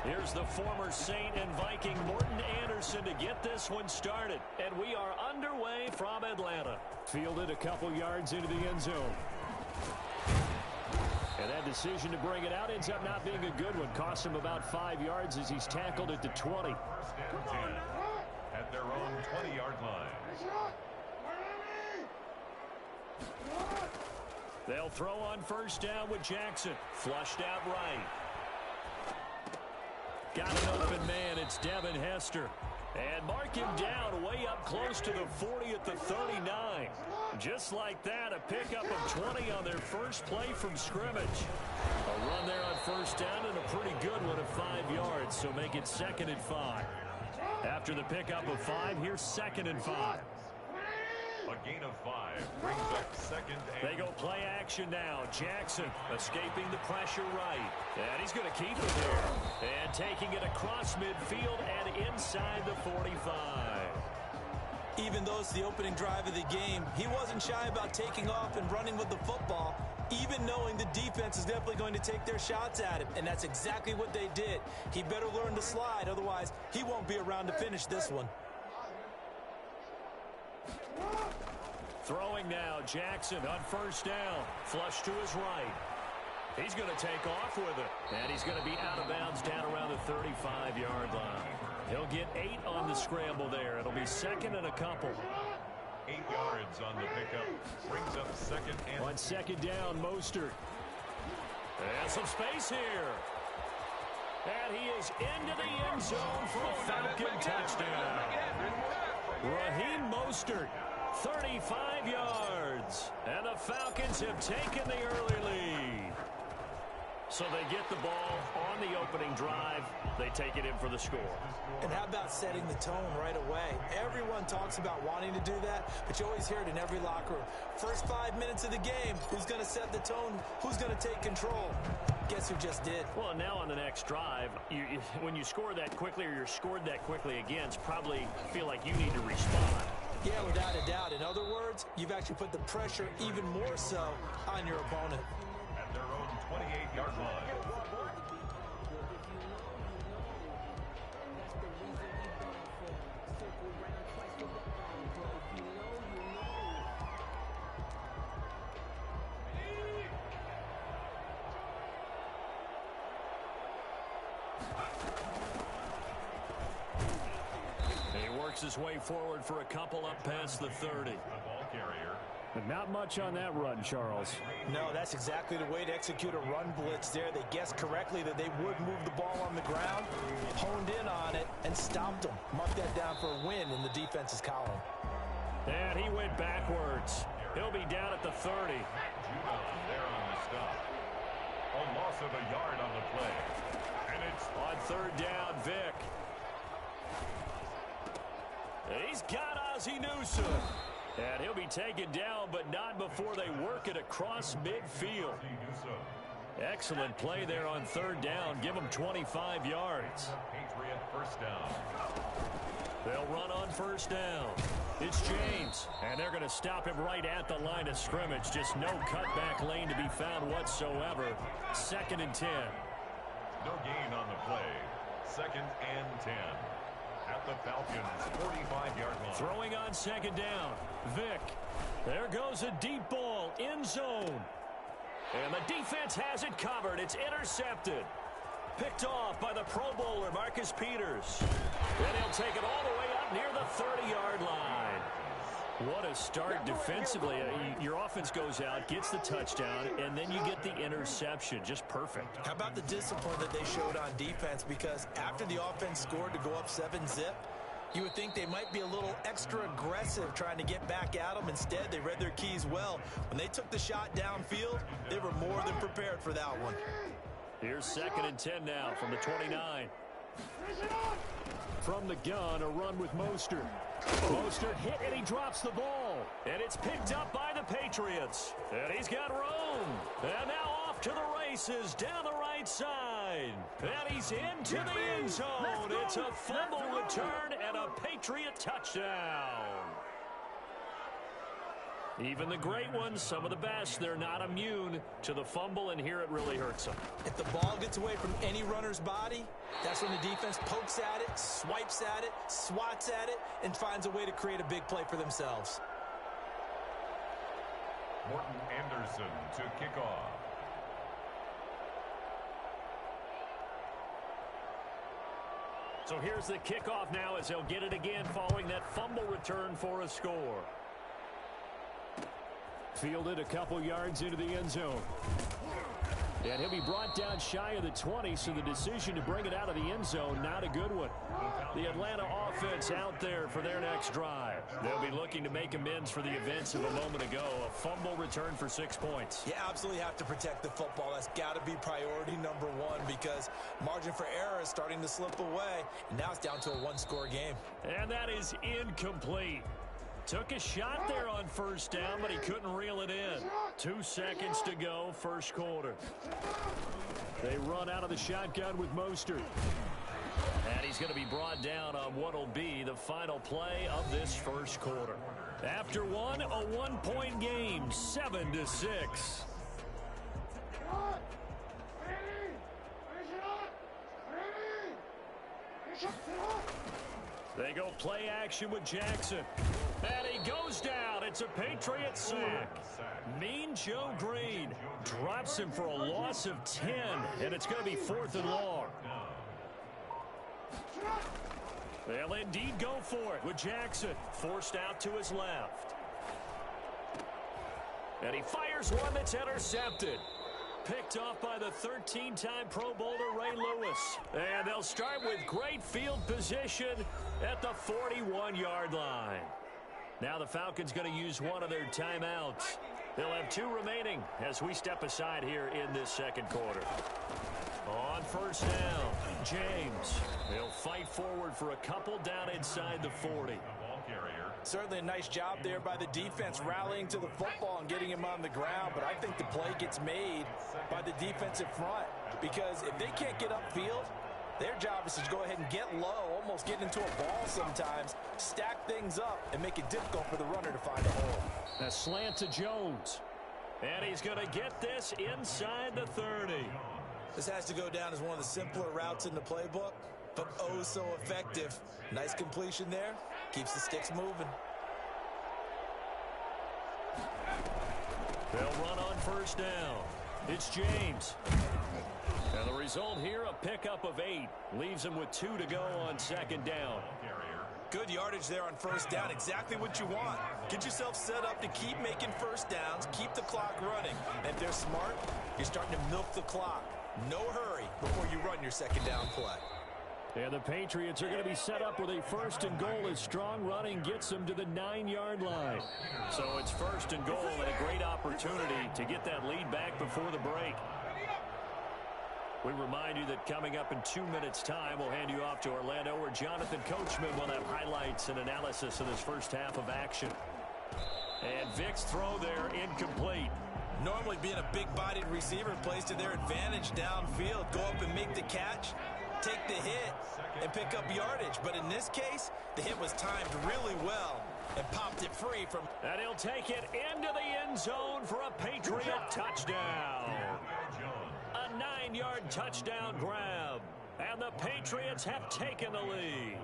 Here's the former Saint and Viking Morton Anderson to get this one started. And we are underway from Atlanta. Fielded a couple yards into the end zone. And that decision to bring it out ends up not being a good one. Cost him about 5 yards as he's tackled at the 20. First and 10 at their own 20-yard line. They'll throw on first down with Jackson. Flushed out right. Got an open man. It's Devin Hester. And mark him down way up close to the 40 at the 39. Just like that, a pickup of 20 on their first play from scrimmage. A run there on first down and a pretty good one of 5 yards, so make it 2nd and 5. After the pickup of 5, here's 2nd and 5. A gain of 5 brings up 2nd and... They go play action now. Jackson escaping the pressure right. And he's going to keep it there. And taking it across midfield and inside the 45. Even though it's the opening drive of the game, he wasn't shy about taking off and running with the football, even knowing the defense is definitely going to take their shots at him. And that's exactly what they did. He better learn to slide, otherwise he won't be around to finish this one. Throwing now, Jackson on first down. Flush to his right. He's going to take off with it. And he's going to be out of bounds down around the 35-yard line. He'll get 8 on the scramble there. It'll be 2nd and a couple. 8 yards on the pickup. Brings up 2nd and... On 2nd down, Mostert. And some space here. And he is into the end zone for a Falcon touchdown. Raheem Mostert, 35 yards. And the Falcons have taken the early lead. So they get the ball on the opening drive. They take it in for the score. And how about setting the tone right away? Everyone talks about wanting to do that, but you always hear it in every locker room. First 5 minutes of the game, who's going to set the tone? Who's going to take control? Guess who just did? Well, now on the next drive, when you score that quickly or you're scored that quickly against, probably feel like you need to respond. Yeah, without a doubt. In other words, you've actually put the pressure even more so on your opponent. At their own 28-yard line. He works his way forward for a couple up past the 30. The ball carrier. But not much on that run, Charles. No, that's exactly the way to execute a run blitz there. They guessed correctly that they would move the ball on the ground, honed in on it, and stopped them. Mark that down for a win in the defense's column. And he went backwards. He'll be down at the 30. Judon there on the stop. A loss of a yard on the play. And it's on 3rd down, Vic. He's got Ozzie Newsome. And he'll be taken down, but not before they work it across midfield. Excellent play there on 3rd down. Give him 25 yards. Patriot first down. They'll run on first down. It's James, and they're going to stop him right at the line of scrimmage. Just no cutback lane to be found whatsoever. 2nd and 10. No gain on the play. 2nd and 10. At the Falcons' 45-yard line. Throwing on 2nd down. Vic. There goes a deep ball. End zone. And the defense has it covered. It's intercepted. Picked off by the Pro Bowler, Marcus Peters. Then he'll take it all the way up near the 30-yard line. What a start defensively. Your offense goes out, gets the touchdown, and then you get the interception. Just perfect. How about the discipline that they showed on defense? Because after the offense scored to go up 7-zip, you would think they might be a little extra aggressive trying to get back at them. Instead, they read their keys well. When they took the shot downfield, they were more than prepared for that one. Here's 2nd and 10 now from the 29. From the gun, a run with Mostert. Mostert hit and he drops the ball. And it's picked up by the Patriots. And he's got room. And now off to the races down the right side. And he's into the end zone. It's a fumble return and a Patriot touchdown. Even the great ones, some of the best, they're not immune to the fumble, and here it really hurts them. If the ball gets away from any runner's body, that's when the defense pokes at it, swipes at it, swats at it, and finds a way to create a big play for themselves. Morton Anderson to kick off. So here's the kickoff now as he'll get it again following that fumble return for a score. Fielded a couple yards into the end zone. And he'll be brought down shy of the 20, so the decision to bring it out of the end zone, not a good one. The Atlanta offense out there for their next drive. They'll be looking to make amends for the events of a moment ago. A fumble return for 6 points. You absolutely have to protect the football. That's got to be priority number one because margin for error is starting to slip away. And now it's down to a one-score game. And that is incomplete. Took a shot there on first down, but he couldn't reel it in. 2 seconds to go, first quarter. They run out of the shotgun with Mostert. And he's going to be brought down on what will be the final play of this first quarter. After one, a one-point game, 7-6. They go play action with Jackson. And he goes down. It's a Patriot sack. Mean Joe Green drops him for a loss of 10. And it's going to be 4th and long. They'll indeed go for it with Jackson. Forced out to his left. And he fires one that's intercepted. Picked off by the 13-time Pro Bowler Ray Lewis. And they'll start with great field position at the 41-yard line. Now the Falcons going to use one of their timeouts. They'll have 2 remaining as we step aside here in this second quarter. On first down, James. He'll fight forward for a couple down inside the 40. Certainly a nice job there by the defense rallying to the football and getting him on the ground, but I think the play gets made by the defensive front because if they can't get upfield, their job is to go ahead and get low, almost get into a ball sometimes, stack things up, and make it difficult for the runner to find a hole. A slant to Jones. And he's going to get this inside the 30. This has to go down as one of the simpler routes in the playbook, but oh so effective. Nice completion there. Keeps the sticks moving. They'll run on first down. It's James. And the result here, a pickup of 8. Leaves him with 2 to go on second down. Good yardage there on first down. Exactly what you want. Get yourself set up to keep making first downs, keep the clock running. And if they're smart, you're starting to milk the clock. No hurry before you run your second down play. And the Patriots are going to be set up with a first and goal as strong running gets them to the 9-yard line. So it's first and goal and a great opportunity to get that lead back before the break. We remind you that coming up in 2 minutes' time, we'll hand you off to Orlando, where Jonathan Coachman will have highlights and analysis of this first half of action. And Vic's throw there incomplete. Normally being a big-bodied receiver plays to their advantage downfield. Go up and make the catch, take the hit, and pick up yardage. But in this case, the hit was timed really well and popped it free from... And he'll take it into the end zone for a Patriot touchdown. A 9-yard touchdown grab. And the Patriots have taken the lead.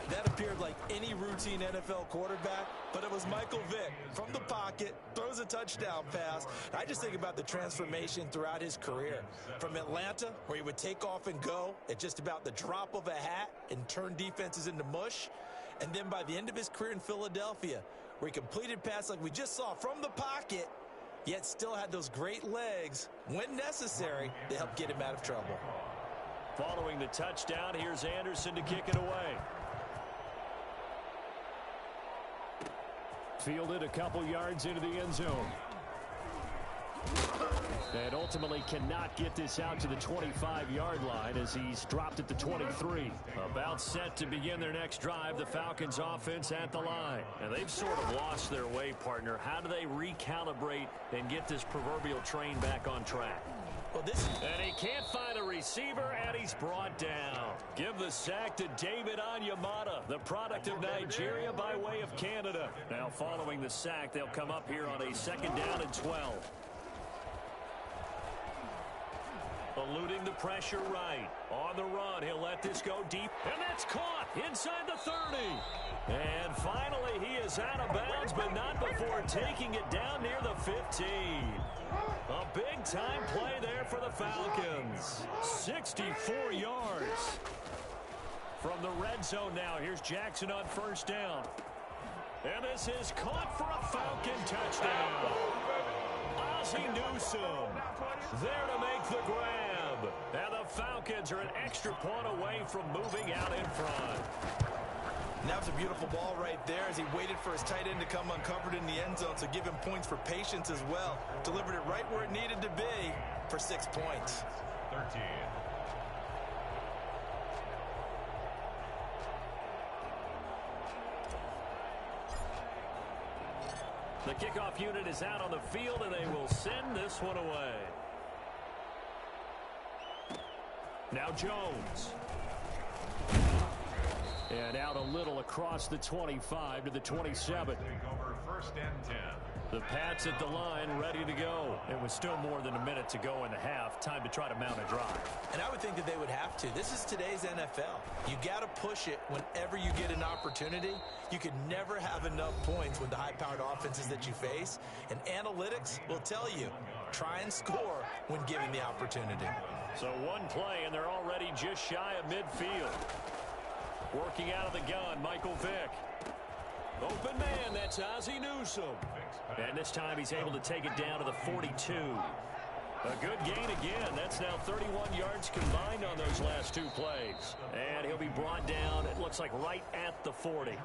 That appeared like any routine NFL quarterback, but it was Michael Vick from the pocket, throws a touchdown pass. I just think about the transformation throughout his career. From Atlanta, where he would take off and go at just about the drop of a hat and turn defenses into mush. And then by the end of his career in Philadelphia, where he completed passes like we just saw from the pocket, yet still had those great legs, when necessary, to help get him out of trouble. Following the touchdown, here's Anderson to kick it away. Fielded a couple yards into the end zone. And ultimately cannot get this out to the 25-yard line as he's dropped at the 23. About set to begin their next drive, the Falcons offense at the line. And they've sort of lost their way, partner. How do they recalibrate and get this proverbial train back on track? Well, this... And he can't find a receiver, and he's brought down. Give the sack to David Onyemata, the product of Nigeria by way of Canada. Now, following the sack, they'll come up here on a 2nd down and 12. Eluding the pressure right. On the run, he'll let this go deep. And that's caught inside the 30. And finally, he is out of bounds, but not before taking it down near the 15. A big-time play there for the Falcons. 64 yards. From the red zone now, here's Jackson on 1st down. And this is caught for a Falcon touchdown. Ozzie Newsome there to make the grab. And the Falcons are an extra point away from moving out in front. And that was a beautiful ball right there as he waited for his tight end to come uncovered in the end zone, so give him points for patience as well. Delivered it right where it needed to be for 6 points. 13. The kickoff unit is out on the field, and they will send this one away. Now Jones. And out a little across the 25 to the 27. Take over 1st and 10. The Pats at the line, ready to go. It was still more than a minute to go in the half. Time to try to mount a drive. And I would think that they would have to. This is today's NFL. You got to push it whenever you get an opportunity. You can never have enough points with the high-powered offenses that you face. And analytics will tell you, try and score when given the opportunity. So one play, and they're already just shy of midfield. Working out of the gun, Michael Vick. Open man, that's Ozzie Newsome. And this time he's able to take it down to the 42. A good gain again. That's now 31 yards combined on those last 2 plays. And he'll be brought down, it looks like, right at the 40.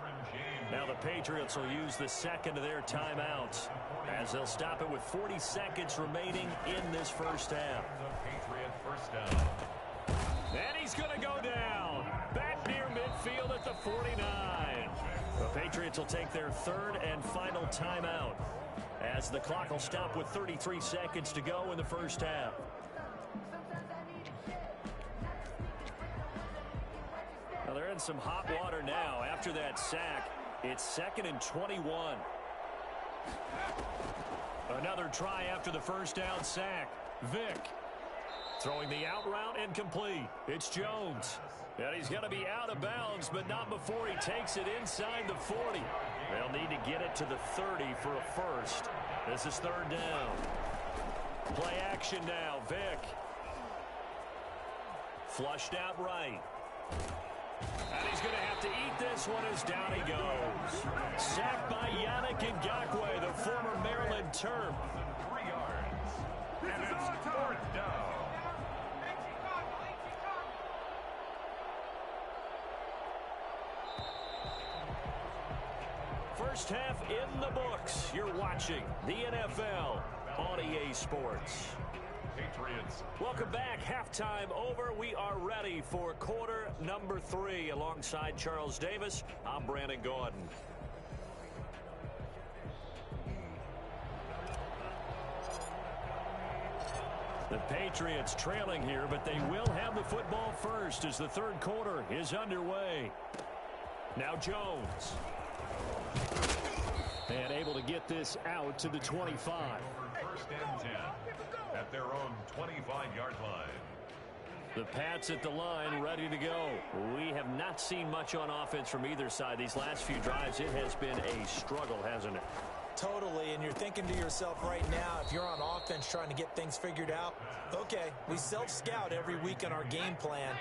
Now the Patriots will use the second of their timeouts as they'll stop it with 40 seconds remaining in this first half. Patriot 1st down. And he's going to go down. Back near midfield at the 49. The Patriots will take their 3rd and final timeout as the clock will stop with 33 seconds to go in the first half. Now they're in some hot water now. After that sack, it's 2nd and 21. Another try after the 1st down sack. Vick. Throwing the out route incomplete. It's Jones. And he's going to be out of bounds, but not before he takes it inside the 40. They'll need to get it to the 30 for a first. This is 3rd down. Play action now. Vick. Flushed out right. And he's going to have to eat this one as down he goes. Sacked by Yannick Ngakoue, the former Maryland Terp. 3 yards. And it's 4th down. First half in the books. You're watching the NFL on EA Sports. Patriots. Welcome back. Halftime over. We are ready for quarter number 3. Alongside Charles Davis, I'm Brandon Gordon. The Patriots trailing here, but they will have the football first as the 3rd quarter is underway. Now Jones. And able to get this out to the 25. 1st and 10 at their own 25-yard line. The Pats at the line, ready to go. We have not seen much on offense from either side. These last few drives, it has been a struggle, hasn't it? Totally, and you're thinking to yourself right now, if you're on offense trying to get things figured out, okay, we self-scout every week on our game plan.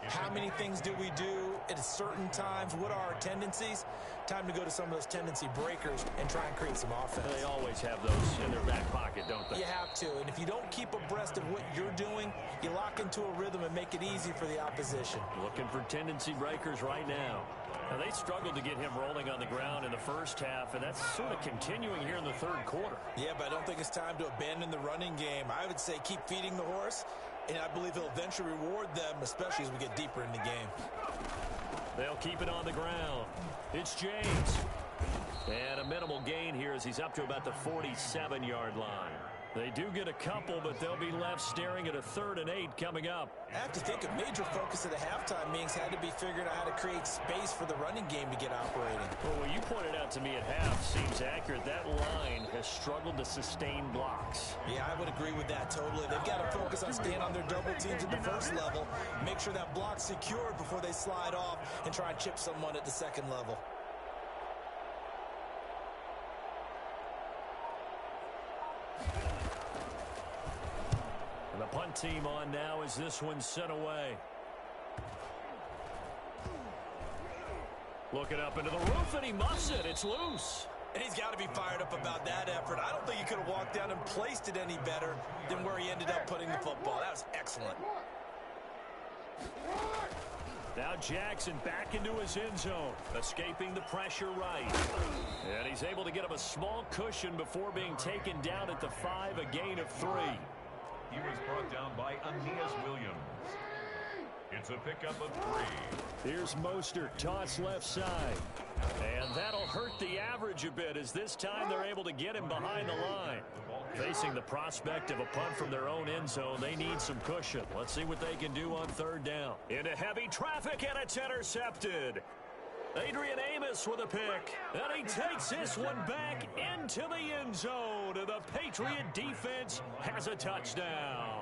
How many things do we do at certain times? What are our tendencies? Time to go to some of those tendency breakers and try and create some offense. They always have those in their back pocket, don't they? You have to, and if you don't keep abreast of what you're doing, you lock into a rhythm and make it easy for the opposition. Looking for tendency breakers right now. Now, they struggled to get him rolling on the ground in the first half, and that's sort of continuing here in the 3rd quarter. Yeah, but I don't think it's time to abandon the running game. I would say keep feeding the horse, and I believe he'll eventually reward them, especially as we get deeper in the game. They'll keep it on the ground. It's James. And a minimal gain here as he's up to about the 47-yard line. They do get a couple, but they'll be left staring at a 3rd and 8 coming up. I have to think a major focus of the halftime meetings had to be figuring out how to create space for the running game to get operating. Well, what you pointed out to me at half seems accurate. That line has struggled to sustain blocks. Yeah, I would agree with that totally. They've got to focus on staying on their double teams at the first level, make sure that block's secured before they slide off and try and chip someone at the second level. And the punt team on now as this one's sent away. Looking up into the roof, and he muffs it. It's loose. And he's got to be fired up about that effort. I don't think he could have walked down and placed it any better than where he ended up putting the football. That was excellent. Now Jackson back into his end zone, escaping the pressure right. And he's able to get him a small cushion before being taken down at the 5, a gain of 3. He was brought down by Aeneas Williams. It's a pickup of 3. Here's Mostert, toss left side. And that'll hurt the average a bit as this time they're able to get him behind the line. Facing the prospect of a punt from their own end zone, they need some cushion. Let's see what they can do on 3rd down. Into heavy traffic, and it's intercepted. Adrian Amos with a pick, and he takes this one back into the end zone, and the Patriot defense has a touchdown.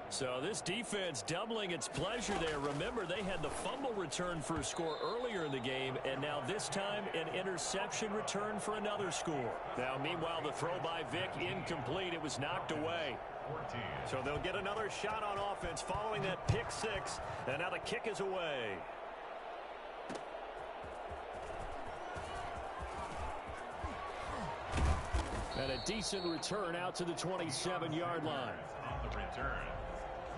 So this defense doubling its pleasure there. Remember, they had the fumble return for a score earlier in the game, and now this time an interception return for another score. Now, meanwhile, the throw by Vick incomplete. It was knocked away. 14. So they'll get another shot on offense following that pick 6, and now the kick is away. And a decent return out to the 27-yard line. On the return,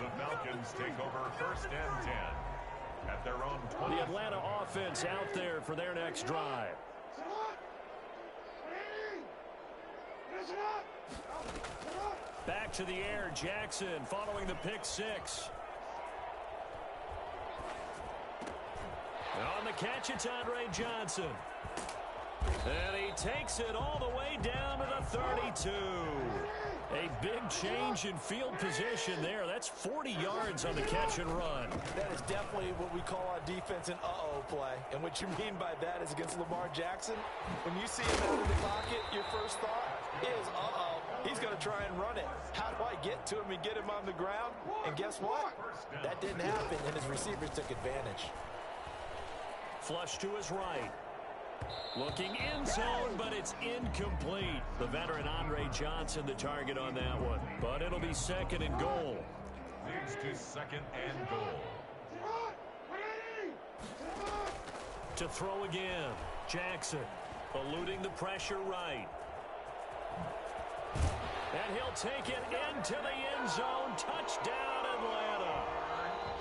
the Falcons take over 1st and 10 at their own 20. The Atlanta offense out there for their next drive. Back to the air, Jackson following the pick 6. On the catch, it's Andre Johnson. And he takes it all the way down to the 32. A big change in field position there. That's 40 yards on the catch and run. That is definitely what we call on defense an uh-oh play. And what you mean by that is against Lamar Jackson, when you see him out of the pocket, your first thought is, uh-oh, he's going to try and run it. How do I get to him and get him on the ground? And guess what? That didn't happen, and his receivers took advantage. Flush to his right. Looking in zone, but it's incomplete. The veteran Andre Johnson, the target on that one. But it'll be 2nd and goal. Leads to 2nd and goal. To throw again. Jackson eluding the pressure right. And he'll take it into the end zone. Touchdown, Atlanta.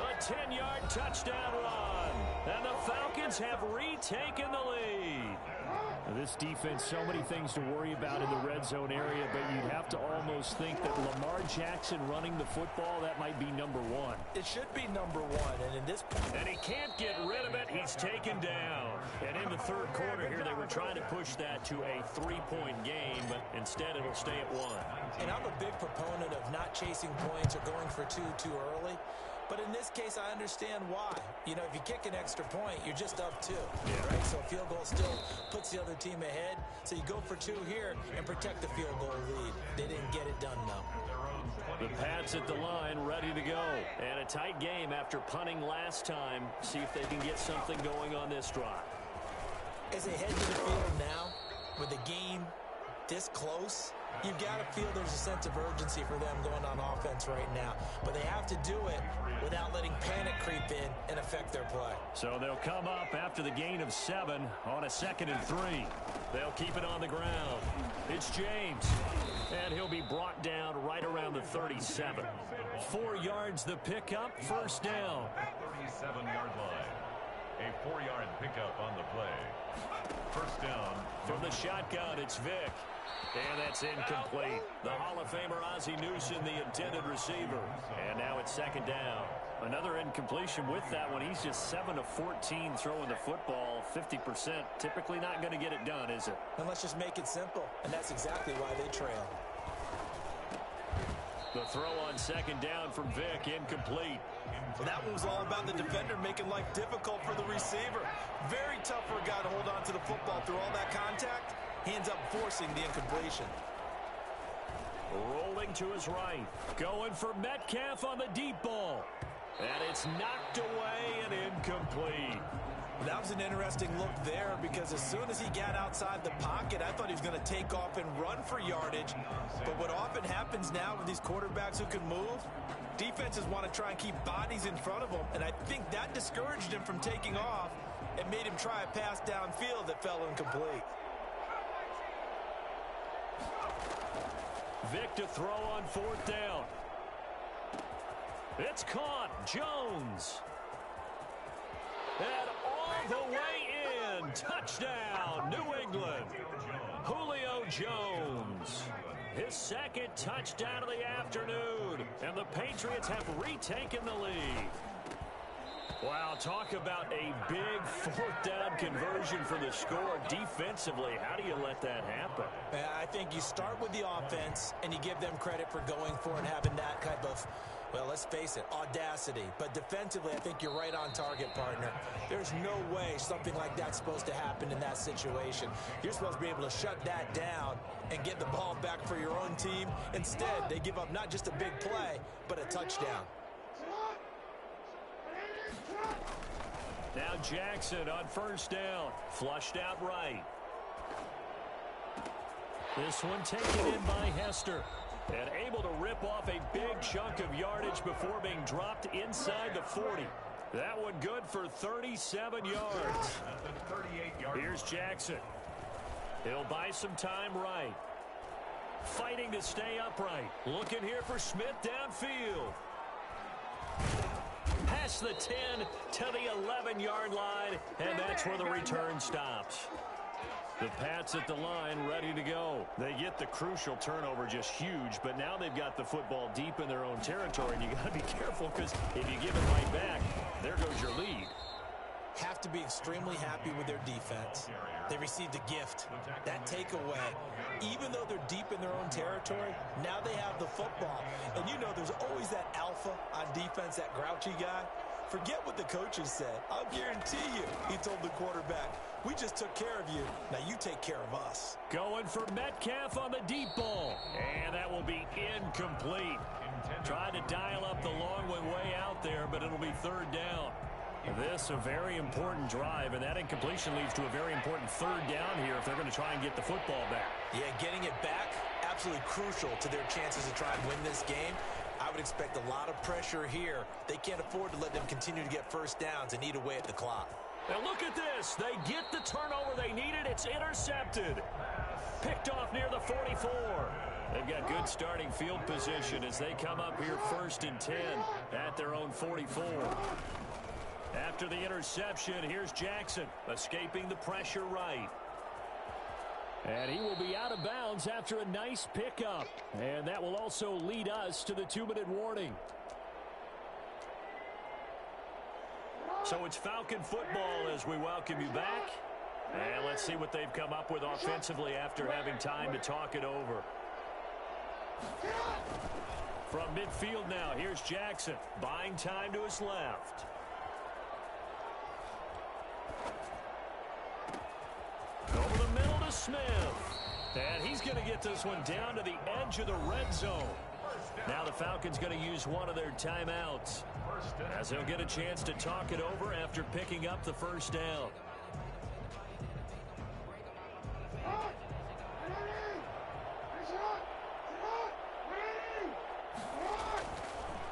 A 10-yard touchdown run. And the Falcons have retaken the lead. Now, this defense, so many things to worry about in the red zone area, but you'd have to almost think that Lamar Jackson running the football, that might be number 1. It should be number 1, and in this... And he can't get rid of it. He's taken down. And in the 3rd quarter here, they were trying to push that to a 3-point game, but instead it'll stay at 1. And I'm a big proponent of not chasing points or going for 2 too early. But in this case, I understand why. You know, if you kick an extra point, you're just up 2. Right? So a field goal still puts the other team ahead. So you go for 2 here and protect the field goal lead. They didn't get it done, though. The Pats at the line, ready to go. And a tight game after punting last time. See if they can get something going on this drive. As they head to the field now, with the game this close, you've got to feel there's a sense of urgency for them going on offense right now. But they have to do it without letting panic creep in and affect their play. So they'll come up after the gain of 7 on a 2nd and 3. They'll keep it on the ground. It's James. And he'll be brought down right around the 37. 4 yards the pickup, 1st down. 37-yard line. A 4-yard pickup on the play. 1st down. From the shotgun, it's Vick. And that's incomplete. The Hall of Famer Ozzie Newsome, the intended receiver. And now it's 2nd down. Another incompletion with that one. He's just 7 of 14 throwing the football, 50%. Typically not going to get it done, is it? And let's just make it simple. And that's exactly why they trail. The throw on second down from Vic, incomplete. That one was all about the defender making life difficult for the receiver. Very tough for a guy to hold on to the football through all that contact. Hands up, forcing the incompletion. Rolling to his right. Going for Metcalf on the deep ball. And it's knocked away and incomplete. That was an interesting look there because as soon as he got outside the pocket, I thought he was going to take off and run for yardage. But what often happens now with these quarterbacks who can move, defenses want to try and keep bodies in front of them, and I think that discouraged him from taking off and made him try a pass downfield that fell incomplete. Vic to throw on fourth down. It's caught. Jones. And all the way in. Touchdown, New England. Julio Jones. His second touchdown of the afternoon. And the Patriots have retaken the lead. Wow, talk about a big fourth down conversion for the score. Defensively, how do you let that happen? I think you start with the offense and you give them credit for going for it and having that type of, well, let's face it, audacity. But defensively, I think you're right on target, partner. There's no way something like that's supposed to happen in that situation. You're supposed to be able to shut that down and get the ball back for your own team. Instead, they give up not just a big play, but a touchdown. Now Jackson on first down. Flushed out right. This one taken in by Hester. And able to rip off a big chunk of yardage before being dropped inside the 40. That one good for 37 yards. Here's Jackson. He'll buy some time right. Fighting to stay upright. Looking here for Smith downfield. Past the 10 to the 11-yard line, and that's where the return stops. The Pats at the line ready to go. They get the crucial turnover, just huge, but now they've got the football deep in their own territory, and you got to be careful because if you give it right back, there goes your lead. Have to be extremely happy with their defense. They received a gift. That takeaway, even though they're deep in their own territory, now they have the football. And you know there's always that alpha on defense, that grouchy guy. Forget what the coaches said. I'll guarantee you, he told the quarterback, we just took care of you. Now you take care of us. Going for Metcalf on the deep ball. And that will be incomplete. Tried to dial up the long one way out there, but it'll be third down. This a very important drive, and that incompletion leads to a very important third down here if they're going to try and get the football back. Yeah, getting it back, absolutely crucial to their chances to try and win this game. I would expect a lot of pressure here. They can't afford to let them continue to get first downs and eat away at the clock. Now look at this. They get the turnover they needed. It's intercepted. Picked off near the 44. They've got good starting field position as they come up here first and 10 at their own 44. After the interception, here's Jackson, escaping the pressure right. And he will be out of bounds after a nice pickup. And that will also lead us to the 2-minute warning. So it's Falcon football as we welcome you back. And let's see what they've come up with offensively after having time to talk it over. From midfield now, here's Jackson, buying time to his left. Over the middle to Smith. And he's going to get this one down to the edge of the red zone. Now the Falcons going to use one of their timeouts as they'll get a chance to talk it over after picking up the first down.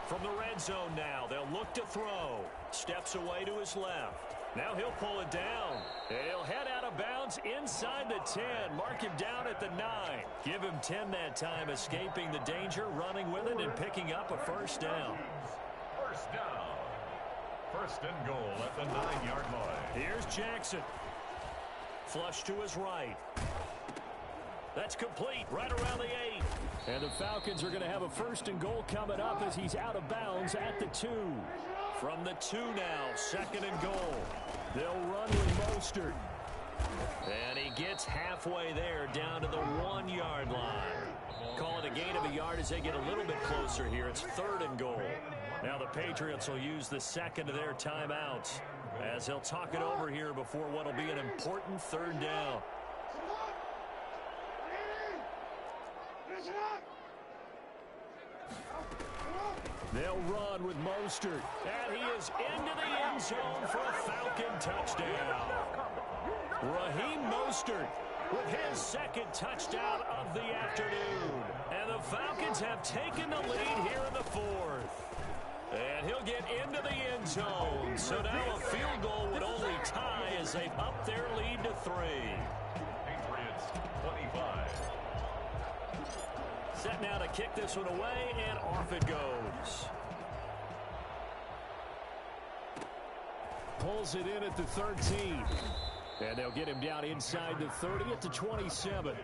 From the red zone now, they'll look to throw. Steps away to his left. Now he'll pull it down. And he'll head out of bounds inside the 10. Mark him down at the 9. Give him 10 that time, escaping the danger, running with it, and picking up a first down. First down. First and goal at the 9-yard line. Here's Jackson. Flush to his right. That's complete right around the 8. And the Falcons are going to have a first and goal coming up as he's out of bounds at the 2. From the 2 now, second and goal. They'll run with Mostert. And he gets halfway there down to the 1-yard line. Call it a gain of a yard as they get a little bit closer here. It's 3rd and goal. Now the Patriots will use the second of their timeouts as they'll talk it over here before what will be an important 3rd down. They'll run with Mostert, and he is into the end zone for a Falcon touchdown. Raheem Mostert with his 2nd touchdown of the afternoon. And the Falcons have taken the lead here in the 4th. And he'll get into the end zone. So now a field goal would only tie as they've upped their lead to 3. Patriots 25. Set now to kick this one away, and off it goes. Pulls it in at the 13. And they'll get him down inside the 30 at the 27.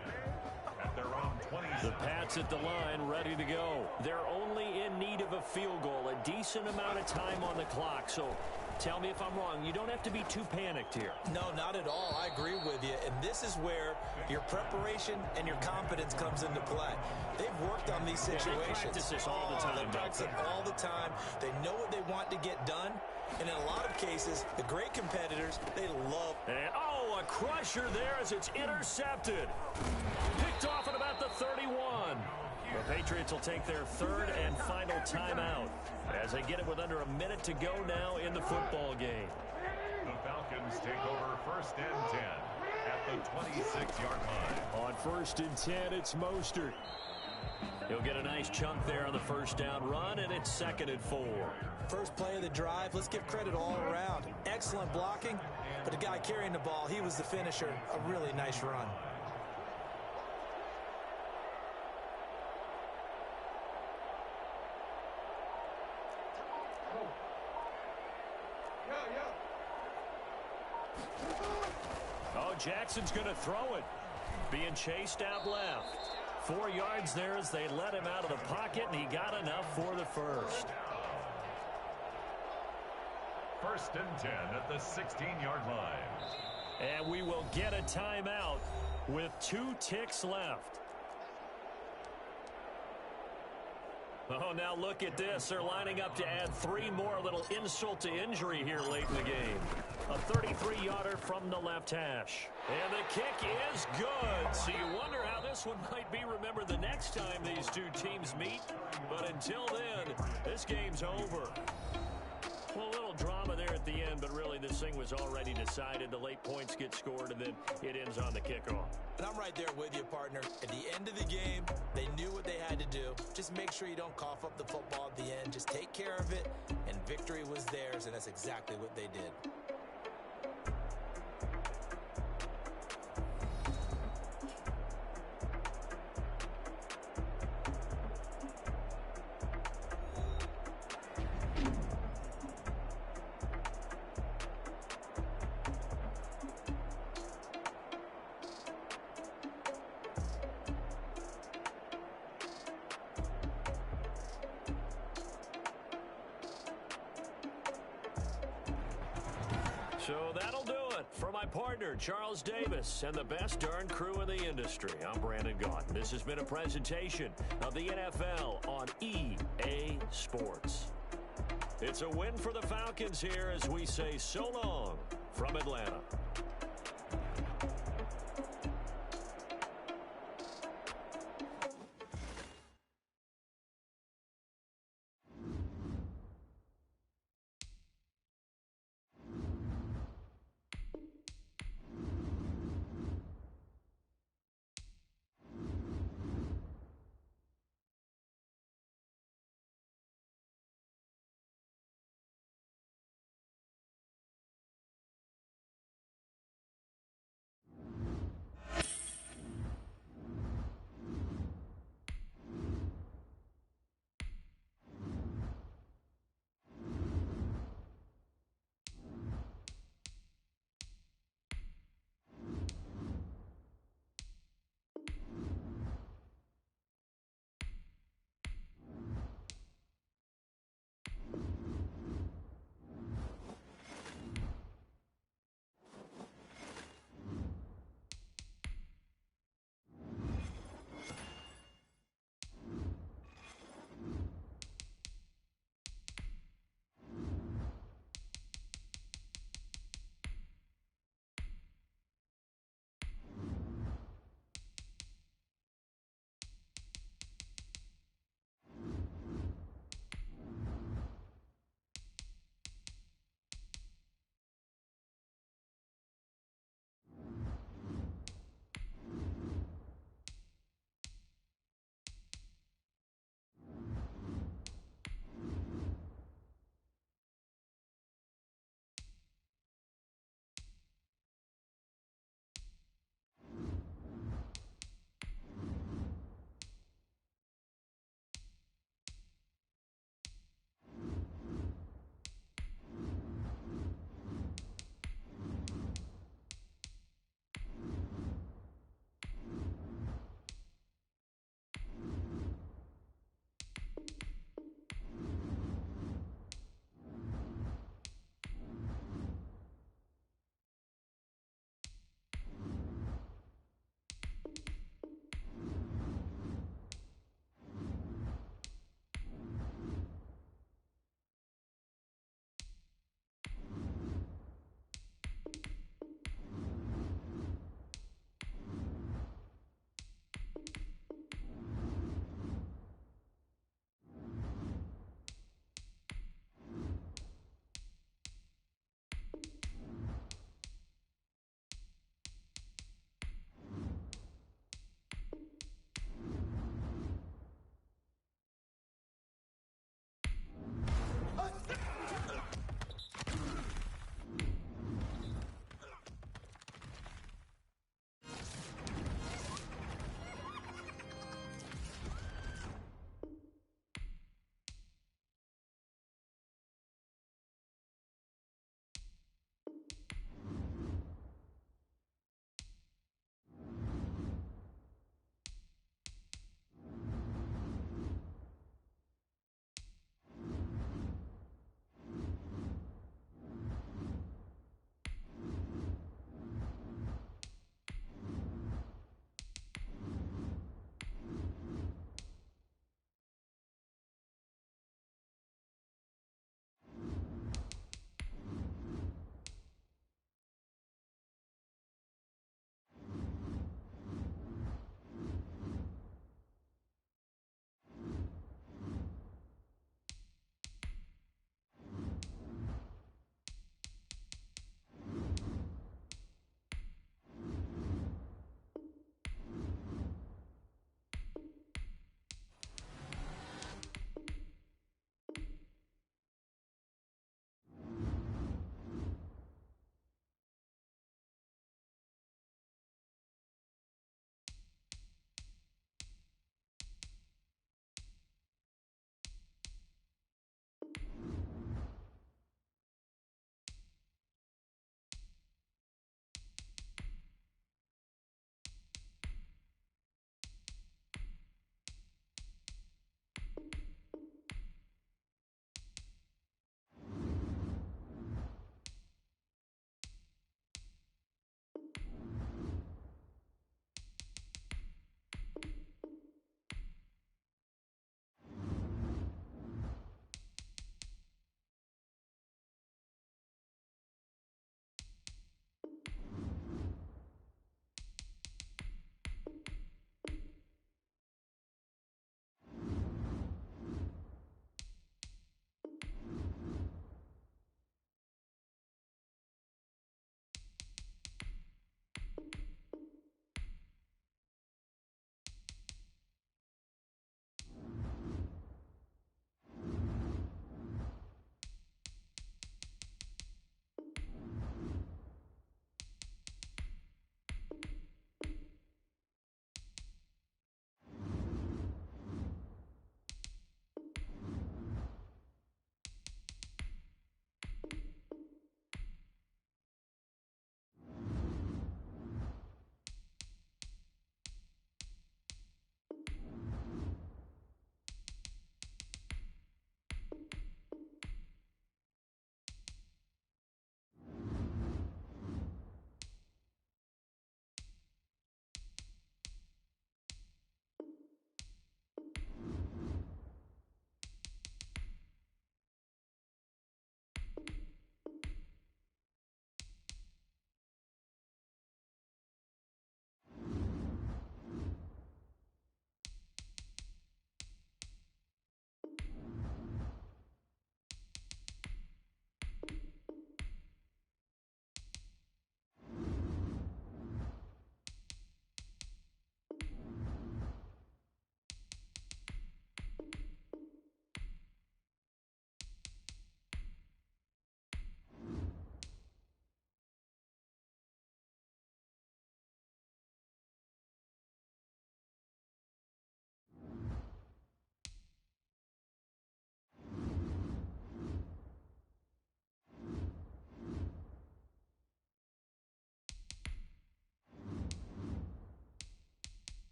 At their own 27. The Pats at the line, ready to go. They're only in need of a field goal, a decent amount of time on the clock. So tell me if I'm wrong. You don't have to be too panicked here. No, not at all. I agree with you. And this is where your preparation and your confidence comes into play. They've worked on these situations. They practice this all the time. They practice it all the time. They know what they want to get done. And in a lot of cases, the great competitors, they love. And, a crusher there as it's intercepted. Picked off at about the 31. The Patriots will take their 3rd and final timeout as they get it with under a minute to go now in the football game. The Falcons take over 1st and 10 at the 26-yard line. On 1st and 10, it's Mostert. He'll get a nice chunk there on the 1st down run, and it's 2nd and 4. First play of the drive, let's give credit all around. Excellent blocking, but the guy carrying the ball, he was the finisher. A really nice run. Oh, Jackson's going to throw it. Being chased out left. 4 yards there as they let him out of the pocket, and he got enough for the 1st. 1st and 10 at the 16-yard line. And we will get a timeout with 2 ticks left. Oh, now look at this. They're lining up to add 3 more. A little insult to injury here late in the game. A 33-yarder from the left hash. And the kick is good. So you wonder how this one might be remembered the next time these 2 teams meet. But until then, this game's over. Well, a little drama there at the end, but really this thing was already decided. The late points get scored, and then it ends on the kickoff. And I'm right there with you, partner. At the end of the game, they knew what they had to do. Just make sure you don't cough up the football at the end. Just take care of it, and victory was theirs, and that's exactly what they did. So that'll do it for my partner, Charles Davis, and the best darn crew in the industry. I'm Brandon Gaudin. This has been a presentation of the NFL on EA Sports. It's a win for the Falcons here as we say so long from Atlanta.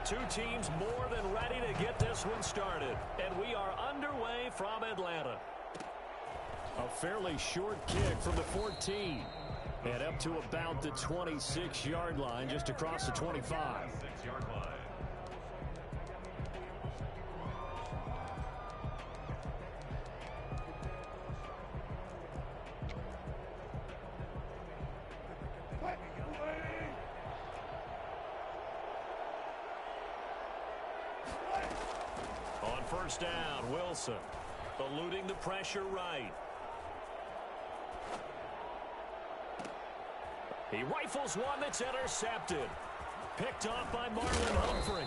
Two teams more than ready to get this one started. And we are underway from Atlanta. A fairly short kick from the 14. And up to about the 26-yard line, just across the 25. 6-yard line. On first down, Wilson eluding the pressure right. He rifles one that's intercepted. Picked off by Marlon Humphrey.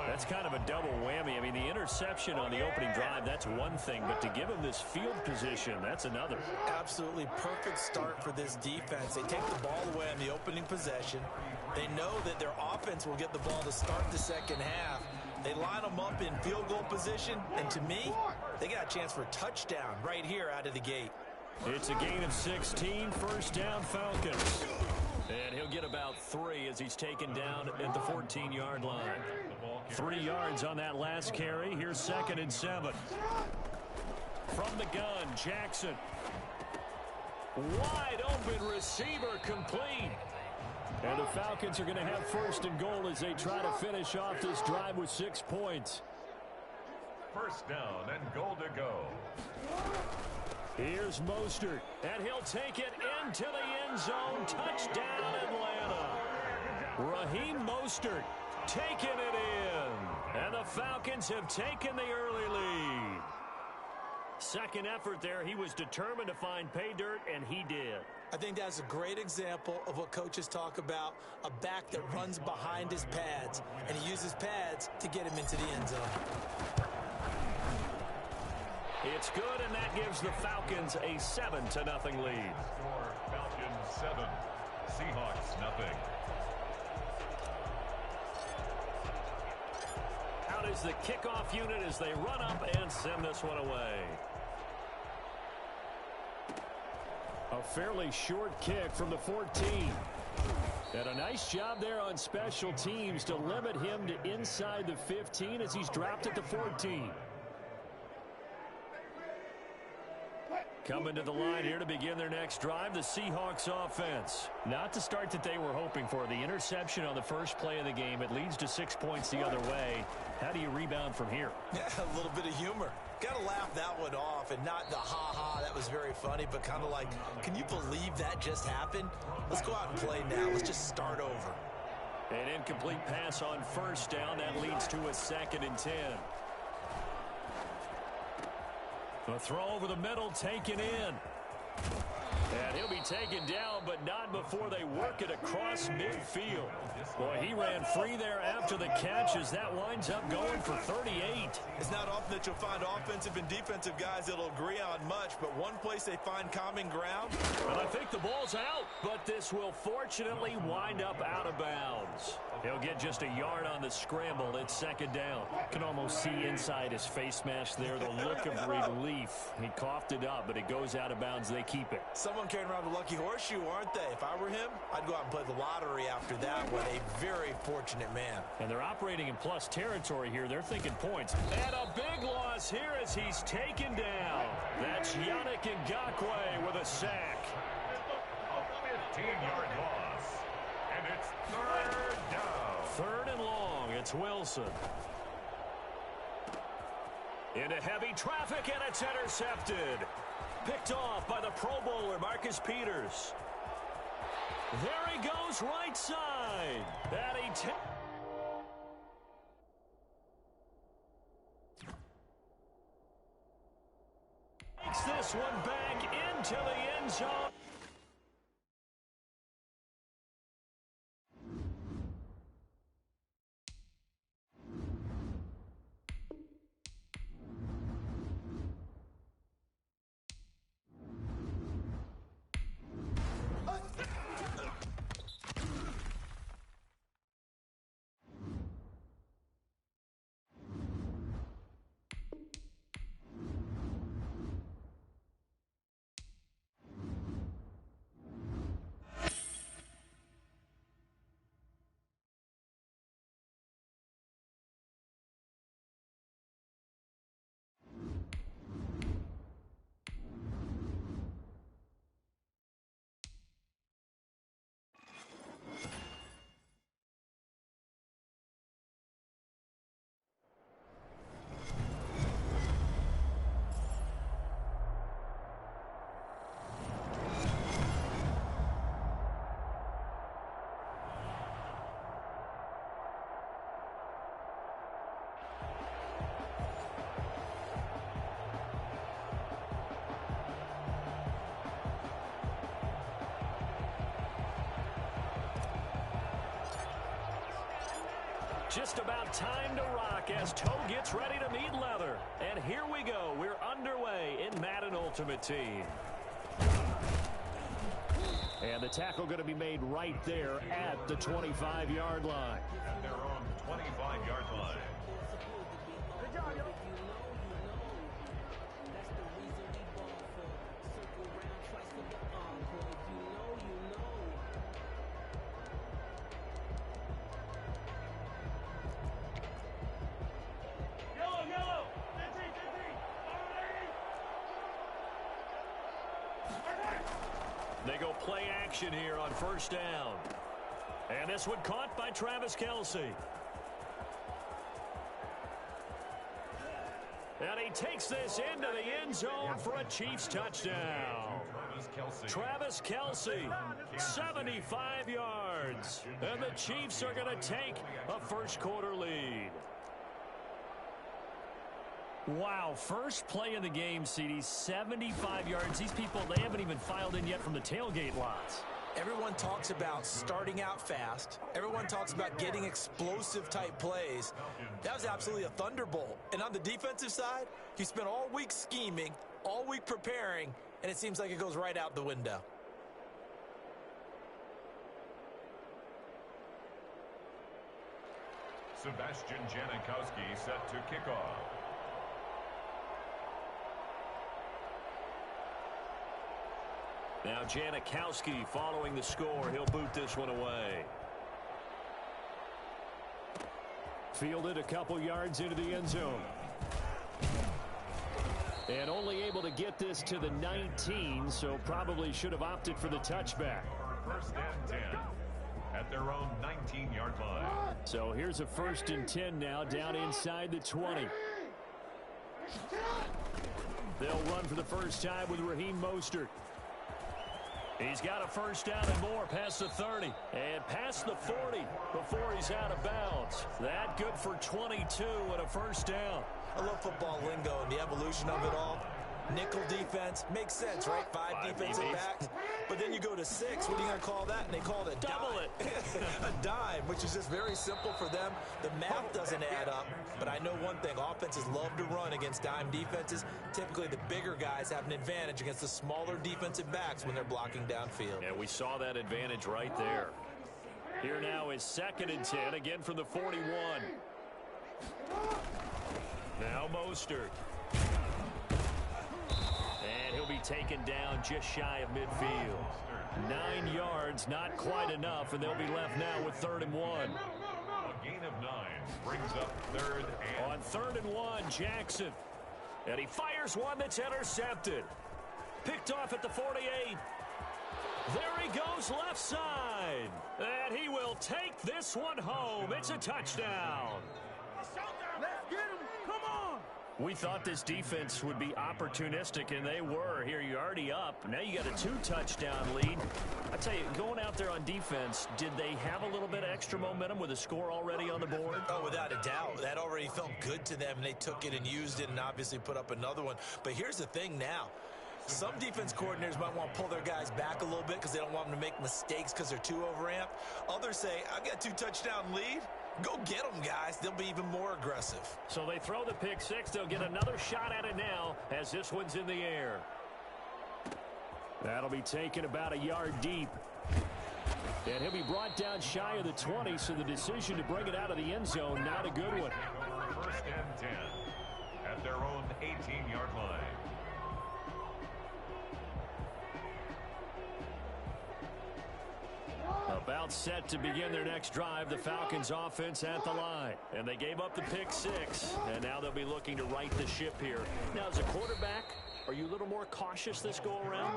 That's kind of a double whammy. I mean, the interception on the opening drive, that's one thing. But to give him this field position, that's another. Absolutely perfect start for this defense. They take the ball away on the opening possession. They know that their offense will get the ball to start the second half. They line them up in field goal position. And to me, they got a chance for a touchdown right here out of the gate. It's a gain of 16, first down Falcons. And he'll get about 3 as he's taken down at the 14-yard line. 3 yards on that last carry. Here's 2nd and 7. From the gun, Jackson. Wide open receiver complete. And the Falcons are going to have 1st and goal as they try to finish off this drive with 6 points. 1st down and goal to go. Here's Mostert, and he'll take it into the end zone. Touchdown, Atlanta. Raheem Mostert taking it in. And the Falcons have taken the early lead. Second effort there. He was determined to find pay dirt, and he did. I think that's a great example of what coaches talk about, a back that runs behind his pads, and he uses pads to get him into the end zone. It's good, and that gives the Falcons a 7-0 lead. Score Falcons 7, Seahawks nothing. Out is the kickoff unit as they run up and send this one away. A fairly short kick from the 14. And a nice job there on special teams to limit him to inside the 15 as he's dropped at the 14. Coming to the line here to begin their next drive, the Seahawks offense. Not the start that they were hoping for. The interception on the first play of the game. It leads to 6 points the other way. How do you rebound from here? Yeah, a little bit of humor. Got to laugh that one off, and not the ha-ha, that was very funny, but kind of like, can you believe that just happened? Let's go out and play now. Let's just start over. An incomplete pass on first down. That leads to a 2nd and 10. The throw over the middle taken in. And he'll be taken down, but not before they work it across midfield. Boy, he ran free there after the catch as that winds up going for 38. It's not often that you'll find offensive and defensive guys that'll agree on much, but one place they find common ground. And I think the ball's out, but this will fortunately wind up out of bounds. He'll get just a yard on the scramble. It's 2nd down. Can almost see inside his face mask there, the look of relief. He coughed it up, but it goes out of bounds. They keep it. Someone carrying around the lucky horseshoe, aren't they? If I were him, I'd go out and play the lottery after that one. A very fortunate man. And they're operating in plus territory here. They're thinking points. And a big loss here as he's taken down. That's Yannick Ngakoue with a sack. A 15-yard loss. And it's 3rd down. 3rd and long. It's Wilson. Into heavy traffic, and it's intercepted. Picked off by the Pro Bowler, Marcus Peters. There he goes, right side. That he takes this one back into the end zone. Just about time to rock as toe gets ready to meet leather. And here we go. We're underway in Madden Ultimate Team. And the tackle going to be made right there at the 25-yard line. At their own 25-yard line. Good job, yo. They go play action here on first down. And this one caught by Travis Kelce. And he takes this into the end zone for a Chiefs touchdown. Travis Kelce, 75 yards. And the Chiefs are going to take a first quarter lead. Wow, first play in the game, CD, 75 yards. These people, they haven't even filed in yet from the tailgate lots. Everyone talks about starting out fast. Everyone talks about getting explosive-type plays. That was absolutely a thunderbolt. And on the defensive side, he spent all week scheming, all week preparing, and it seems like it goes right out the window. Sebastian Janikowski set to kick off. Now Janikowski following the score. He'll boot this one away. Fielded a couple yards into the end zone. And only able to get this to the 19, so probably should have opted for the touchback. First and 10 at their own 19-yard line. So here's a 1st and 10 now down inside the 20. They'll run for the first time with Raheem Mostert. He's got a first down and more past the 30 and past the 40 before he's out of bounds. That good for 22 and a first down. I love football lingo and the evolution of it all. Nickel defense makes sense, right? Five defensive backs. But then you go to 6. What are you going to call that? And they call it a double dime. it. A dime, which is just very simple for them. The math doesn't add up. But I know one thing. Offenses love to run against dime defenses. Typically, the bigger guys have an advantage against the smaller defensive backs when they're blocking downfield. And we saw that advantage right there. Here now is 2nd and 10, again from the 41. Now Mostert. And he'll be taken down just shy of midfield. 9 yards, not quite enough, and they'll be left now with 3rd and 1. A gain of 9 brings up 3rd and... On 3rd and 1, Jackson. And he fires one that's intercepted. Picked off at the 48. There he goes left side. And he will take this one home. It's a touchdown. Let's get him. Come on. We thought this defense would be opportunistic, and they were. Here, you're already up. Now you got a 2-touchdown lead. I tell you, going out there on defense, did they have a little bit of extra momentum with a score already on the board? Oh, without a doubt. That already felt good to them, and they took it and used it and obviously put up another one. But here's the thing now. Some defense coordinators might want to pull their guys back a little bit because they don't want them to make mistakes because they're too overamped. Others say, I've got a 2-touchdown lead. Go get them, guys. They'll be even more aggressive. So they throw the pick 6. They'll get another shot at it now as this one's in the air. That'll be taken about a yard deep. And he'll be brought down shy of the 20, so the decision to bring it out of the end zone, not a good one. 1st and 10 at their own 18-yard line. About set to begin their next drive, the Falcons offense at the line. And they gave up the pick 6, and now they'll be looking to right the ship here. Now, as a quarterback, are you a little more cautious this go-around?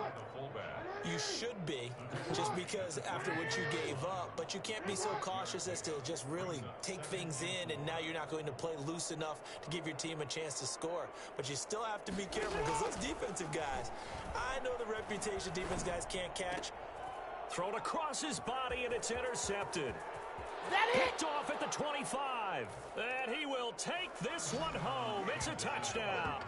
You should be, just because after what you gave up, but you can't be so cautious as to just really take things in, and now you're not going to play loose enough to give your team a chance to score. But you still have to be careful because those defensive guys, I know the reputation defense guys can't catch. Thrown across his body, and it's intercepted. Picked off at the 25. And he will take this one home. It's a touchdown.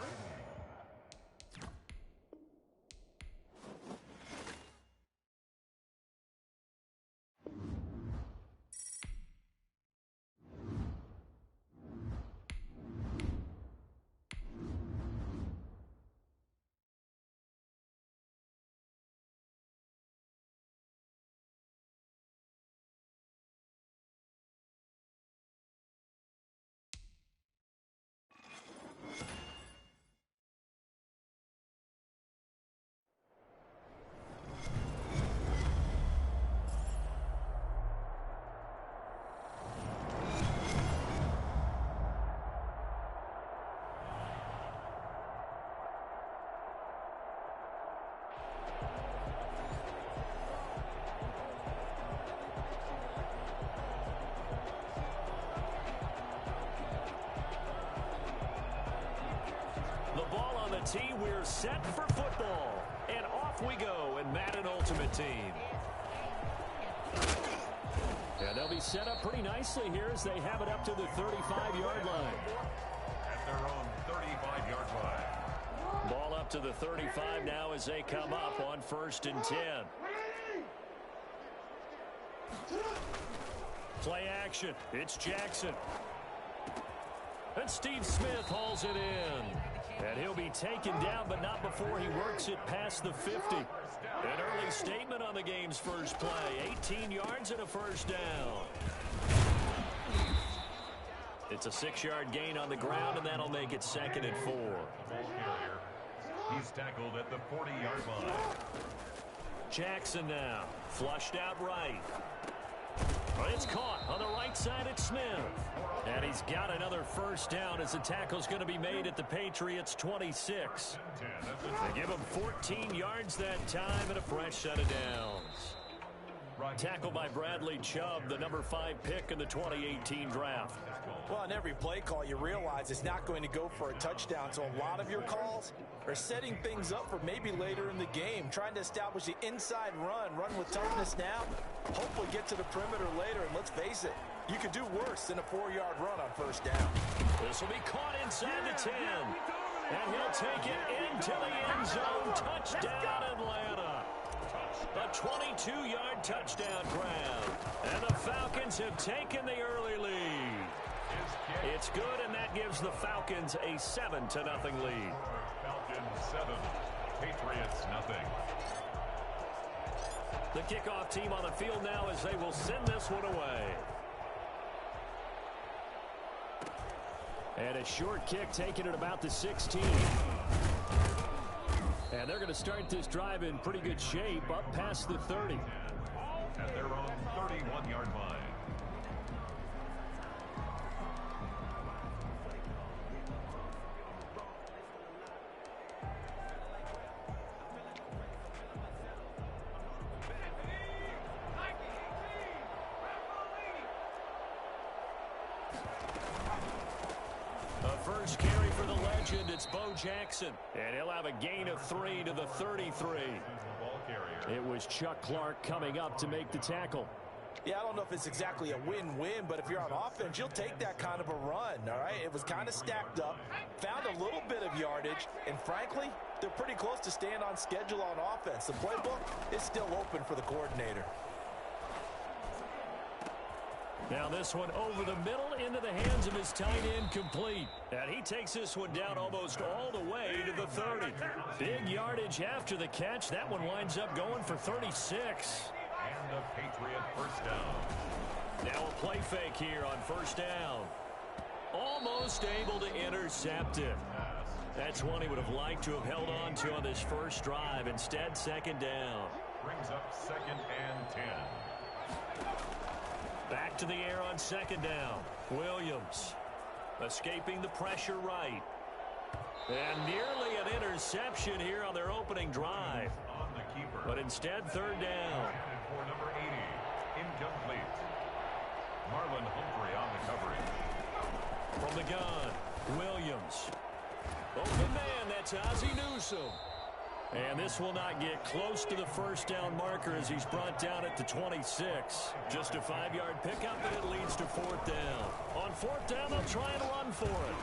guarantee we're set for football. And off we go in Madden Ultimate Team. And they'll be set up pretty nicely here as they have it up to the 35-yard line. At their own 35-yard line. Ball up to the 35 now as they come up on 1st and 10. Play action. It's Jackson. And Steve Smith hauls it in. And he'll be taken down, but not before he works it past the 50. An early statement on the game's first play. 18 yards and a first down. It's a 6-yard gain on the ground, and that'll make it 2nd and 4. He's tackled at the 40-yard line. Jackson now. Flushed out right. But it's caught on the right side at Smith. And he's got another first down as the tackle's going to be made at the Patriots' 26. They give him 14 yards that time and a fresh set of downs. Tackle by Bradley Chubb, the number 5 pick in the 2018 draft. Well, on every play call, you realize it's not going to go for a touchdown, so a lot of your calls are setting things up for maybe later in the game, trying to establish the inside run with toughness now, hopefully get to the perimeter later, and let's face it, you could do worse than a 4-yard run on first down. This will be caught inside the 10, and he'll take it into the end zone. Touchdown, Atlanta. A 22-yard touchdown grab, and the Falcons have taken the early lead. It's good, and that gives the Falcons a 7-0 lead. Falcons 7, Patriots nothing. The kickoff team on the field now as they will send this one away. And a short kick taken at about the 16. And they're going to start this drive in pretty good shape up past the 30. At their own 31-yard line. First carry for the legend, it's Bo Jackson. And he'll have a gain of 3 to the 33. It was Chuck Clark coming up to make the tackle. Yeah, I don't know if it's exactly a win-win, but if you're on offense, you'll take that kind of a run, all right? It was kind of stacked up, found a little bit of yardage, and frankly, they're pretty close to staying on schedule on offense. The playbook is still open for the coordinator. Now this one over the middle into the hands of his tight end, complete. And he takes this one down almost all the way to the 30. Big yardage after the catch. That one winds up going for 36. And a Patriot first down. Now a play fake here on first down. Almost able to intercept it. That's one he would have liked to have held on to on this first drive. Instead, 2nd down. Brings up 2nd and 10. Back to the air on 2nd down. Williams escaping the pressure right. And nearly an interception here on their opening drive. On the keeper. But instead, 3rd down. For number 80, incomplete. Marlon Humphrey on the coverage. From the gun, Williams. Open man, that's Ozzie Newsome. And this will not get close to the first down marker as he's brought down at the 26. Just a 5-yard pickup, and it leads to 4th down. On 4th down, they'll try and run for it.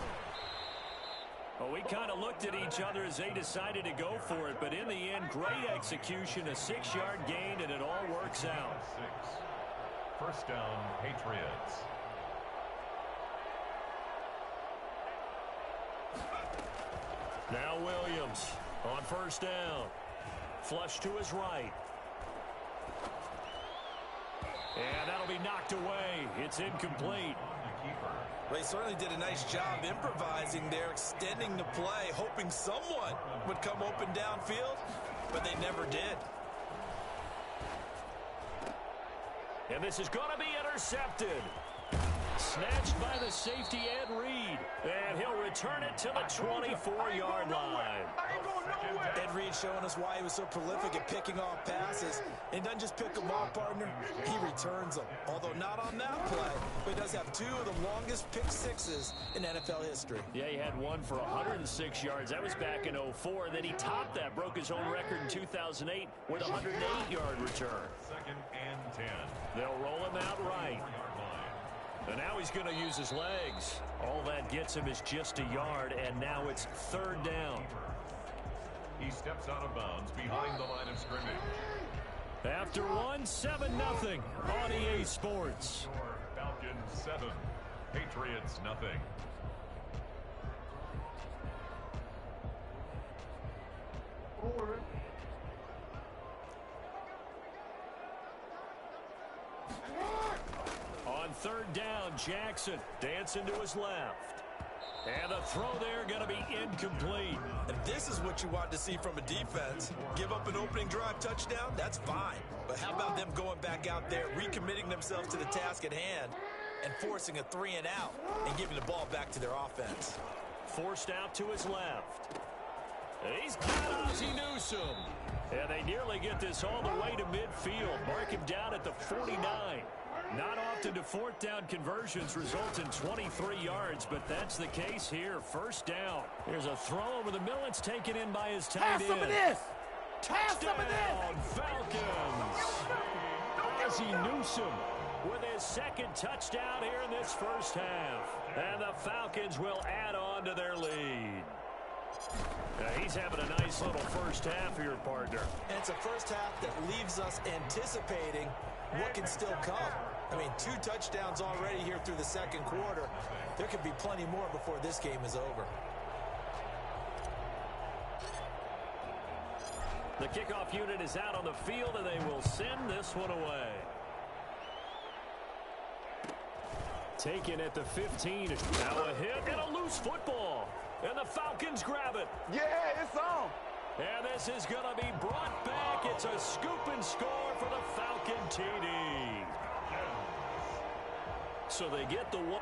Well, we kind of looked at each other as they decided to go for it, but in the end, great execution, a 6-yard gain, and it all works out. 6. First down, Patriots. Now Williams on first down. Flush to his right. And that'll be knocked away. It's incomplete. Well, he certainly did a nice job improvising there, extending the play, hoping someone would come open downfield, but they never did. And this is going to be intercepted. Snatched by the safety, Ed Reed. And he'll return it to the 24-yard line. Ed Reed showing us why he was so prolific at picking off passes. And he doesn't just pick them off, partner. He returns them. Although not on that play, but he does have two of the longest pick sixes in NFL history. Yeah, he had one for 106 yards. That was back in 2004. Then he topped that, broke his own record in 2008 with a 108-yard return. 2nd and 10. They'll roll him out right. And now he's going to use his legs. All that gets him is just a yard, and now it's 3rd down. He steps out of bounds behind the line of scrimmage. After 7-0 on EA Sports. Falcons 7, Patriots nothing. On 3rd down, Jackson dancing to his left. And the throw there going to be incomplete. And this is what you want to see from a defense. Give up an opening drive touchdown, that's fine. But how about them going back out there, recommitting themselves to the task at hand, and forcing a 3-and-out and giving the ball back to their offense. Forced out to his left. He's got Ozzie Newsome. And they nearly get this all the way to midfield. Mark him down at the 49. Not often do 4th down conversions result in 23 yards, but that's the case here. 1st down. Here's a throw over the middle. It's taken in by his tight end. Pass some of this. Touchdown, Falcons. Ozzie Newsome with his 2nd touchdown here in this 1st half. And the Falcons will add on to their lead. He's having a nice little 1st half here, partner. And it's a 1st half that leaves us anticipating what can still come. I mean, 2 touchdowns already here through the 2nd quarter. There could be plenty more before this game is over. The kickoff unit is out on the field, and they will send this one away. Taken at the 15. Now a hit and a loose football. And the Falcons grab it. Yeah, it's on. And this is going to be brought back. It's a scoop and score for the Falcon TD. So they get the one.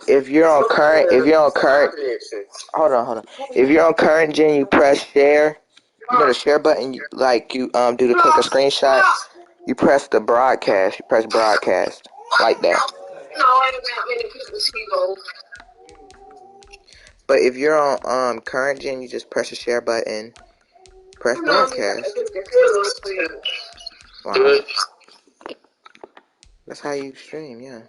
If you're on current, hold on. If you're on current gen, you press share. You know the share button, you do to click a screenshot. You press the broadcast. You press broadcast like that. But if you're on current gen, you just press the share button. Press broadcast. Wow. That's how you stream, yeah.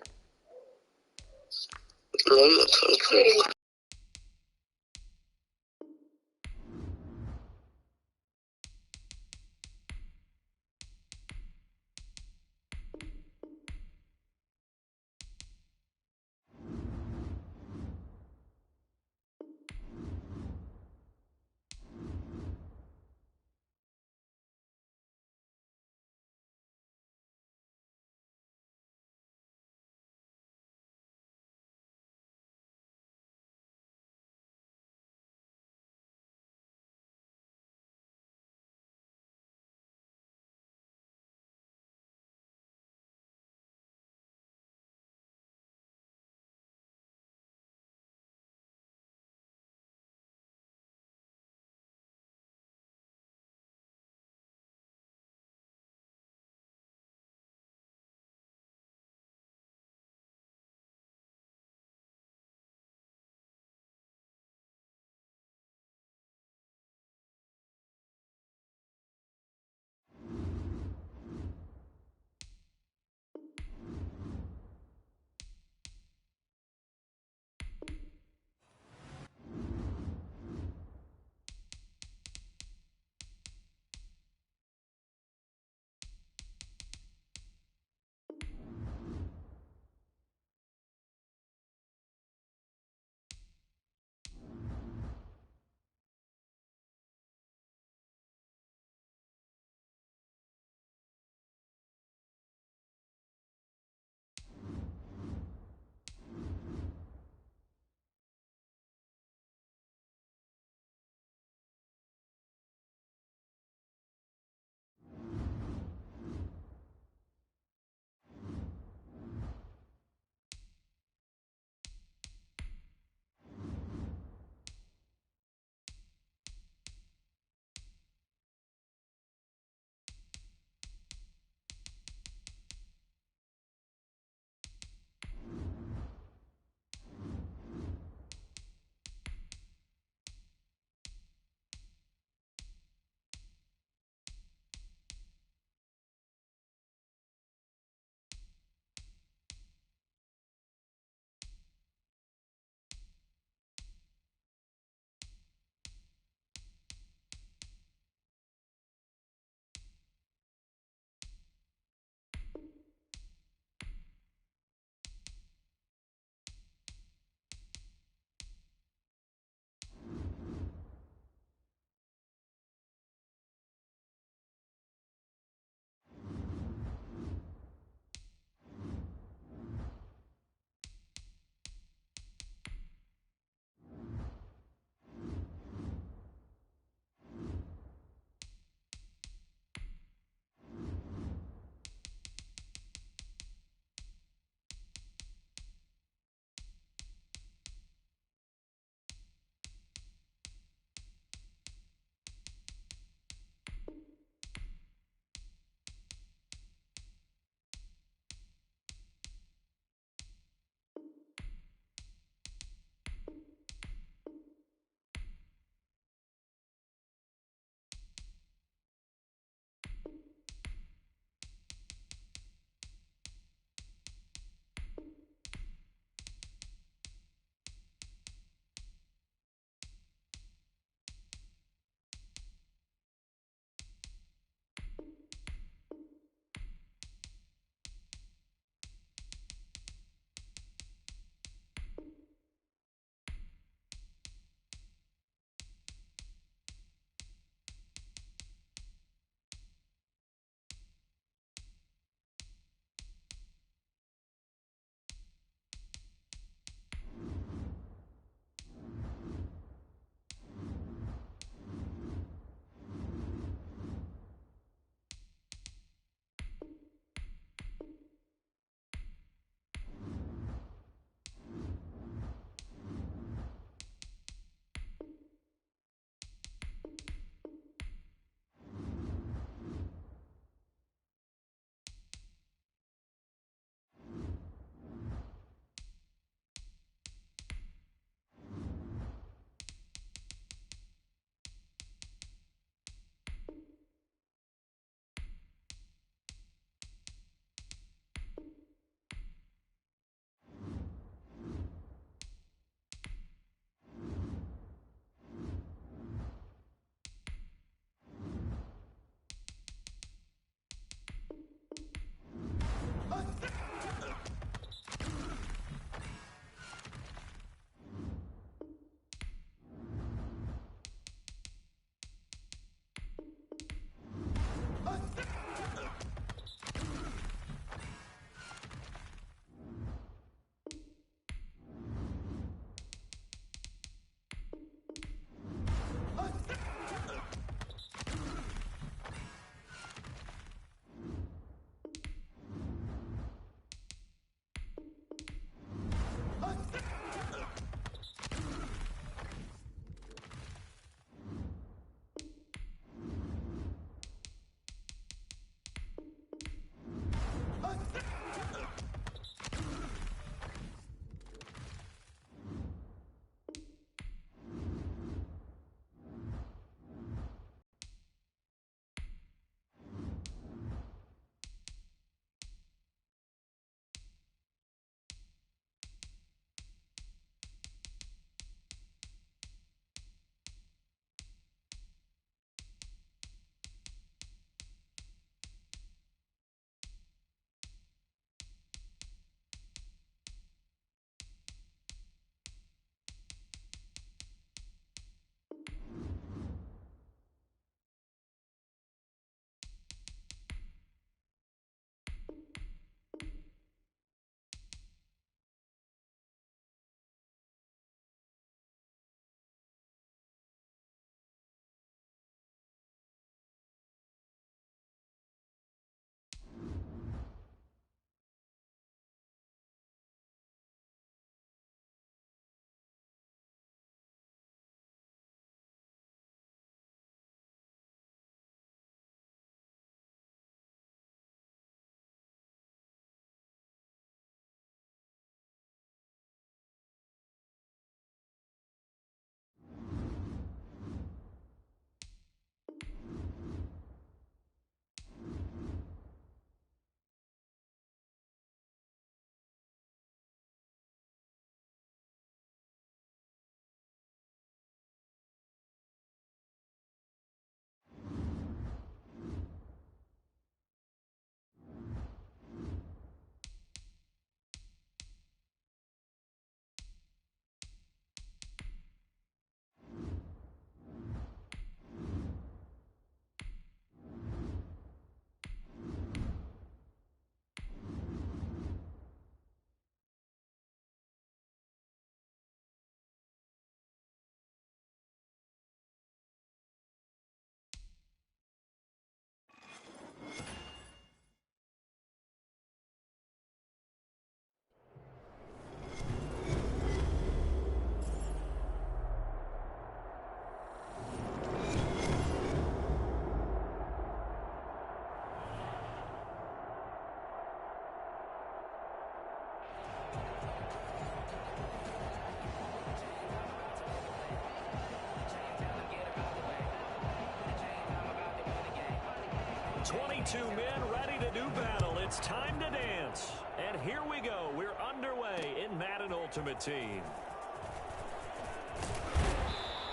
22 men ready to do battle. It's time to dance. And here we go. We're underway in Madden Ultimate Team.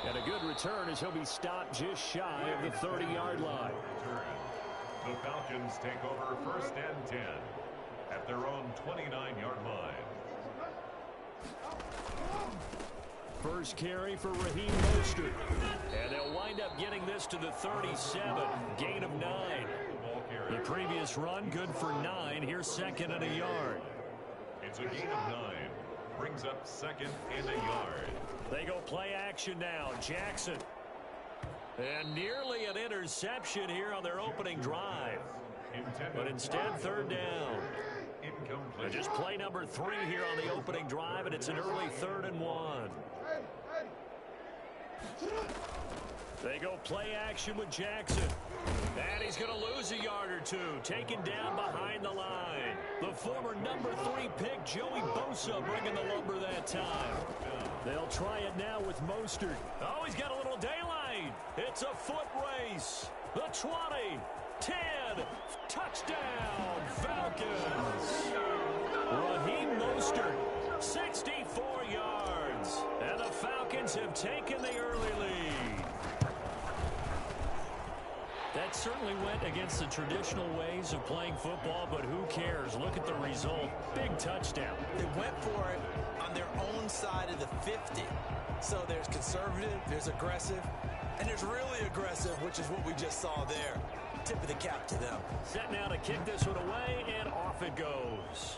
And a good return as he'll be stopped just shy of the 30-yard line. The Falcons take over 1st and 10 at their own 29-yard line. First carry for Raheem Mostert. And they'll wind up getting this to the 37. Gain of 9. The previous run good for 9. Here's 2nd and a yard. It's a gain of 9. Brings up 2nd and a yard. They go play action now. Jackson. And nearly an interception here on their opening drive. But instead, 3rd down. Incomplete. Just play number 3 here on the opening drive, and it's an early 3rd and 1. They go play action with Jackson. And he's going to lose a yard or 2. Taken down behind the line. The former number 3 pick, Joey Bosa, bringing the lumber that time. They'll try it now with Mostert. Oh, he's got a little daylight. It's a foot race. The 20, 10, touchdown, Falcons. Raheem Mostert, 64 yards. And the Falcons have taken the early lead. That certainly went against the traditional ways of playing football, but who cares? Look at the result. Big touchdown. They went for it on their own side of the 50. So there's conservative, there's aggressive, and there's really aggressive, which is what we just saw there. Tip of the cap to them. Set now to kick this one away, and off it goes.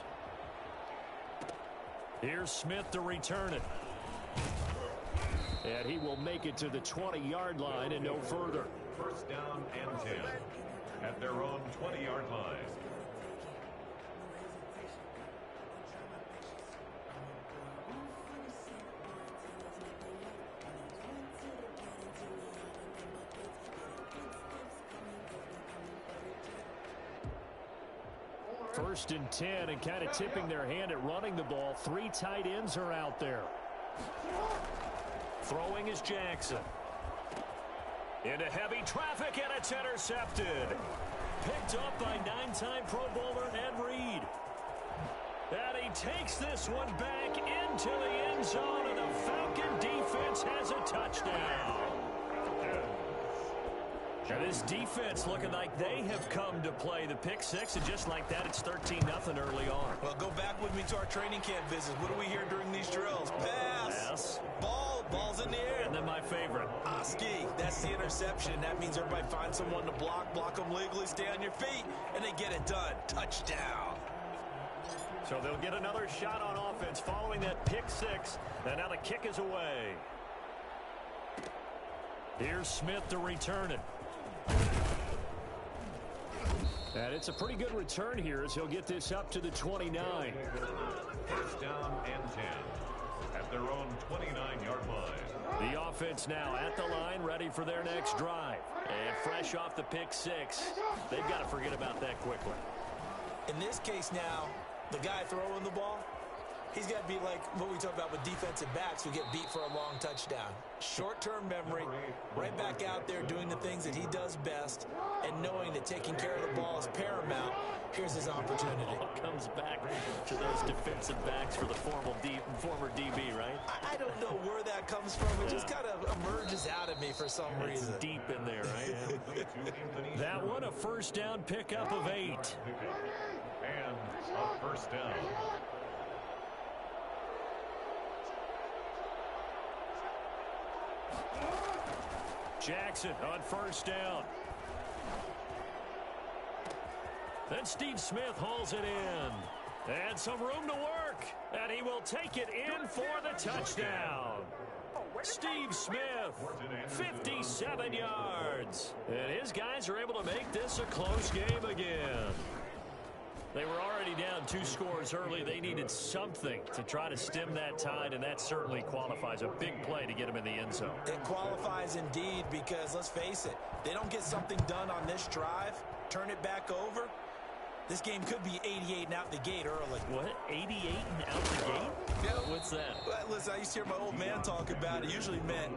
Here's Smith to return it. And he will make it to the 20-yard line and no further. 1st down and 10 at their own 20-yard line. First and 10, and kind of tipping their hand at running the ball. 3 tight ends are out there. Throwing is Jackson. Into heavy traffic, and it's intercepted. Picked up by 9-time Pro Bowler Ed Reed. And he takes this one back into the end zone, and the Falcon defense has a touchdown. Now this defense looking like they have come to play the pick 6, and just like that, it's 13-0 early on. Well, go back with me to our training camp visits. What do we hear during these drills? Pass. Ball's in the air. And then my favorite. Ski. That's the interception. That means everybody finds someone to block them legally, stay on your feet, and they get it done. Touchdown. So they'll get another shot on offense following that pick 6, and now the kick is away. Here's Smith to return it. And it's a pretty good return here as he'll get this up to the 29. 1st down and 10 at their own 29-yard line. The offense now at the line, ready for their next drive. And fresh off the pick 6, they've got to forget about that quickly. In this case now, the guy throwing the ball, he's got to be like what we talk about with defensive backs who get beat for a long touchdown. Short-term memory, right back out there doing the things that he does best, and knowing that taking care of the ball is paramount. Here's his opportunity. Comes back to those defensive backs for the former DB, right? I don't know where that comes from. It just kind of emerges out of me for some reason. It's deep in there, right? That one, a 1st down pickup of 8. And a 1st down. Jackson on 1st down. Then Steve Smith hauls it in. And some room to work. And he will take it in for the touchdown. Steve Smith, 57 yards. And his guys are able to make this a close game again. They were already down 2 scores early. They needed something to try to stem that tide, and that certainly qualifies. A big play to get them in the end zone. It qualifies indeed because, let's face it, they don't get something done on this drive, turn it back over, this game could be 88 and out the gate early. What? 88 and out the gate? What's that? Well, listen, I used to hear my old man talk about it. Usually meant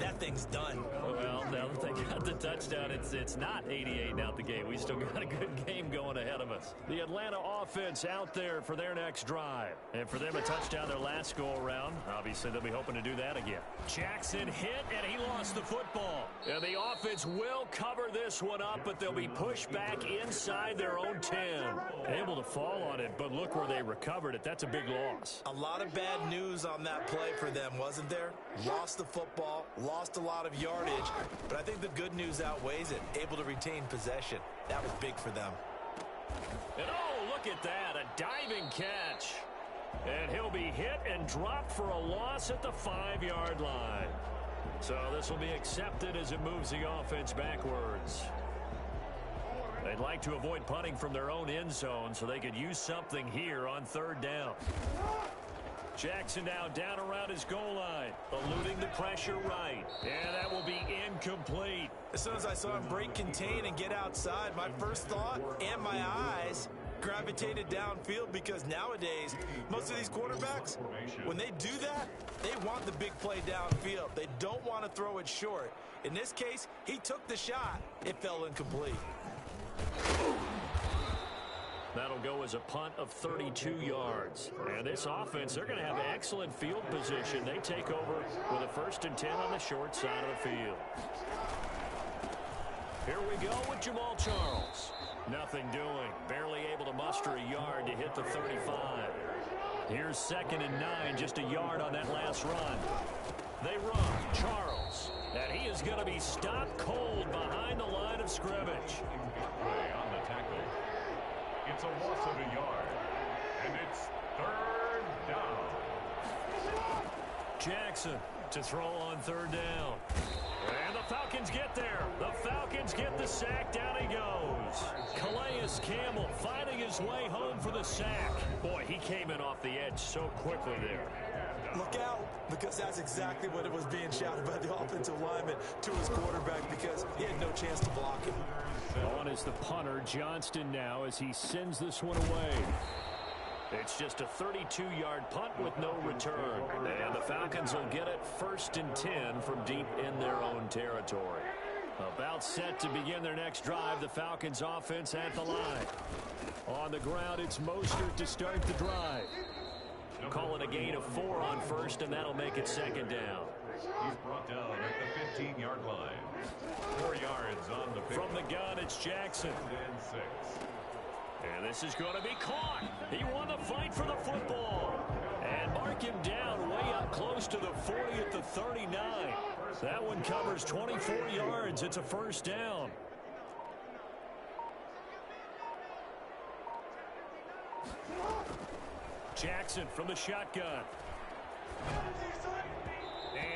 that thing's done. Well, now that they got the touchdown, it's not 88 out the game. We still got a good game going ahead of us. The Atlanta offense out there for their next drive. And for them, a touchdown their last go-around. Obviously, they'll be hoping to do that again. Jackson hit, and he lost the football. And the offense will cover this one up, but they'll be pushed back inside their own 10. Able to fall on it, but look where they recovered it. That's a big loss. A lot of bad news on that play for them, wasn't there? Lost the football, lost a lot of yardage, but I think the good news outweighs it. Able to retain possession. That was big for them. And oh, look at that, a diving catch. And he'll be hit and dropped for a loss at the 5-yard line. So this will be accepted as it moves the offense backwards. They'd like to avoid punting from their own end zone so they could use something here on 3rd down. Jackson now down around his goal line, eluding the pressure right. And that will be incomplete. As soon as I saw him break contain and get outside, my first thought and my eyes gravitated downfield, because nowadays, most of these quarterbacks, when they do that, they want the big play downfield. They don't want to throw it short. In this case, he took the shot. It fell incomplete. That'll go as a punt of 32 yards. And this offense, they're going to have excellent field position. They take over with a 1st and 10 on the short side of the field. Here we go with Jamal Charles. Nothing doing. Barely able to muster a yard to hit the 35. Here's 2nd and 9, just a yard on that last run. They run. Charles. And he is going to be stopped cold behind the line of scrimmage. Play on the tackle. It's a loss of a yard. And it's 3rd down. Jackson to throw on 3rd down. And the Falcons get there. The Falcons get the sack. Down he goes. Calais Campbell finding his way home for the sack. Boy, he came in off the edge so quickly there. Look out, because that's exactly what it was being shouted by the offensive lineman to his quarterback, because he had no chance to block him. On is the punter, Johnston, now as he sends this one away. It's just a 32-yard punt with no return. And the Falcons will get it 1st and 10 from deep in their own territory. About set to begin their next drive, the Falcons offense at the line. On the ground, it's Mostert to start the drive. Call it a gain of 4 on 1st, and that'll make it 2nd down. He's brought down at the 15-yard line. 4 yards on the pick. From the gun, it's Jackson. And 6. And this is going to be caught. He won the fight for the football. And mark him down way up close to the 40 at the 39. That one covers 24 yards. It's a 1st down. Jackson from the shotgun.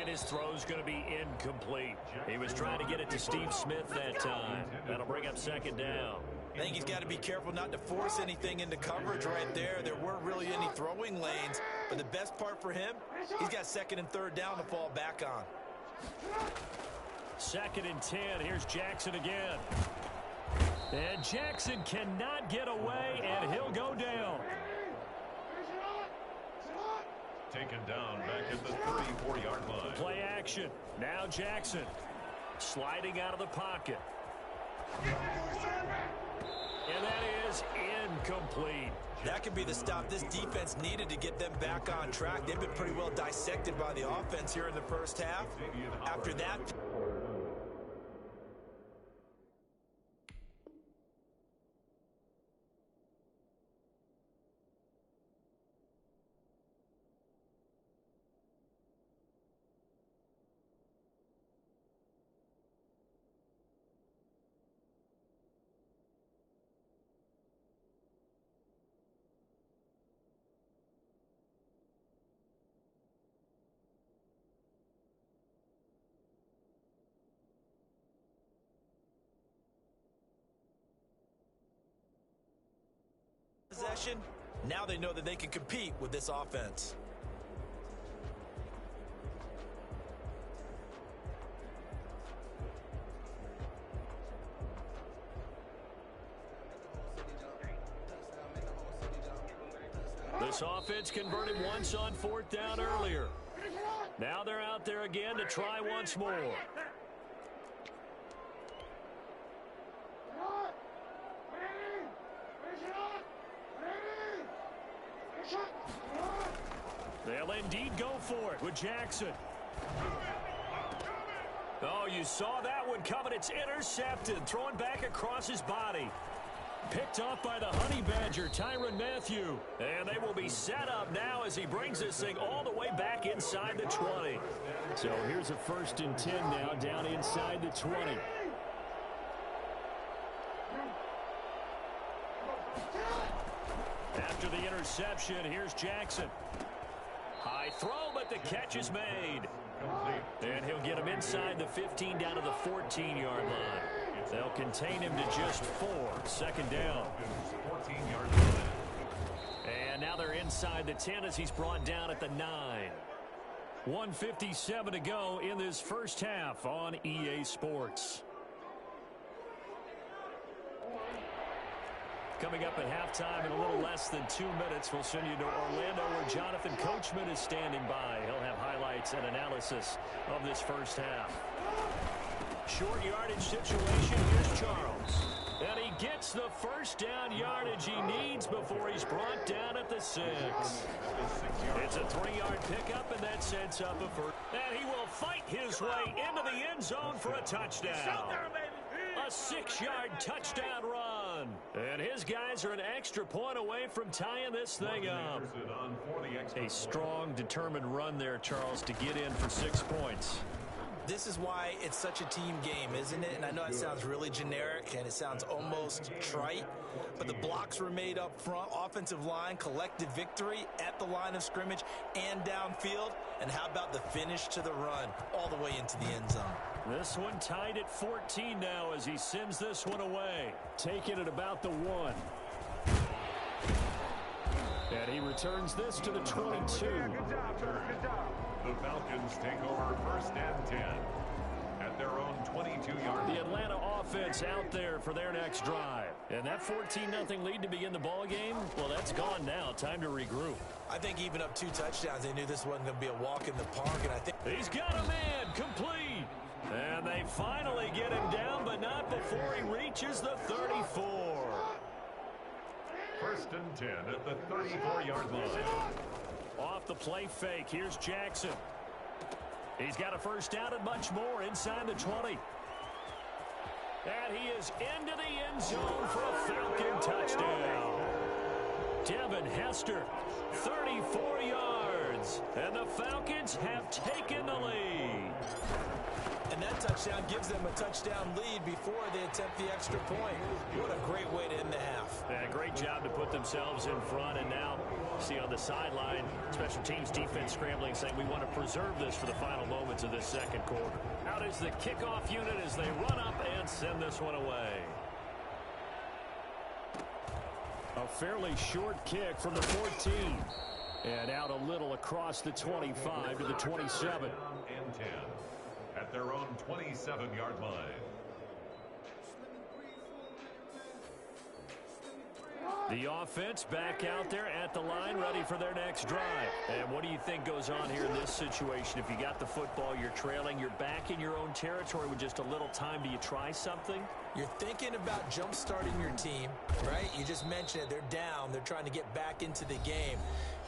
And his throw's going to be incomplete. He was trying to get it to Steve Smith that time. That'll bring up 2nd down. I think he's got to be careful not to force anything into coverage right there. There weren't really any throwing lanes, but the best part for him, he's got 2nd and 3rd down to fall back on. 2nd and 10. Here's Jackson again. And Jackson cannot get away, and he'll go down. Taken down back at the 34-yard line. Play action. Now Jackson sliding out of the pocket. And that is incomplete. That could be the stop this defense needed to get them back on track. They've been pretty well dissected by the offense here in the 1st half. After that... possession, now they know that they can compete with this offense. The This offense converted once on 4th down earlier. Now they're out there again to try once more. They'll indeed go for it with Jackson. Oh, you saw that one coming. It's intercepted. Thrown back across his body. Picked off by the Honey Badger, Tyrann Mathieu. And they will be set up now as he brings this thing all the way back inside the 20. So here's a 1st and 10 now down inside the 20. After the interception, here's Jackson. High throw, but the catch is made. And he'll get him inside the 15 down to the 14-yard line. They'll contain him to just 4. 2nd down. 14-yard line. And now they're inside the 10 as he's brought down at the 9. 1:57 to go in this first half on EA Sports. Coming up at halftime in a little less than 2 minutes, we'll send you to Orlando where Jonathan Coachman is standing by. He'll have highlights and analysis of this first half. Short yardage situation. Here's Charles. And he gets the 1st down yardage he needs before he's brought down at the 6. It's a 3-yard pickup, and that sets up a first. And he will fight his way into the end zone for a touchdown. A 6-yard touchdown run. And his guys are an extra point away from tying this thing up. A strong, determined run there, Charles, to get in for 6 points. This is why it's such a team game, isn't it? And I know it sounds really generic and it sounds almost trite, but the blocks were made up front. Offensive line, collective victory at the line of scrimmage and downfield. And how about the finish to the run all the way into the end zone? This one tied at 14 now as he sends this one away. Taking it about the 1. And he returns this to the 22. Good job. The Falcons take over 1st and 10 at their own 22-yard line. The Atlanta offense out there for their next drive. And that 14-0 lead to begin the ball game, well, that's gone now. Time to regroup. I think even up 2 touchdowns, they knew this wasn't going to be a walk in the park. And I think he's got a man complete. And they finally get him down, but not before he reaches the 34. 1st and 10 at the 34-yard line. Off the play fake, here's Jackson. He's got a 1st down and much more inside the 20. And he is into the end zone for a Falcon touchdown. Devin Hester, 34 yards. And the Falcons have taken the lead. And that touchdown gives them a touchdown lead before they attempt the extra point. What a great way to end the half. Yeah, great job to put themselves in front. And now, see on the sideline, special teams defense scrambling, saying we want to preserve this for the final moments of this 2nd quarter. Out is the kickoff unit as they run up and send this one away. A fairly short kick from the 14. And out a little across the 25 to the 27. And 10 at their own 27-yard line. The offense back out there at the line, ready for their next drive. And what do you think goes on here in this situation? If you got the football, you're trailing, you're back in your own territory with just a little time. Do you try something? You're thinking about jump-starting your team, right? You just mentioned it. They're down. They're trying to get back into the game.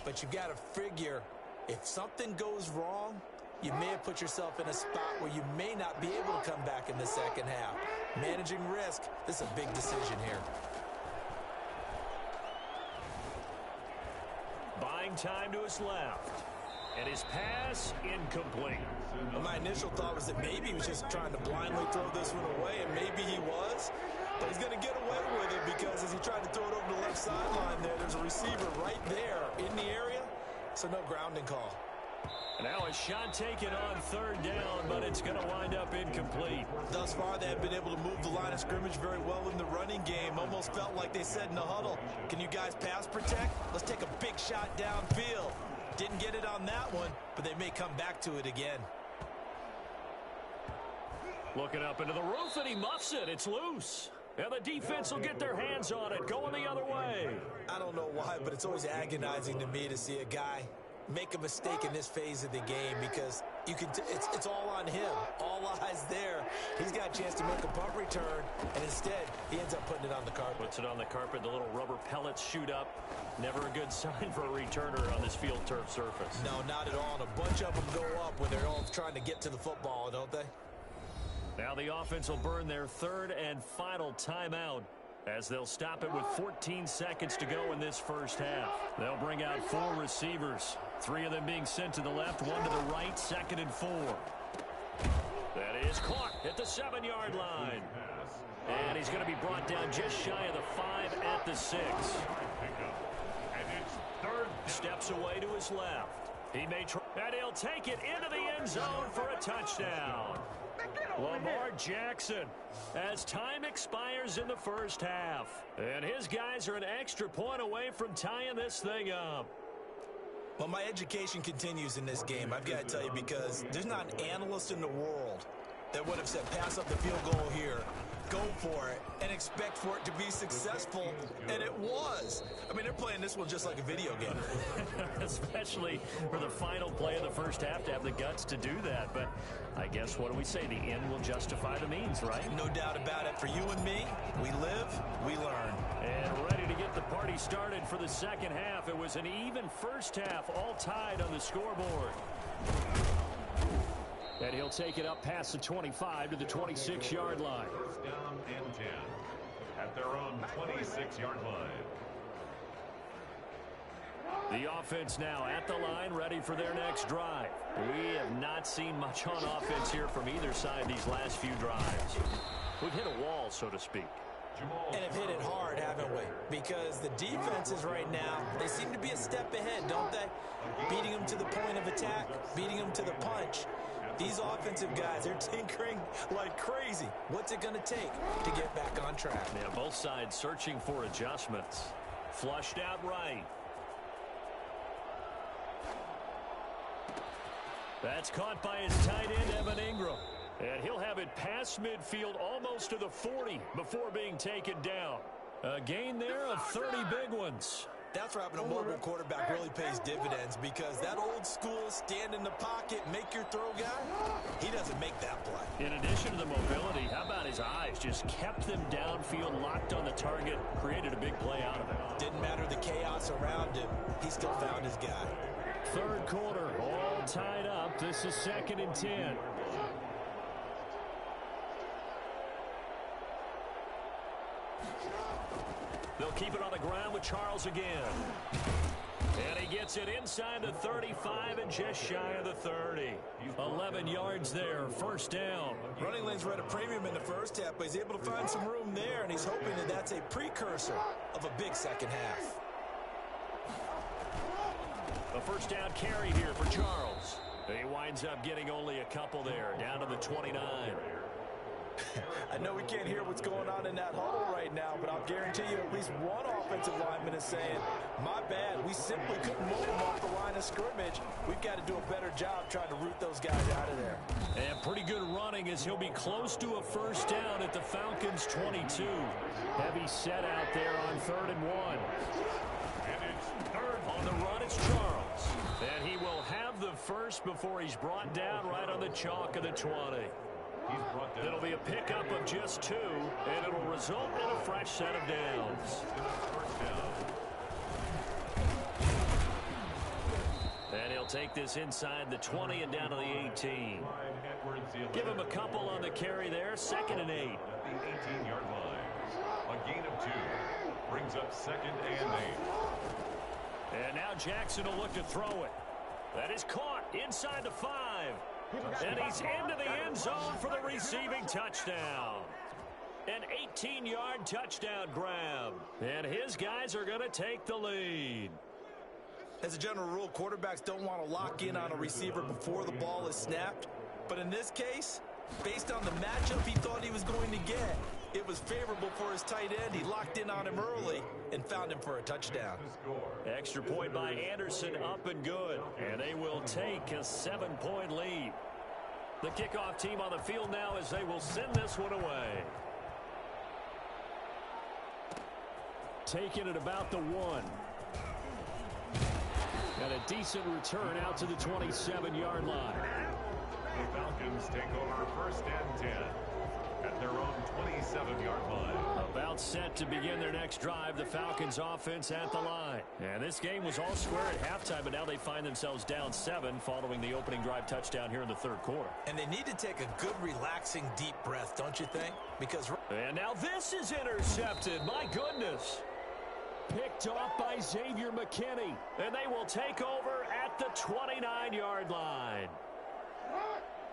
But you've got to figure, if something goes wrong, you may have put yourself in a spot where you may not be able to come back in the 2nd half. Managing risk, this is a big decision here. Buying time to his left. And his pass incomplete. Well, my initial thought was that maybe he was just trying to blindly throw this one away, and maybe he was. But he's going to get away with it because as he tried to throw it over the left sideline there's a receiver right there in the area, so no grounding call. Now a shot taken on 3rd down, but it's going to wind up incomplete. Thus far, they have been able to move the line of scrimmage very well in the running game. Almost felt like they said in the huddle, can you guys pass protect? Let's take a big shot downfield. Didn't get it on that one, but they may come back to it again. Looking up into the roof, and he muffs it. It's loose. And the defense will get their hands on it, going the other way. I don't know why, but it's always agonizing to me to see a guy make a mistake in this phase of the game because you can. It's all on him. All eyes there. He's got a chance to make a punt return, and instead, he ends up putting it on the carpet. Puts it on the carpet. The little rubber pellets shoot up. Never a good sign for a returner on this field turf surface. No, not at all. And a bunch of them go up when they're all trying to get to the football, don't they? Now the offense will burn their third and final timeout as they'll stop it with 14 seconds to go in this first half. They'll bring out 4 receivers, 3 of them being sent to the left, 1 to the right, 2nd and 4. That is caught at the 7-yard line. And he's going to be brought down just shy of the 5 at the 6. Steps away to his left. He may try, and he'll take it into the end zone for a touchdown. Lamar Jackson, as time expires in the first half. And his guys are an extra point away from tying this thing up. Well, my education continues in this game, I've got to tell you, because there's not an analyst in the world that would have said pass up the field goal here, go for it, and expect for it to be successful, and it was. I mean, they're playing this one just like a video game. Especially for the final play of the first half to have the guts to do that. But I guess, what do we say? The end will justify the means, right? No doubt about it. For you and me, we live, we learn. And ready to get the party started for the second half. It was an even first half, all tied on the scoreboard. And he'll take it up past the 25 to the 26-yard line. First down and 10 at their own 26-yard line. The offense now at the line, ready for their next drive. We have not seen much on offense here from either side these last few drives. We've hit a wall, so to speak. And have hit it hard, haven't we? Because the defenses right now, they seem to be a step ahead, don't they? Beating them to the point of attack, beating them to the punch. These offensive guys, they're tinkering like crazy. What's it going to take to get back on track? Yeah, both sides searching for adjustments. Flushed out right. That's caught by his tight end, Evan Ingram. And he'll have it past midfield almost to the 40 before being taken down. A gain there of 30 big ones. That's where having a mobile quarterback really pays dividends, because that old school stand in the pocket, make your throw guy, he doesn't make that play. In addition to the mobility, how about his eyes? Just kept them downfield, locked on the target, created a big play out of it. Didn't matter the chaos around him. He still found his guy. Third quarter, all tied up. This is 2nd and 10. They'll keep it on the ground with Charles again. And he gets it inside the 35 and just shy of the 30. 11 yards there, first down. Running lanes were at a premium in the first half, but he's able to find some room there, and he's hoping that that's a precursor of a big second half. A first down carry here for Charles. He winds up getting only a couple there, down to the 29. I know we can't hear what's going on in that huddle right now, but I'll guarantee you at least one offensive lineman is saying, my bad, we simply couldn't move them off the line of scrimmage. We've got to do a better job trying to root those guys out of there. And pretty good running as he'll be close to a first down at the Falcons' 22. Heavy set out there on 3rd and 1. And it's third. On the run, it's Charles. And he will have the first before he's brought down right on the chalk of the 20. It'll be a pickup of just 2, and it'll result in a fresh set of downs. And he'll take this inside the 20 and down to the 18. Give him a couple on the carry there, 2nd and 8. At the 18-yard line. A gain of 2 brings up 2nd and 8. And now Jackson will look to throw it. That is caught inside the 5. And he's into the end zone for the receiving touchdown. An 18-yard touchdown grab. And his guys are going to take the lead. As a general rule, quarterbacks don't want to lock in on a receiver before the ball is snapped. But in this case, based on the matchup he thought he was going to get, it was favorable for his tight end. He locked in on him early and found him for a touchdown. Extra point by Anderson, up and good. And they will take a 7-point lead. The kickoff team on the field now as they will send this one away. taken at about the 1. And a decent return out to the 27-yard line. The Falcons take over 1st and 10 at their own 27-yard line. About set to begin their next drive, the Falcons offense at the line. And this game was all square at halftime, but now they find themselves down 7 following the opening drive touchdown here in the 3rd quarter. And they need to take a good, relaxing, deep breath, don't you think? Because... And now this is intercepted. My goodness. Picked off by Xavier McKinney. And they will take over at the 29-yard line.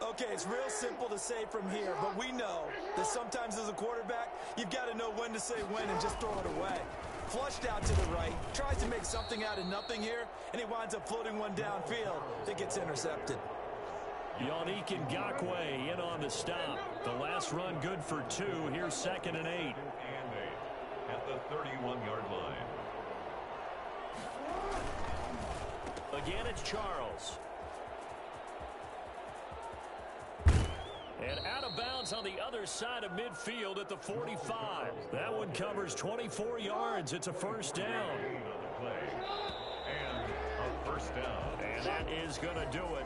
Okay, it's real simple to say from here, but we know that sometimes as a quarterback, you've got to know when to say when and just throw it away. Flushed out to the right, tries to make something out of nothing here, and he winds up floating one downfield that gets intercepted. Yannick Ngakoue in on the stop. The last run good for 2. Here's 2nd and 8. At the 31-yard line. Again, it's Charles. And out of bounds on the other side of midfield at the 45. That one covers 24 yards. It's a 1st down. And a 1st down. And that is going to do it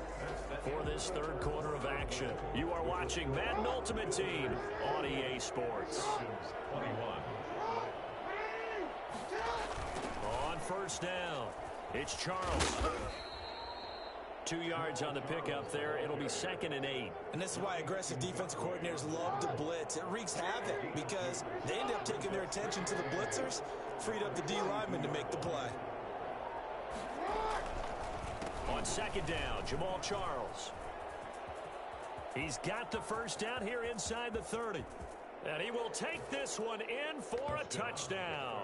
for this 3rd quarter of action. You are watching Madden Ultimate Team on EA Sports. 21. On 1st down, it's Charles. 2 yards on the pickup there. It'll be 2nd and 8. And this is why aggressive defense coordinators love to blitz. It wreaks havoc because they end up taking their attention to the blitzers, freed up the D lineman to make the play. On 2nd down, Jamal Charles. He's got the 1st down here inside the 30. And he will take this one in for a touchdown.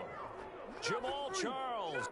Jamal Charles.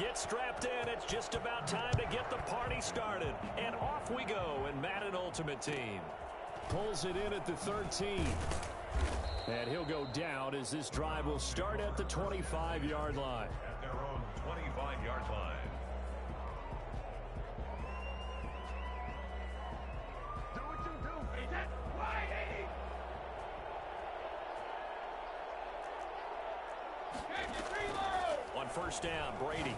Get strapped in. It's just about time to get the party started. And off we go in Madden Ultimate Team. Pulls it in at the 13. And he'll go down as this drive will start at the 25-yard line. At their own 25-yard line. Do what you do. Is that right? On first down, Brady.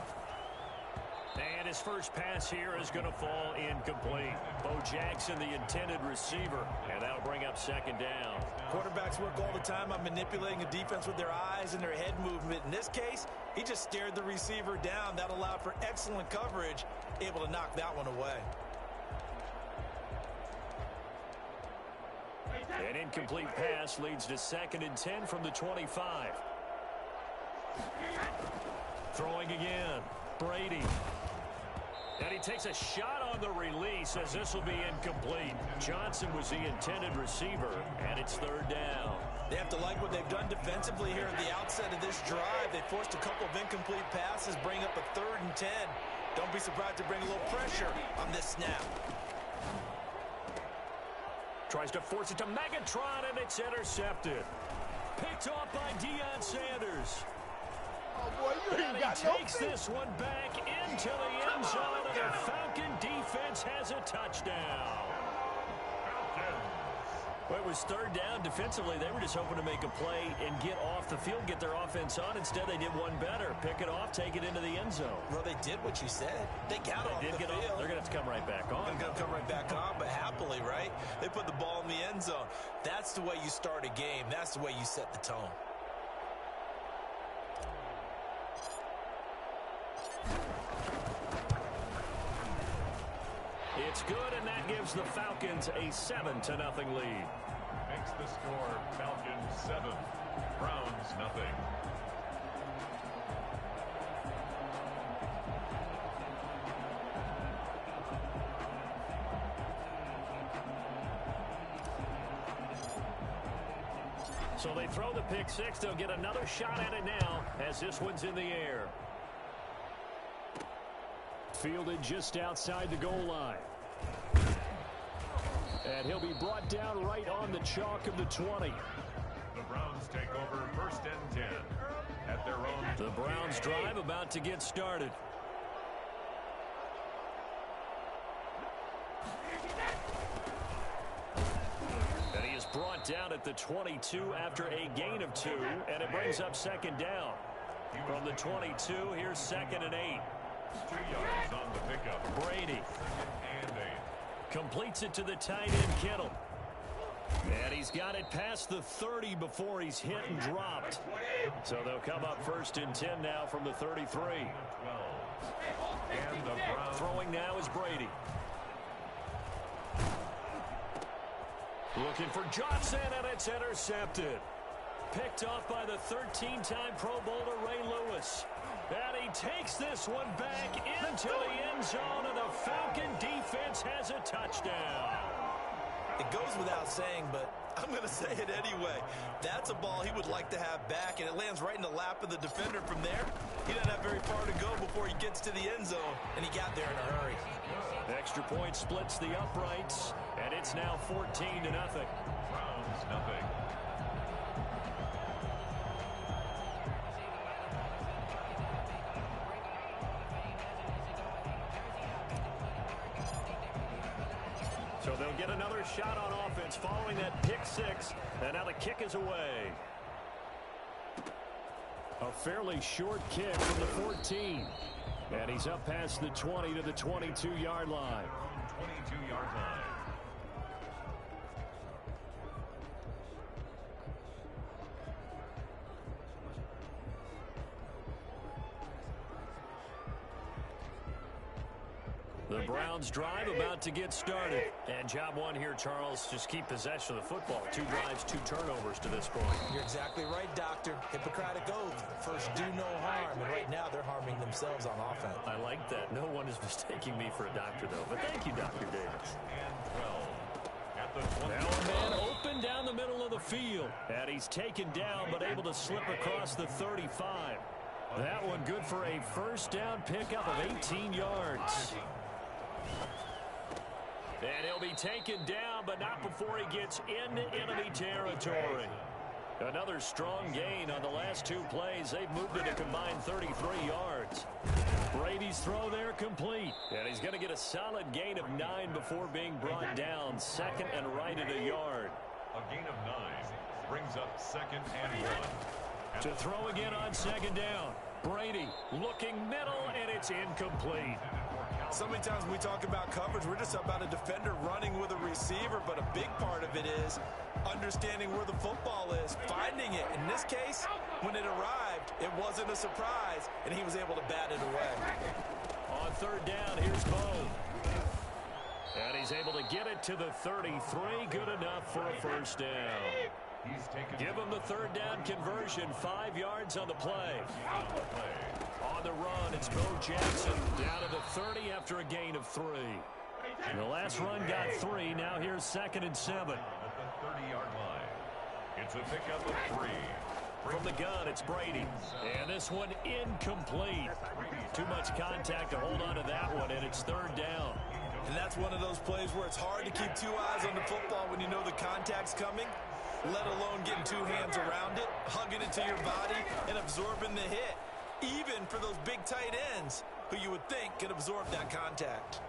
And his first pass here is going to fall incomplete. Bo Jackson, the intended receiver, and that'll bring up second down. Quarterbacks work all the time on manipulating a defense with their eyes and their head movement. In this case, he just stared the receiver down. That allowed for excellent coverage, able to knock that one away. An incomplete pass leads to 2nd and 10 from the 25. Throwing again, Brady. And he takes a shot on the release as this will be incomplete. Johnson was the intended receiver, and it's 3rd down. They have to like what they've done defensively here at the outset of this drive. They forced a couple of incomplete passes, bring up a 3rd and 10. Don't be surprised to bring a little pressure on this snap. Tries to force it to Megatron, and it's intercepted. Picked off by Deion Sanders. Oh, boy, you ain't And got he no takes feet. this one back into the end zone, and the Falcon defense has a touchdown. Well, it was 3rd down. Defensively, they were just hoping to make a play and get off the field, get their offense on. Instead, they did one better. Pick it off, take it into the end zone. Well, they did what you said. They got off the Get field. off. They're going to have to come right back on. They're going to come right back on, but happily, right? They put the ball in the end zone. That's the way you start a game. That's the way you set the tone. It's good, and that gives the Falcons a 7-0 lead. Makes the score Falcons 7, Browns nothing. So they throw the pick six. They'll get another shot at it now as this one's in the air. Fielded just outside the goal line. And he'll be brought down right on the chalk of the 20. The Browns take over 1st and 10 at their own. The Browns drive about to get started. And he is brought down at the 22 after a gain of 2, and it brings up 2nd down. From the 22, here's 2nd and 8. 2 yards on the pickup. Brady And 8. completes it to the tight end, Kittle. And he's got it past the 30 before he's hit and dropped. So they'll come up 1st and 10 now from the 33. 12. And the Browns. Throwing now is Brady. Looking for Johnson, and it's intercepted. Picked off by the 13-time Pro Bowler Ray Lewis. And he takes this one back into the end zone, and the Falcon defense has a touchdown. It goes without saying, but I'm going to say it anyway. That's a ball he would like to have back, and it lands right in the lap of the defender from there. He doesn't have very far to go before he gets to the end zone, and he got there in a hurry. Extra point splits the uprights, and it's now 14-0. Browns nothing. So they'll get another shot on offense following that pick six, and now the kick is away. A fairly short kick from the 14. And he's up past the 20 to the 22-yard line. 22-yard line. The Browns drive about to get started. And job one here, Charles, just keep possession of the football. 2 drives, 2 turnovers to this point. You're exactly right, Doctor. Hippocratic oath. First, do no harm. And right now, they're harming themselves on offense. I like that. No one is mistaking me for a doctor, though. But thank you, Dr. Davis. And 12 at the 20. Now a man open down the middle of the field. And he's taken down, but able to slip across the 35. That one good for a first down pickup of 18 yards. And he'll be taken down, but not before he gets into enemy territory. Another strong gain on the last two plays. They've moved it a combined 33 yards. Brady's throw there complete. And he's going to get a solid gain of 9 before being brought down. Second and right at a yard. A gain of 9 brings up second and 1. To throw again on second down. Brady looking middle, and it's incomplete. So many times when we talk about coverage, we're just about a defender running with a receiver, but a big part of it is understanding where the football is, finding it. In this case, when it arrived, it wasn't a surprise, and he was able to bat it away. On third down, here's Bo. And he's able to get it to the 33. Good enough for a first down. Give him the third down conversion. 5 yards on the play. On the run, it's Bo Jackson down to the 30 after a gain of 3. The last run got 3. Now here's second and 7. At the 30-yard line. It's a pickup of 3. From the gun, it's Brady. And this one incomplete. Too much contact to hold on to that one, and it's third down. And that's one of those plays where it's hard to keep 2 eyes on the football when you know the contact's coming, let alone getting 2 hands around it, hugging it to your body, and absorbing the hit. Even for those big tight ends who you would think could absorb that contact.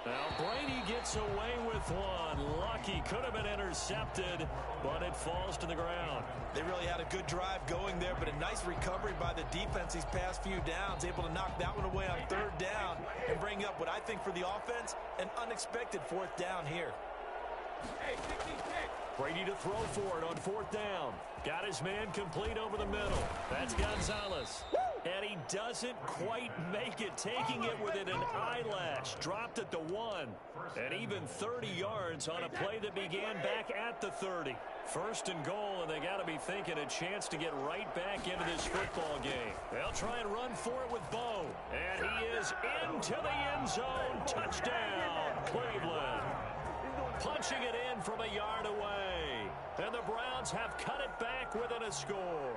Now Brady gets away with one. Lucky, could have been intercepted, but it falls to the ground. They really had a good drive going there, but a nice recovery by the defense these past few downs, able to knock that one away on third down and bring up what I think for the offense, an unexpected fourth down here. Brady to throw for it on fourth down. Got his man complete over the middle. That's Gonzalez. And he doesn't quite make it, taking it within an eyelash. Dropped at the 1. And even 30 yards on a play that began back at the 30. First and goal, and they got to be thinking a chance to get right back into this football game. They'll try and run for it with Bo. And he is into the end zone. Touchdown, Cleveland. Punching it in from a yard away. And the Browns have cut it back within a score.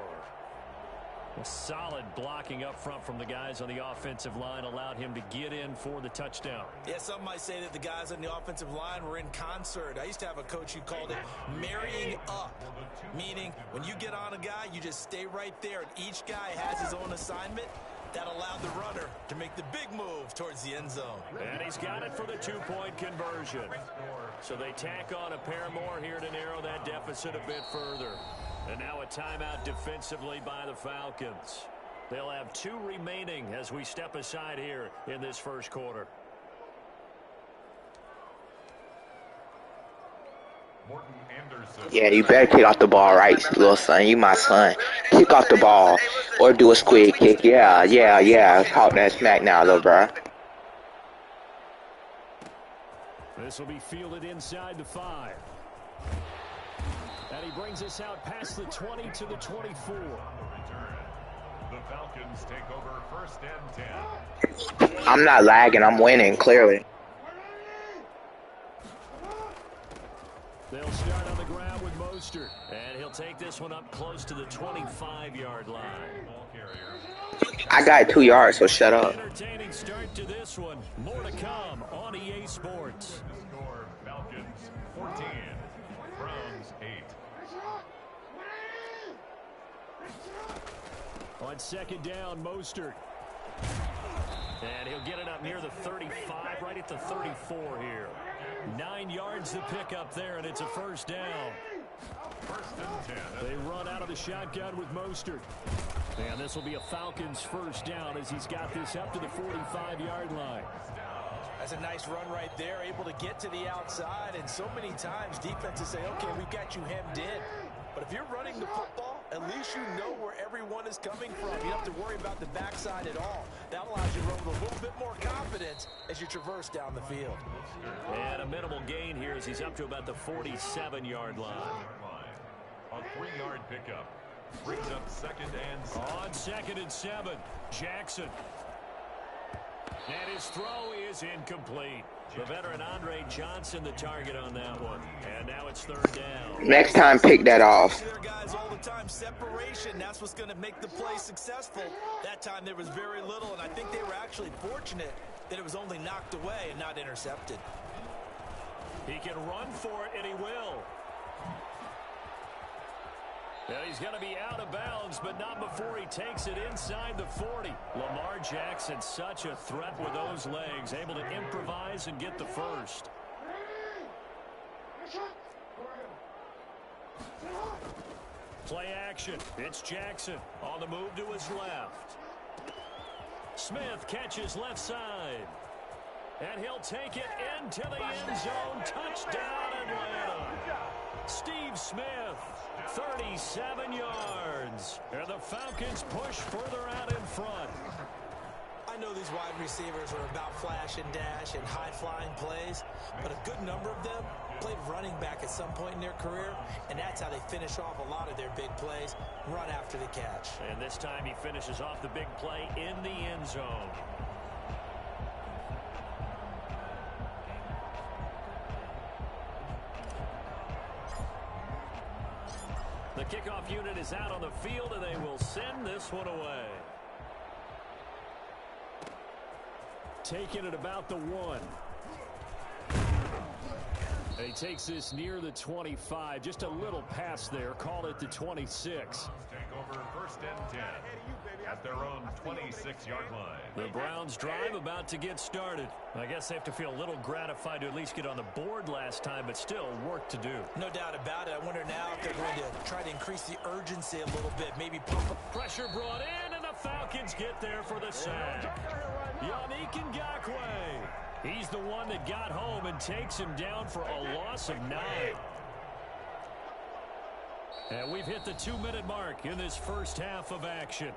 A solid blocking up front from the guys on the offensive line allowed him to get in for the touchdown. Yeah, some might say that the guys on the offensive line were in concert. I used to have a coach who called it marrying up, meaning when you get on a guy, you just stay right there, and each guy has his own assignment. That allowed the runner to make the big move towards the end zone. And he's got it for the 2-point conversion. So they tack on a pair more here to narrow that deficit a bit further. And now a timeout defensively by the Falcons. They'll have 2 remaining as we step aside here in this first quarter. Yeah, you better kick off the ball right, little son. You my son. Kick off the ball or do a squid kick. Yeah. Talk that smack now, little bro. This will be fielded inside the 5. And he brings us out past the 20 to the 24. The Falcons take over first and 10. I'm not lagging. I'm winning, clearly. They'll start on the ground with Mostert. And he'll take this one up close to the 25-yard line. I got 2 yards, so shut up. Entertaining start to this one. More to come on EA Sports. Score Falcons 14, Browns 8. On second down, Mostert. And he'll get it up near the 35, right at the 34 here. 9 yards to pick up there, and it's a first down. First and 10. They run out of the shotgun with Mostert. And this will be a Falcons first down as he's got this up to the 45-yard line. That's a nice run right there, able to get to the outside. And so many times defenses say, okay, we've got you hemmed in. But if you're running the football, at least you know where everyone is coming from. You don't have to worry about the backside at all. That allows you to run with a little bit more confidence as you traverse down the field. And a minimal gain here as he's up to about the 47-yard line. A 3-yard pickup. Brings up second and 7. On second and 7, Jackson. And his throw is incomplete. The veteran Andre Johnson, the target on that one. And now it's third down. Next time, pick that off. Guys all the time, separation, that's what's going to make the play successful. That time there was very little, and I think they were actually fortunate that it was only knocked away and not intercepted. He can run for it, and he will. And he's going to be out of bounds, but not before he takes it inside the 40. Lamar Jackson, such a threat with those legs, able to improvise and get the first. Play action. It's Jackson on the move to his left. Smith catches left side. And he'll take it into the end zone. Touchdown, Atlanta. Steve Smith, 37 yards. And the Falcons push further out in front. I know these wide receivers are about flash and dash and high-flying plays, but a good number of them played running back at some point in their career, and that's how they finish off a lot of their big plays, run after the catch. And this time he finishes off the big play in the end zone. The kickoff unit is out on the field, and they will send this one away. Taking it about the 1. And he takes this near the 25. Just a little pass there. Call it the 26. Take over first and 10 at their own 26-yard line. The Browns drive about to get started. I guess they have to feel a little gratified to at least get on the board last time, but still work to do. No doubt about it. I wonder now if they're going to try to increase the urgency a little bit, maybe pump up. Pressure brought in, and the Falcons get there for the sack. Yannick Ngakoue. He's the one that got home and takes him down for a loss of 9. And we've hit the 2-minute mark in this first half of action.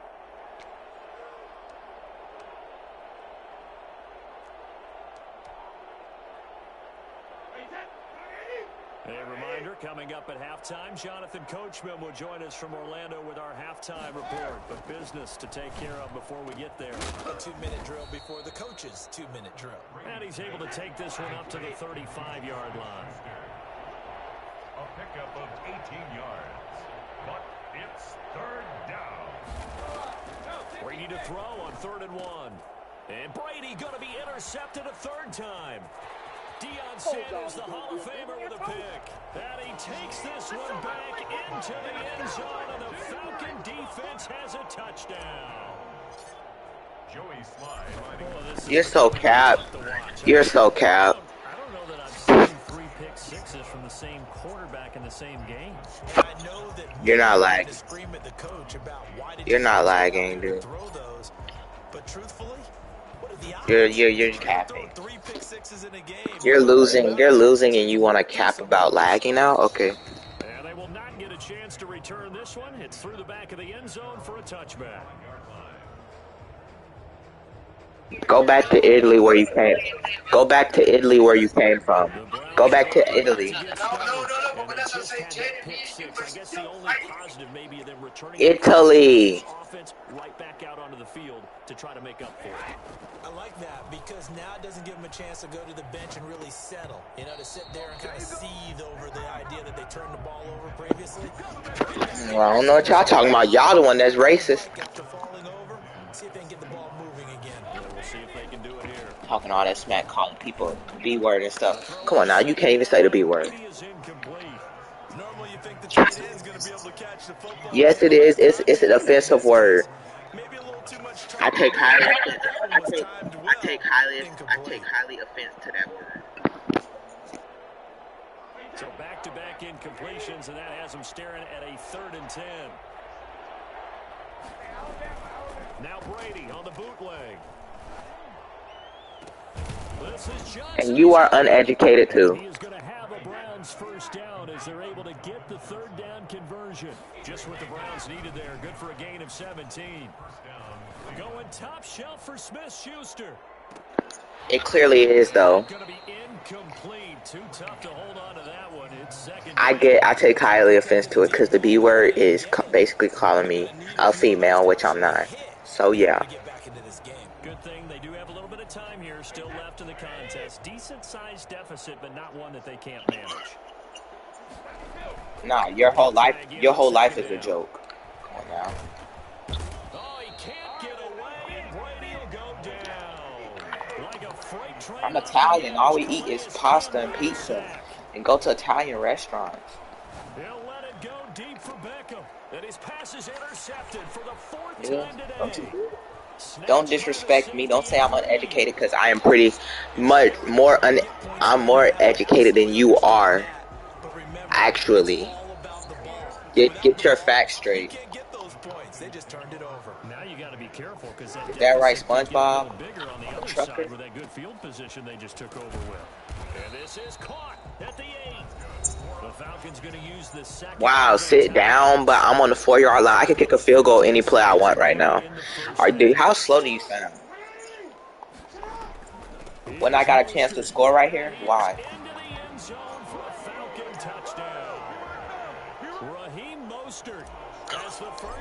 A reminder, coming up at halftime, Jonathan Coachman will join us from Orlando with our halftime report. But business to take care of before we get there. A 2-minute drill before the coach's 2-minute drill. And he's able to take this one up to the 35-yard line. A pickup of 18 yards. But it's third down. Brady to throw on 3rd and 1. And Brady going to be intercepted a 3rd time. Deion Sanders, the Hall of Famer, with a pick. And he takes this one back into the end zone, and the Falcon defense has a touchdown. Joey Slide. You're so cap. You're so cap. I don't know that I've seen 3 pick sixes from the same quarterback in the same game. And I know that You're not lagging. scream at the coach about why did You're not lagging, dude. throw those. But truthfully, what are the odds? You're capping. 3 pick sixes in a game. You're losing, and you want to cap about lagging now? Okay. And they will not get a chance to return this one. It's through the back of the end zone for a touchback. Go back to Italy where you came. Go back to Italy where you came from. Go back to Italy. But that's what I say, I guess the only positive maybe of them returning Italy. offense right back out onto the field to try to make up for it. I like that because now it doesn't give them a chance to go to the bench and really settle. You know, to sit there and kind of seethe over the idea that they turned the ball over previously. Well, I don't know what y'all talking about. Y'all the one that's racist. After falling over, see if they can get the ball moving again. Yeah, we'll see if they can do it here. Talking all that smack, calling people B word and stuff. Come on now, you can't even say the B word. He is incomplete. Normally you think the tight end's going to be able to catch the football. Yes, it is. It's an offensive word. Maybe a little too much time. I take highly Incomplete. offense to that word. So back-to-back incompletions, and that has them staring at a 3rd and 10. Now Brady on the bootleg. This is Johnson. And you are uneducated too. He is going to have a Browns first down as they're able to get the 3rd down conversion. Just what the Browns needed there. Good for a gain of 17. Going top shelf for Smith-Schuster. It clearly is though. Going to be incomplete. Too tough to hold on to that one. It's 2nd. I take highly offense to it because the B word is basically calling me a female, which I'm not. So yeah. Good thing they do have a little bit of time here still left in the contest. Decent-sized deficit, but not one that they can't manage. Nah, your whole life is a joke. Come on now. Oh, he can't get away, and Brady will go down. Like a freight train. I'm Italian. All we eat is pasta and pizza, and go to Italian restaurants. He'll let it go deep for Beckham. And his pass is intercepted for the fourth time today. Don't disrespect me. Don't say I'm uneducated, because I am pretty much more I'm more educated than you are. Actually, get your facts straight. Now you got to be careful because is that right, SpongeBob? Bigger on the other side with that good field position they just took over with. And this is caught at the 8. The Falcons going to use the second. Wow, sit down, but I'm on the 4-yard line. I can kick a field goal any play I want right now. Alright, dude, how slow do you sound? When I got a chance to score right here? Why?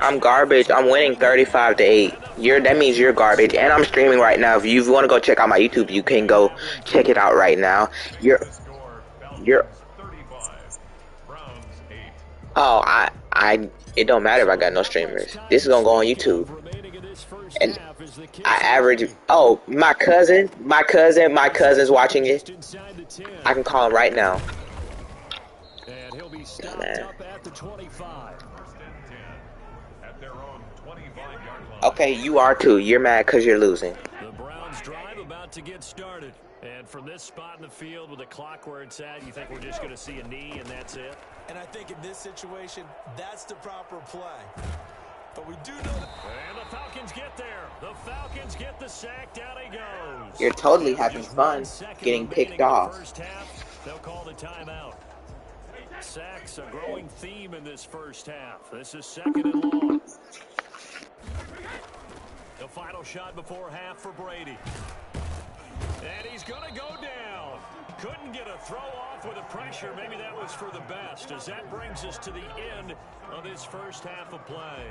I'm garbage. I'm winning 35-8. That means you're garbage, and I'm streaming right now. If you want to go check out my YouTube, you can go check it out right now. Oh, it don't matter if I got no streamers. This is gonna go on YouTube, and I average. Oh, my cousin's watching it. I can call him right now. And he'll be stopped up at the 25. Okay, you are too. You're mad because you're losing. The Browns drive about to get started. And from this spot in the field with the clock where it's at, you think we're just going to see a knee and that's it? And I think in this situation, that's the proper play. But we do know that. And the Falcons get there. The Falcons get the sack. Down he goes. You're totally having fun getting picked off. They'll call the timeout. Sacks a growing theme in this first half. This is 2nd and long. The final shot before half for Brady. And he's going to go down. Couldn't get a throw off with the pressure. Maybe that was for the best, as that brings us to the end of this first half of play.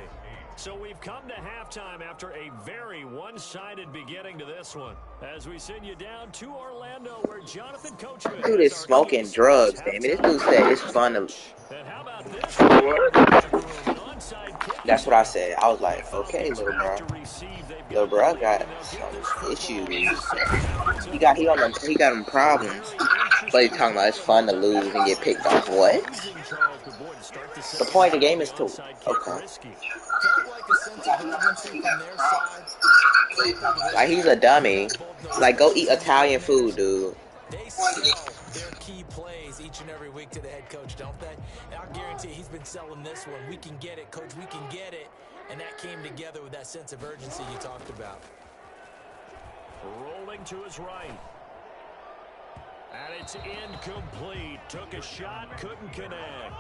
So we've come to halftime after a very one-sided beginning to this one. As we send you down to Orlando, where Jonathan Coachman... Dude is smoking drugs, damn it. This dude said it's fun to... And how about this? That's what I said. I was like, okay, little bro. Little bro got some issues. He got him problems. But he's talking about it's fun to lose and get picked off. What? The point of the game is to... Okay. Like, he's a dummy. Like, go eat Italian food, dude. They sell their key plays each and every week to the head coach, don't they? And I'll guarantee he's been selling this one. We can get it, coach. We can get it. And that came together with that sense of urgency you talked about. Rolling to his right. And it's incomplete. Took a shot, couldn't connect.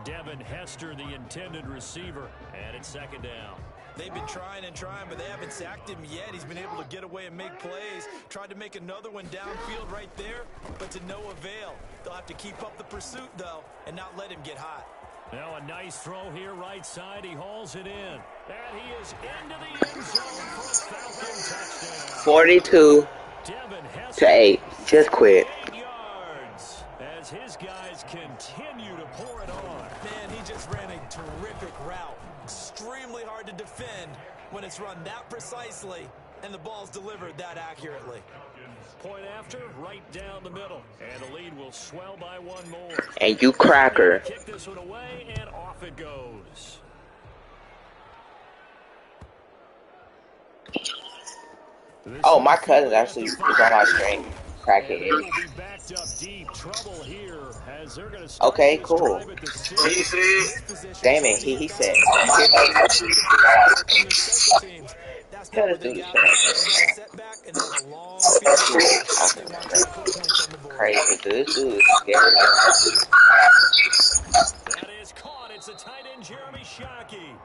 Devin Hester, the intended receiver. And it's 2nd down. They've been trying and trying, but they haven't sacked him yet. He's been able to get away and make plays. Tried to make another one downfield right there, but to no avail. They'll have to keep up the pursuit, though, and not let him get hot. Now a nice throw here, right side. He hauls it in. And he is into the end zone for a Falcon touchdown. 42-8. Just quit. 8 yards as his guys continue to pour it on. Man, he just ran a terrific route. Extremely hard to defend when it's run that precisely and the ball's delivered that accurately. Point after, right down the middle. And the lead will swell by one more. And you cracker. Kick this one away, and off it goes. Oh, my cousin actually is on my stream. Crackhead. Okay, cool. Damn it, he said. Tell this dude to shut up. Crazy, dude. This dude is scary. That is caught. It's a tight end, Jeremy Shockey.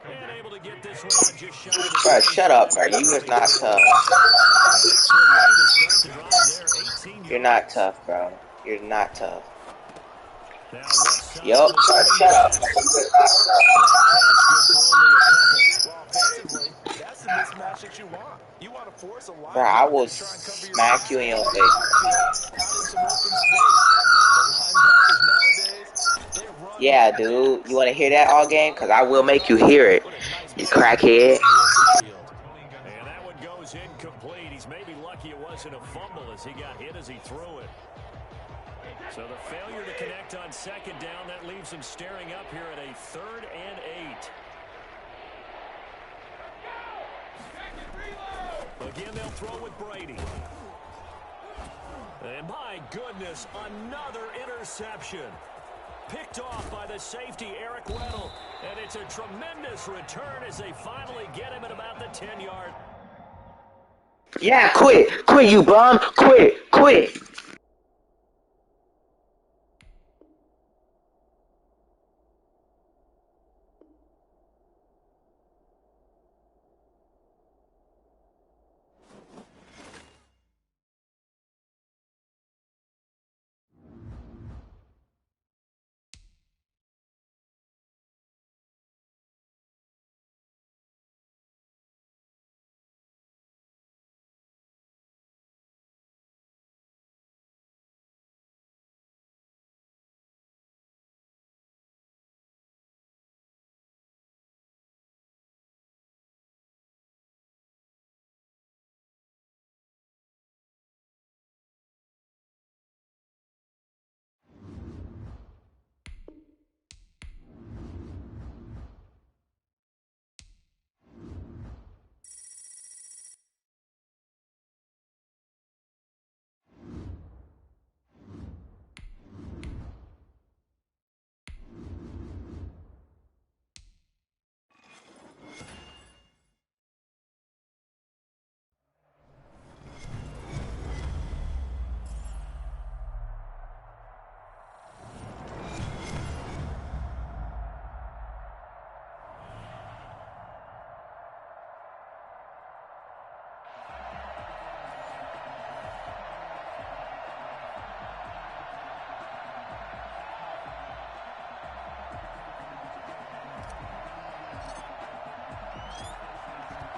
And able to get this one out just shy of Bro, shut up, bro. You is not tough. You're not tough, bro. You're not tough. Yup. Shut up. That's the mismatch that you want. You want to force a Bro, I will linebacker to try and cover your smack you in your face. out in some open space. The linebackers nowadays, they run Yeah, like dude. You jacks. want to hear that all game? Because I will make you hear it. What a nice You play on the crackhead. field. And that one goes incomplete. He's maybe lucky it wasn't a fumble as he got hit as he threw it. So the failure to connect on second down, that leaves him staring up here at a 3rd and 8. Again, they'll throw with Brady. And my goodness, another interception. Picked off by the safety, Eric Weddle. And it's a tremendous return as they finally get him at about the 10-yard. Yeah, quit. Quit, you bum. Quit. Quit.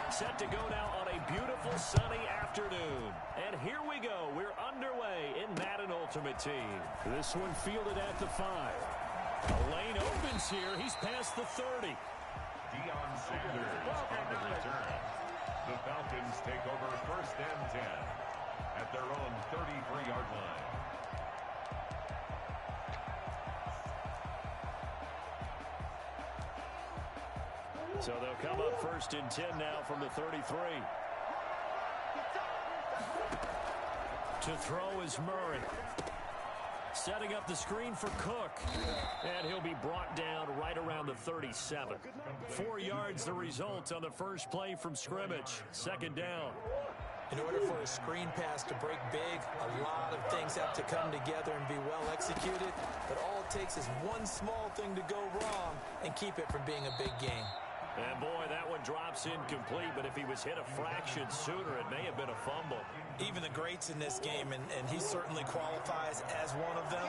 Set to go now on a beautiful sunny afternoon. And here we go. We're underway in Madden Ultimate Team. This one fielded at the 5. A lane opens here. He's past the 30. Deion Sanders on the return. The Falcons take over 1st and 10 at their own 33-yard line. So they'll come up 1st and 10 now from the 33. To throw is Murray. Setting up the screen for Cook. And he'll be brought down right around the 37. 4 yards the result on the first play from scrimmage. 2nd down. In order for a screen pass to break big, a lot of things have to come together and be well executed. But all it takes is one small thing to go wrong and keep it from being a big game. And boy, that one drops incomplete, but if he was hit a fraction sooner, it may have been a fumble. Even the greats in this game, and he certainly qualifies as one of them,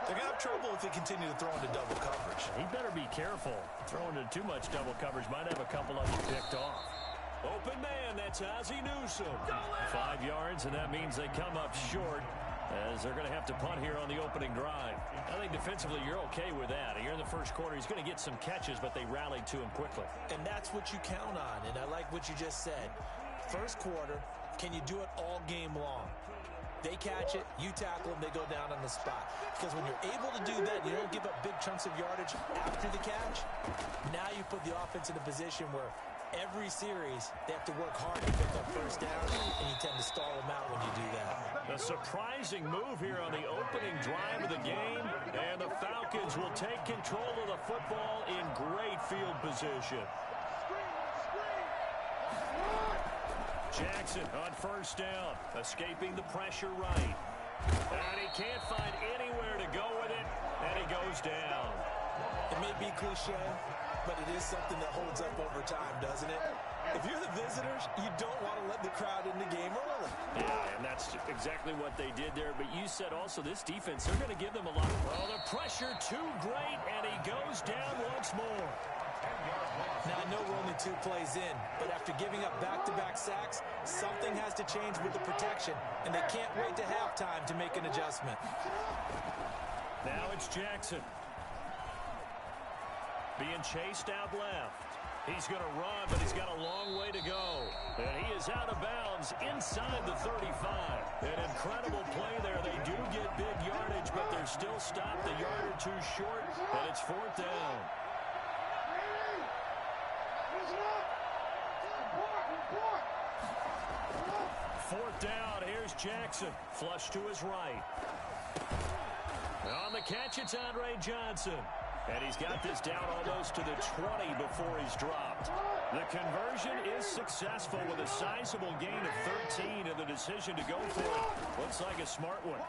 they're going to have trouble if they continue to throw into double coverage. He better be careful. Throwing into too much double coverage might have a couple of you picked off. Open man, that's Ozzie Newsome. 5 yards, and that means they come up short, as they're going to have to punt here on the opening drive. I think defensively you're okay with that. Here in the first quarter, he's going to get some catches, but they rallied to him quickly. And that's what you count on, and I like what you just said. First quarter, can you do it all game long? They catch it, you tackle them, they go down on the spot. Because when you're able to do that, you don't give up big chunks of yardage after the catch. Now you put the offense in a position where every series, they have to work hard to pick up first down, and you tend to stall them out when you do that. A surprising move here on the opening drive of the game, and the Falcons will take control of the football in great field position. Jackson on first down, escaping the pressure right. And he can't find anywhere to go with it, and he goes down. It may be cliche, but it is something that holds up over time, doesn't it? If you're the visitors, you don't want to let the crowd in the game early. Yeah, and that's exactly what they did there. But you said also this defense, they're going to give them a lot of... Well, the pressure too great, and he goes down once more. Now, I know we're only 2 plays in, but after giving up back-to-back sacks, something has to change with the protection, and they can't wait to halftime to make an adjustment. Now it's Jackson. Being chased out left. He's going to run, but he's got a long way to go. And he is out of bounds inside the 35. An incredible play there. They do get big yardage, but they're still stopped a yard or 2 short, and it's 4th down. Fourth down, here's Jackson. Flush to his right. On the catch, it's Andre Johnson. And he's got this down almost to the 20 before he's dropped. The conversion is successful with a sizable gain of 13, and the decision to go for it looks like a smart one.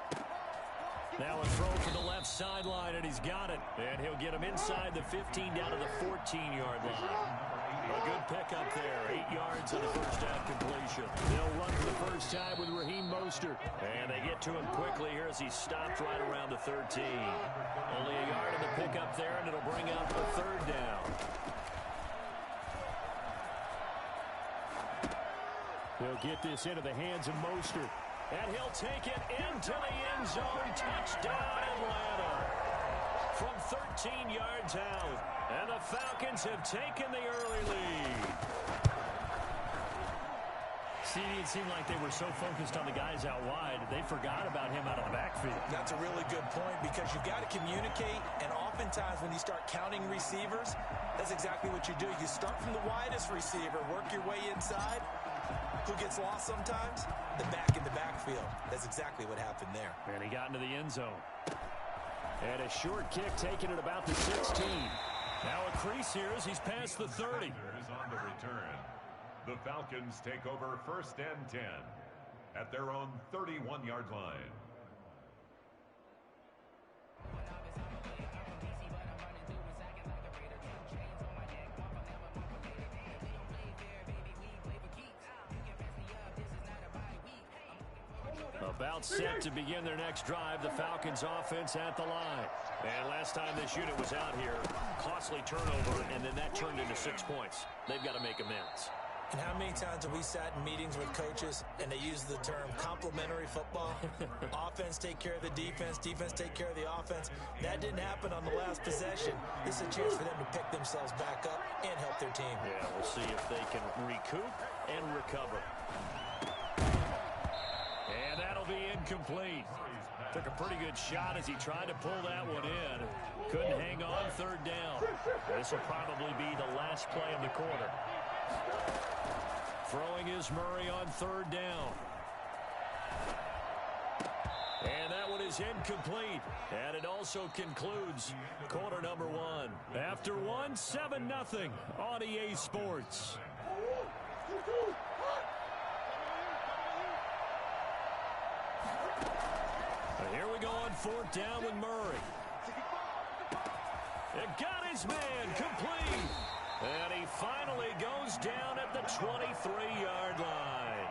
Now a throw to the left sideline, and he's got it. And he'll get him inside the 15 down to the 14-yard line. A good pickup there. 8 yards on the first down completion. They'll run for the first time with Raheem Mostert. And they get to him quickly here as he stopped right around the 13. Only a yard in the pickup there, and it'll bring up a 3rd down. They'll get this into the hands of Mostert. And he'll take it into the end zone. Touchdown, Atlanta. From 13 yards out. And the Falcons have taken the early lead. See, it seemed like they were so focused on the guys out wide, they forgot about him out of the backfield. That's a really good point, because you got to communicate, and oftentimes when you start counting receivers, that's exactly what you do. You start from the widest receiver, work your way inside. Who gets lost sometimes? The back in the backfield. That's exactly what happened there. And he got into the end zone. And a short kick taken at about the 16. Now a crease here as he's past the 30. Is on the return. The Falcons take over 1st and 10 at their own 31-yard line. About set to begin their next drive, the Falcons offense at the line. And last time this unit was out here, costly turnover, and then that turned into 6 points. They've got to make amends. And how many times have we sat in meetings with coaches and they use the term complementary football? Offense take care of the defense, defense take care of the offense. That didn't happen on the last possession. This is a chance for them to pick themselves back up and help their team. Yeah, we'll see if they can recoup and recover. And that'll be incomplete. Took a pretty good shot as he tried to pull that one in. Couldn't hang on 3rd down. This will probably be the last play of the quarter. Throwing is Murray on 3rd down. And that one is incomplete. And it also concludes quarter number 1. After 1, 7-0 on EA Sports. Here we go on 4th down with Murray. It got his man complete. And he finally goes down at the 23-yard line.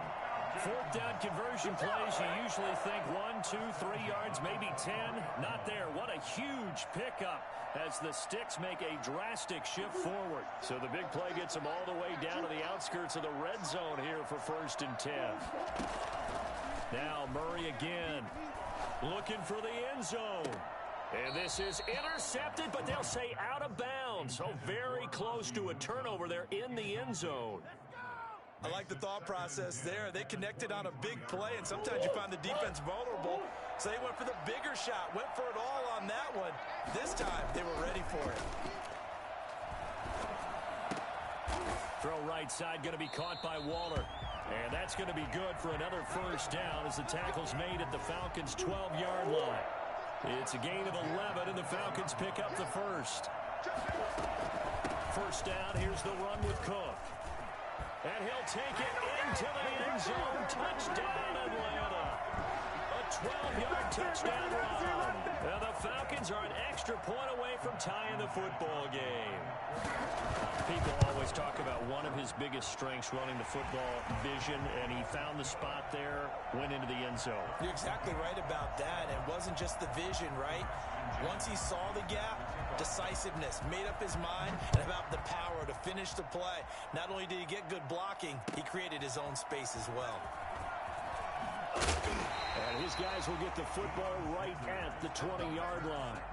4th down conversion plays, you usually think 1, 2, 3 yards, maybe 10. Not there. What a huge pickup as the Sticks make a drastic shift forward. So the big play gets them all the way down to the outskirts of the red zone here for 1st and 10. Now Murray again. Looking for the end zone. And this is intercepted, but they'll say out of bounds. So very close to a turnover there in the end zone. I like the thought process there. They connected on a big play, and sometimes you find the defense vulnerable. So they went for the bigger shot, went for it all on that one. This time, they were ready for it. Throw right side, going to be caught by Waller. And that's going to be good for another 1st down as the tackle's made at the Falcons' 12-yard line. It's a gain of 11, and the Falcons pick up the 1st. 1st down, here's the run with Cook. And he'll take it into the end zone. Touchdown, Atlanta. A 12-yard touchdown run. And the Falcons are an extra point away from tying the football game. People always talk about one of his biggest strengths running the football, vision, and he found the spot there, went into the end zone. You're exactly right about that. It wasn't just the vision, right? Once he saw the gap, decisiveness, made up his mind, and about the power to finish the play. Not only did he get good blocking, he created his own space as well. And his guys will get the football right at the 20-yard line.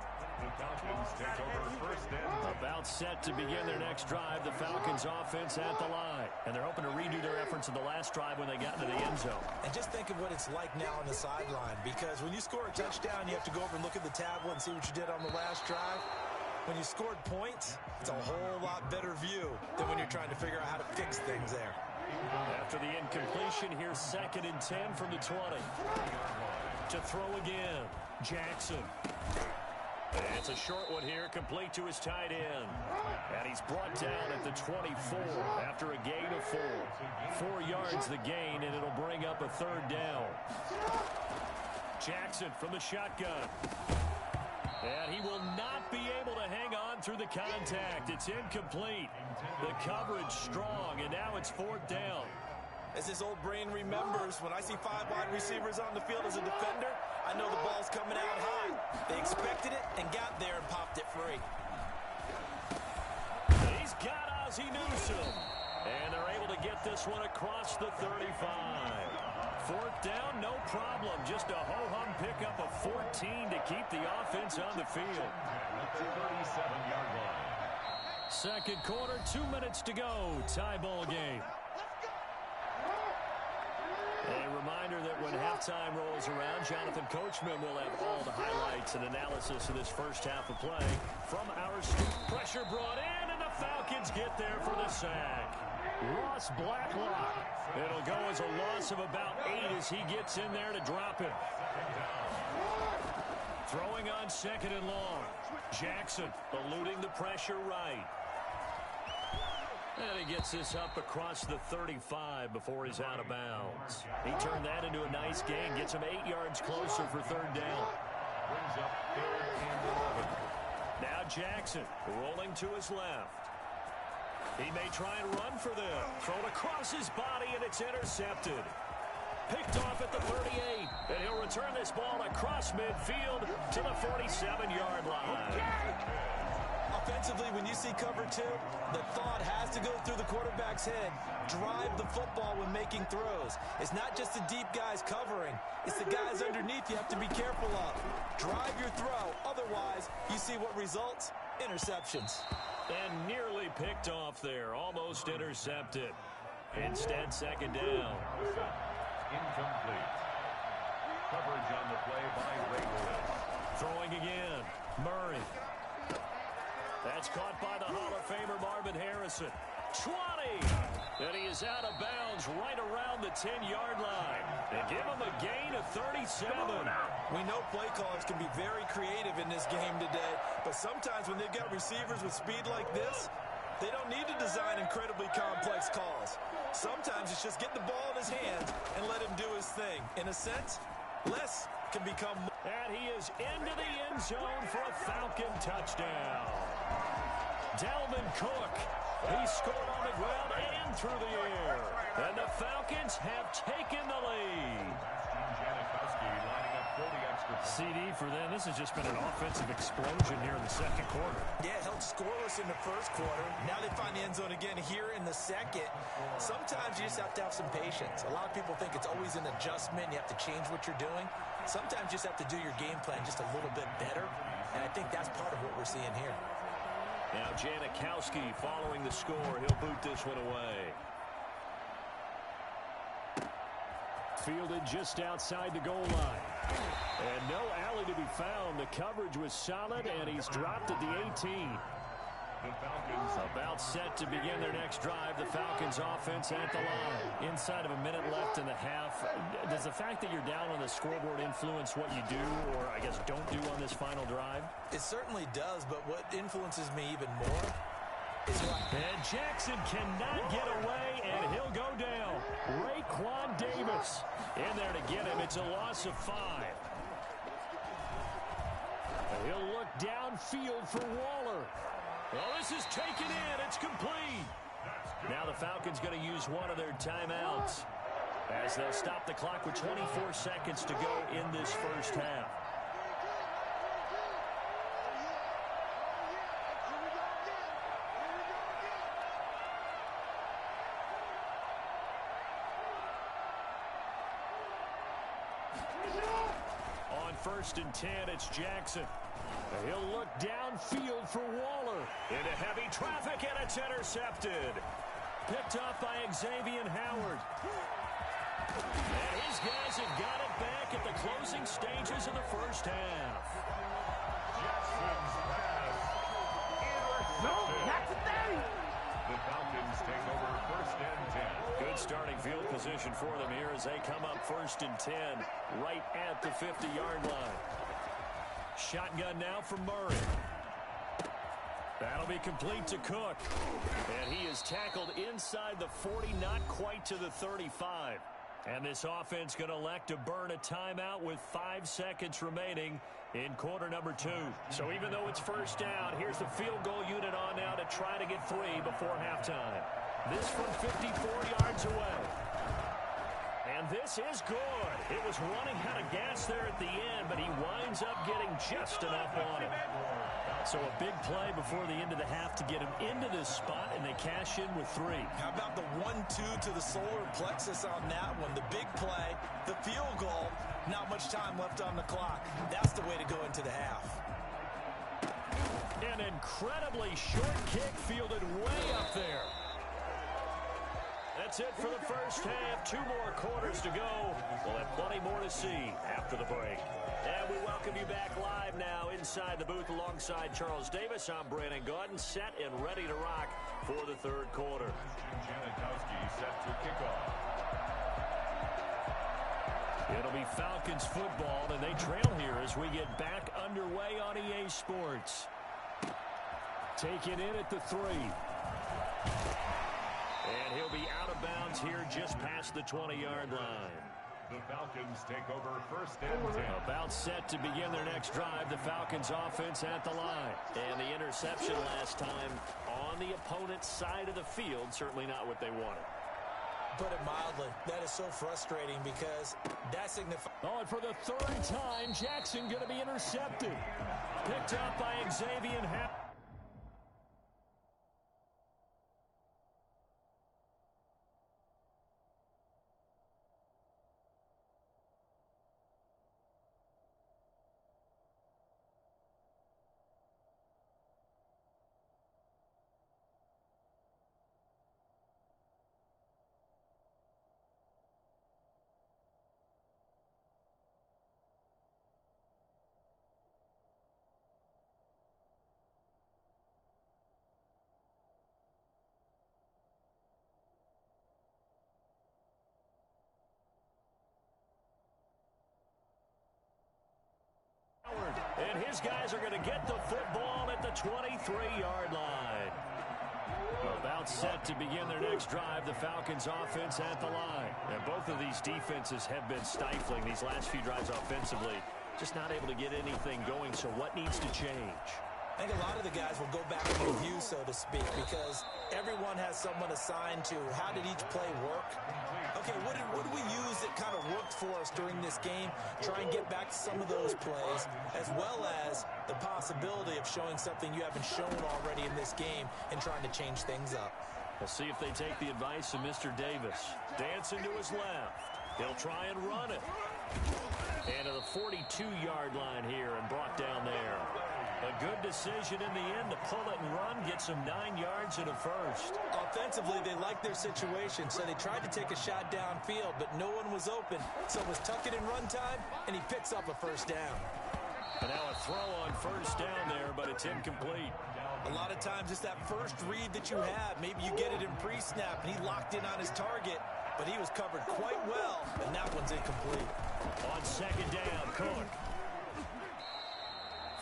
The Falcons take over first down. About set to begin their next drive, the Falcons offense at the line. And they're hoping to redo their efforts in the last drive when they got into the end zone. And just think of what it's like now on the sideline, because when you score a touchdown, you have to go over and look at the tablet and see what you did on the last drive. When you scored points, it's a whole lot better view than when you're trying to figure out how to fix things there. After the incompletion, here's 2nd and 10 from the 20. To throw again, Jackson. And it's a short one here, complete to his tight end. And he's brought down at the 24 after a gain of 4. 4 yards the gain, and it'll bring up a 3rd down. Jackson from the shotgun. And he will not be able to hang on through the contact. It's incomplete. The coverage strong, and now it's 4th down. As his old brain remembers, when I see 5 wide receivers on the field as a defender, I know the ball's coming out high. They expected it and got there and popped it free. He's got Ozzie Newsome. And they're able to get this one across the 35. 4th down, no problem. Just a ho-hum pickup of 14 to keep the offense on the field. 37-yard line. 2nd quarter, 2 minutes to go. Tie ball game. A reminder that when halftime rolls around, Jonathan Coachman will have all the highlights and analysis of this first half of play from our street. Pressure brought in, and the Falcons get there for the sack. Ross Blacklock. It'll go as a loss of about 8 as he gets in there to drop it. Throwing on 2nd and long. Jackson eluding the pressure right. And he gets this up across the 35 before he's out of bounds. He turned that into a nice gain, gets him 8 yards closer for 3rd down. Brings up 3rd and 11. Now Jackson rolling to his left. He may try and run for them. Thrown across his body, and it's intercepted. Picked off at the 38. And he'll return this ball across midfield to the 47-yard line. Offensively, when you see cover 2, the thought has to go through the quarterback's head. Drive the football when making throws. It's not just the deep guys covering. It's the guys underneath you have to be careful of. Drive your throw. Otherwise, you see what results? Interceptions. And nearly picked off there. Almost intercepted. Instead, 2nd down. Incomplete. Coverage on the play by Ray Lewis. Throwing again. Murray. That's caught by the Hall of Famer Marvin Harrison. 20! And he is out of bounds right around the 10-yard line. They give him a gain of 37. We know play callers can be very creative in this game today, but sometimes when they've got receivers with speed like this, they don't need to design incredibly complex calls. Sometimes it's just get the ball in his hands and let him do his thing. In a sense, less can become more. And he is into the end zone for a Falcon touchdown. Dalvin Cook. He scored on the ground and through the air. And the Falcons have taken the lead. CD for them. This has just been an offensive explosion here in the 2nd quarter. Yeah, held scoreless in the 1st quarter. Now they find the end zone again here in the 2nd. Sometimes you just have to have some patience. A lot of people think it's always an adjustment. You have to change what you're doing. Sometimes you just have to do your game plan just a little bit better. And I think that's part of what we're seeing here. Now Janikowski following the score. He'll boot this one away. Fielded just outside the goal line. And no alley to be found. The coverage was solid, and he's dropped at the 18. The Falcons about set to begin their next drive. The Falcons offense at the line. Inside of a minute left in the half. Does the fact that you're down on the scoreboard influence what you do, or I guess don't do on this final drive? It certainly does, but what influences me even more And Jackson cannot get away, and he'll go down. Raekwon Davis in there to get him. It's a loss of 5. He'll look downfield for Waller. Well, this is taken in. It's complete. Now the Falcons going to use one of their timeouts as they'll stop the clock with 24 seconds to go in this first half. On 1st and 10, it's Jackson. He'll look downfield for Waller. Into heavy traffic, and it's intercepted. Picked off by Xavier Howard. And his guys have got it back at the closing stages of the first half. Jackson's pass intercepted. No, not today. The Falcons take over 1st and 10. Good starting field position for them here as they come up 1st and 10 right at the 50-yard line. Shotgun now from Murray. That'll be complete to Cook. And he is tackled inside the 40, not quite to the 35. And this offense going to elect to burn a timeout with 5 seconds remaining in quarter number 2. So even though it's first down, here's the field goal unit on now to try to get 3 before halftime. This from 54 yards away. And this is good. It was running out of gas there at the end, but he winds up getting just enough on it. So a big play before the end of the half to get him into this spot, and they cash in with 3. How about the 1-2 to the solar plexus on that one? The big play, the field goal, not much time left on the clock. That's the way to go into the half. An incredibly short kick fielded way up there. That's it for the first half. 2 more quarters to go. We'll have plenty more to see after the break. And we welcome you back live now inside the booth alongside Charles Davis. I'm Brandon Gaudin, set and ready to rock for the 3rd quarter. Janikowski set to kick off. It'll be Falcons football, and they trail here as we get back underway on EA Sports. Take it in at the 3. And he'll be out of bounds here just past the 20-yard line. The Falcons take over 1st and 10. About set to begin their next drive. The Falcons offense at the line. And the interception last time on the opponent's side of the field. Certainly not what they wanted. Put it mildly, that is so frustrating because that signifies... Oh, and for the 3rd time, Jackson going to be intercepted. Picked up by Xavier Howard. And his guys are going to get the football at the 23-yard line. About set to begin their next drive, the Falcons offense at the line. And both of these defenses have been stifling these last few drives offensively. Just not able to get anything going, so what needs to change? I think a lot of the guys will go back and review, so to speak, because everyone has someone assigned to how did each play work. Okay, what did we use that kind of worked for us during this game? Try and get back to some of those plays, as well as the possibility of showing something you haven't shown already in this game and trying to change things up. We'll see if they take the advice of Mr. Davis. Dancing to his left. He'll try and run it. And to the 42-yard line here and brought down there. A good decision in the end to pull it and run, get some 9 yards in a first. Offensively, they liked their situation, so they tried to take a shot downfield, but no one was open. So it was tuck it in run time, and he picks up a first down. And now a throw on first down there, but it's incomplete. A lot of times it's that first read that you have. Maybe you get it in pre-snap, and he locked in on his target, but he was covered quite well, and that one's incomplete. On second down, Cook.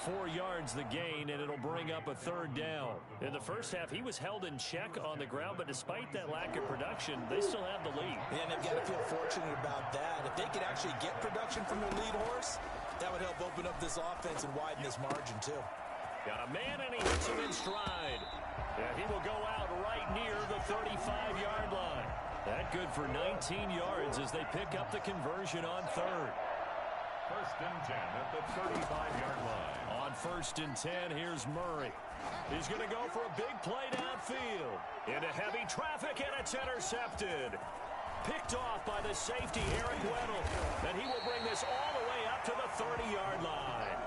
4 yards the gain, and it'll bring up a 3rd down. In the first half, he was held in check on the ground, but despite that lack of production, they still have the lead. Yeah, and they've got to feel fortunate about that. If they could actually get production from their lead horse, that would help open up this offense and widen this margin, too. Got a man, and he hits him in stride. And he will go out right near the 35-yard line. That good for 19 yards as they pick up the conversion on 3rd. 1st and 10 at the 35-yard line. On 1st and 10, here's Murray. He's going to go for a big play downfield. Into heavy traffic, and it's intercepted. Picked off by the safety, Eric Weddle. And he will bring this all the way up to the 30-yard line.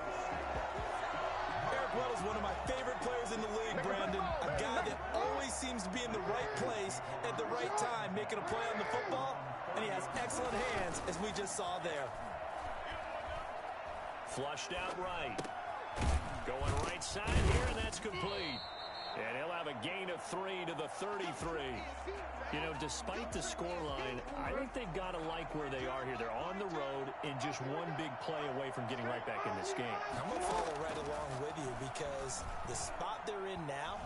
Eric Weddle's one of my favorite players in the league, Brandon. A guy that always seems to be in the right place at the right time, making a play on the football. And he has excellent hands, as we just saw there. Flushed out right. Going right side here, and that's complete. And he'll have a gain of 3 to the 33. You know, despite the scoreline, I think they've got to like where they are here. They're on the road and just one big play away from getting right back in this game. I'm going to follow right along with you because the spot they're in now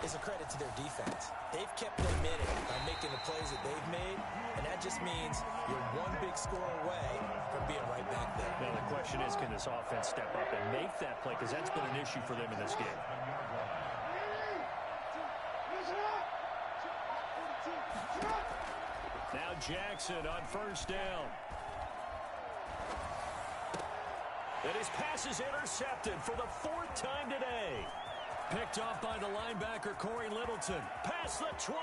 is a credit to their defense. They've kept them in it by making the plays that they've made, and that just means you're one big score away from being right back there. Now, the question is, can this offense step up and make that play? Because that's been an issue for them in this game. Now Jackson on 1st down. And his pass is intercepted for the 4th time today. Picked off by the linebacker, Corey Littleton. Past the 20.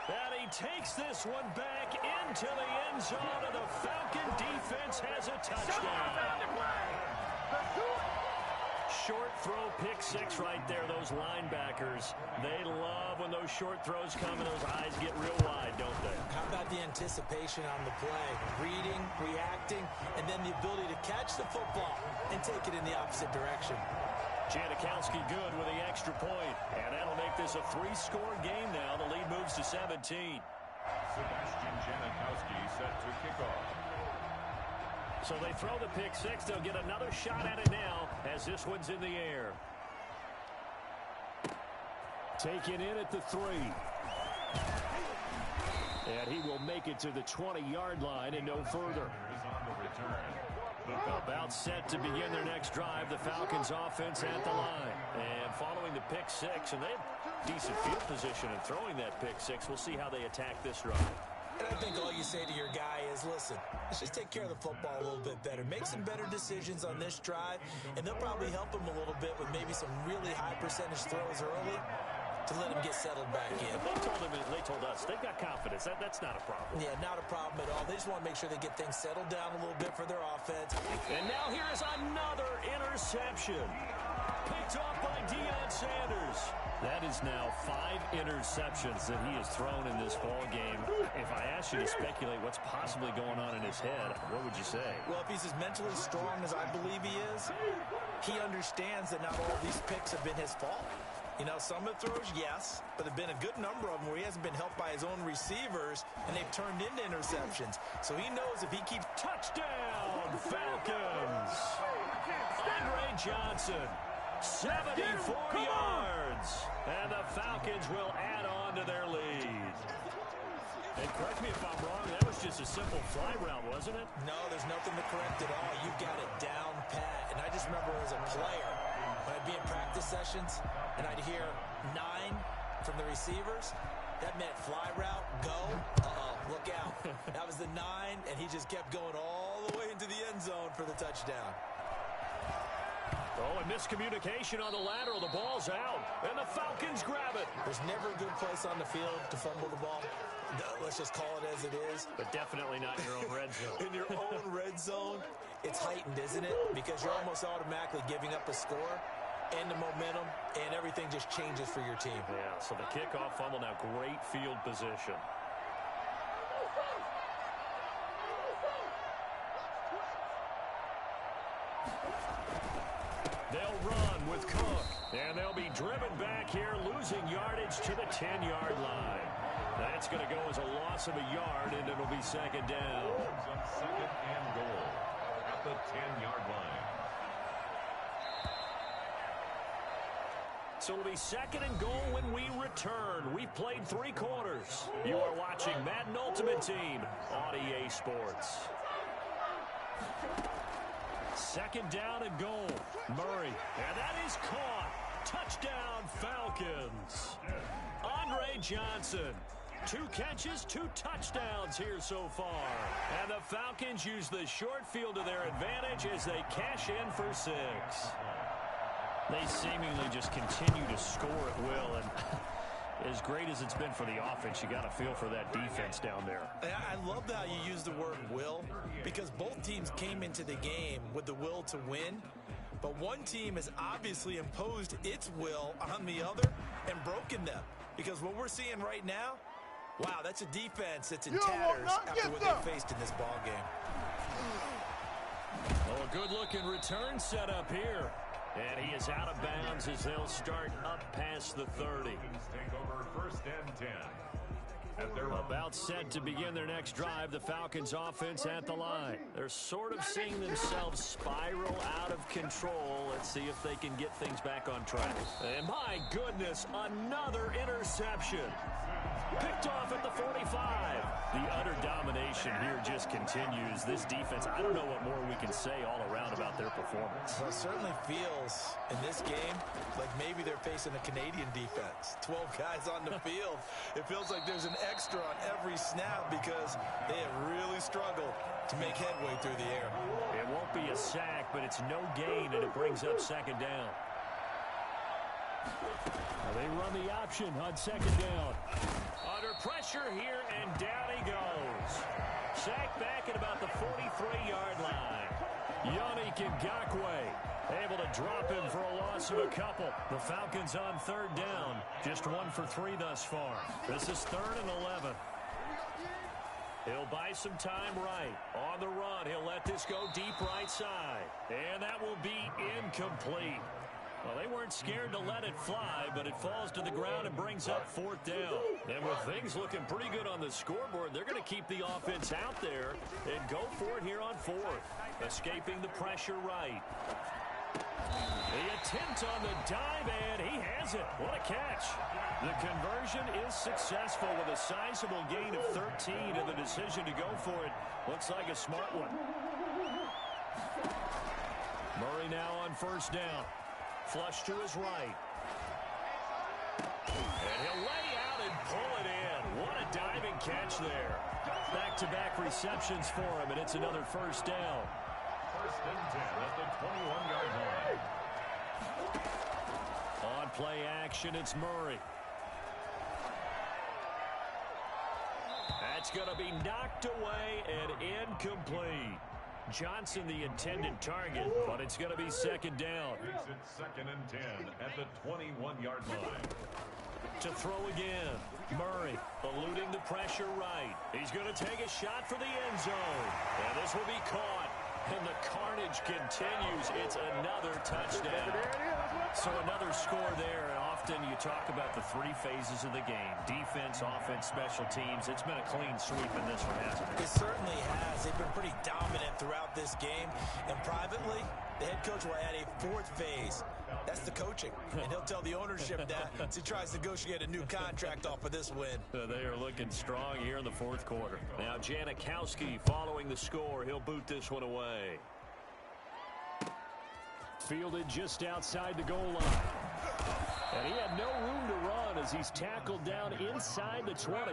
And he takes this one back into the end zone, and the Falcon defense has a touchdown. Short throw, pick 6 right there, those linebackers. They love when those short throws come and those eyes get real wide, don't they? How about the anticipation on the play? Reading, reacting, and then the ability to catch the football and take it in the opposite direction. Janikowski good with the extra point, and that'll make this a 3-score game now. The lead moves to 17. Sebastian Janikowski set to kick off. So they throw the pick 6. They'll get another shot at it now as this one's in the air. Taken in at the 3. And he will make it to the 20-yard line and no further. About set to begin their next drive. The Falcons offense at the line. And following the pick 6, and they have decent field position in throwing that pick 6. We'll see how they attack this drive. And I think all you say to your guy is, listen, let's just take care of the football a little bit better. Make some better decisions on this drive, and they'll probably help him a little bit with maybe some really high percentage throws early to let him get settled back in. They told us they've got confidence. That's not a problem. Yeah, not a problem at all. They just want to make sure they get things settled down a little bit for their offense. And now here is another interception. Picked off by Deion Sanders. That is now 5 interceptions that he has thrown in this ball game. If I asked you to speculate what's possibly going on in his head, what would you say? Well, if he's as mentally strong as I believe he is, he understands that not all these picks have been his fault. You know, some of the throws, yes, but there have been a good number of them where he hasn't been helped by his own receivers, and they've turned into interceptions. So he knows if he keeps... Touchdown, Falcons! Andre Johnson, 74 yards, and the Falcons will add on to their lead. And correct me if I'm wrong, that was just a simple fly route, wasn't it? No, there's nothing to correct at all. You got it down pat. And I just remember as a player, when I'd be in practice sessions, and I'd hear 9 from the receivers, that meant fly route, go, look out. That was the 9, and he just kept going all the way into the end zone for the touchdown. Oh, and miscommunication on the lateral. The ball's out, and the Falcons grab it. There's never a good place on the field to fumble the ball. Let's just call it as it is. But definitely not in your own red zone. In your own red zone, it's heightened, isn't it? Because you're almost automatically giving up a score and the momentum, and everything just changes for your team. Yeah, so the kickoff fumble, now great field position. They'll run with Cook, and they'll be driven back here, losing yardage to the 10-yard line. That's going to go as a loss of a yard, and it'll be 2nd down. On 2nd and goal at the 10-yard line. So it'll be second and goal when we return. We've played 3 quarters. You are watching Madden Ultimate Team on EA Sports. Second down and goal. Murray. And that is caught. Touchdown, Falcons. Andre Johnson. 2 catches, 2 touchdowns here so far. And the Falcons use the short field to their advantage as they cash in for 6. They seemingly just continue to score at will, and as great as it's been for the offense, you got to feel for that defense down there. I love how you use the word will, because both teams came into the game with the will to win, but one team has obviously imposed its will on the other and broken them, because what we're seeing right now, wow, that's a defense that's in tatters after what they faced in this ball game. Oh, a good-looking return set up here. And he is out of bounds as they'll start up past the 30. Take over first and 10. About set to begin their next drive, the Falcons offense at the line. They're sort of seeing themselves spiral out of control. Let's see if they can get things back on track. And my goodness, another interception. Picked off at the 45. The utter domination here just continues. This defense, I don't know what more we can say all around about their performance. Well, it certainly feels in this game like maybe they're facing a Canadian defense. 12 guys on the field. It feels like there's an extra on every snap because they have really struggled to make headway through the air. It won't be a sack, but it's no gain, and it brings up second down. They run the option on second down. Under pressure here, and down he goes. Sacked back at about the 43-yard line. Yannick Ngakoue able to drop him for a loss of a couple. The Falcons on third down. Just 1 for 3 thus far. This is 3rd and 11. He'll buy some time right. On the run, he'll let this go deep right side. And that will be incomplete. Well, they weren't scared to let it fly, but it falls to the ground and brings up 4th down. And with things looking pretty good on the scoreboard, they're going to keep the offense out there and go for it here on 4th. Escaping the pressure right. The attempt on the dive, and he has it. What a catch. The conversion is successful with a sizable gain of 13, and the decision to go for it looks like a smart one. Murray now on first down. Flush to his right. And he'll lay out and pull it in. What a diving catch there. Back-to-back receptions for him, and it's another first down. First and 10 at the 21-yard line. On play action, it's Murray. That's going to be knocked away and incomplete. Johnson the intended target, but it's going to be second down. Makes it 2nd and 10 at the 21-yard line. To throw again. Murray eluding the pressure right. He's going to take a shot for the end zone. And this will be caught. And the carnage continues. It's another touchdown. So another score there. And often you talk about the 3 phases of the game. Defense, offense, special teams. It's been a clean sweep in this one, hasn't it? It certainly has. They've been pretty dominant throughout this game. And privately, the head coach will add a 4th phase. That's the coaching. And he'll tell the ownership that as he tries to negotiate a new contract off of this win. They are looking strong here in the 4th quarter. Now Janikowski following the score. He'll boot this one away. Fielded just outside the goal line. And he had no room to run as he's tackled down inside the 20.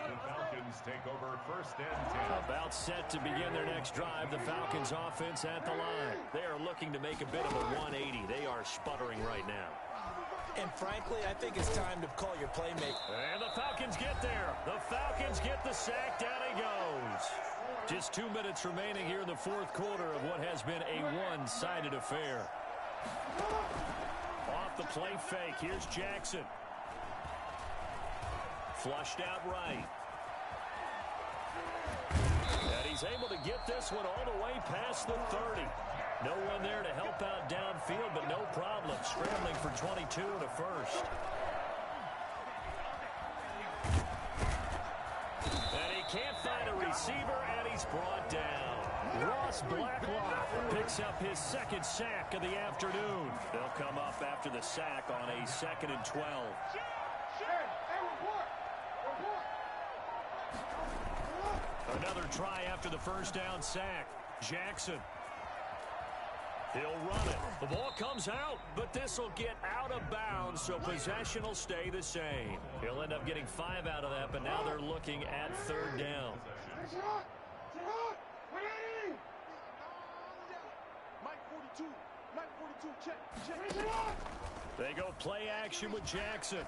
The Falcons take over first and 10. About set to begin their next drive. The Falcons offense at the line. They are looking to make a bit of a 180. They are sputtering right now. And frankly, I think it's time to call your playmaker. And the Falcons get there. The Falcons get the sack. Down he goes. Just 2 minutes remaining here in the 4th quarter of what has been a one-sided affair. Off the play fake. Here's Jackson. Flushed out right. And he's able to get this one all the way past the 30. No one there to help out downfield, but no problem. Scrambling for 22 and a first. And he can't find a receiver, and he's brought down. Ross Blacklock picks picks up his second sack of the afternoon. They'll come up after the sack on a 2nd and 12. Another try after the first down sack. Jackson. He'll run it. The ball comes out, but this will get out of bounds, so possession will stay the same. He'll end up getting 5 out of that, but now they're looking at 3rd down. They go play action with Jackson.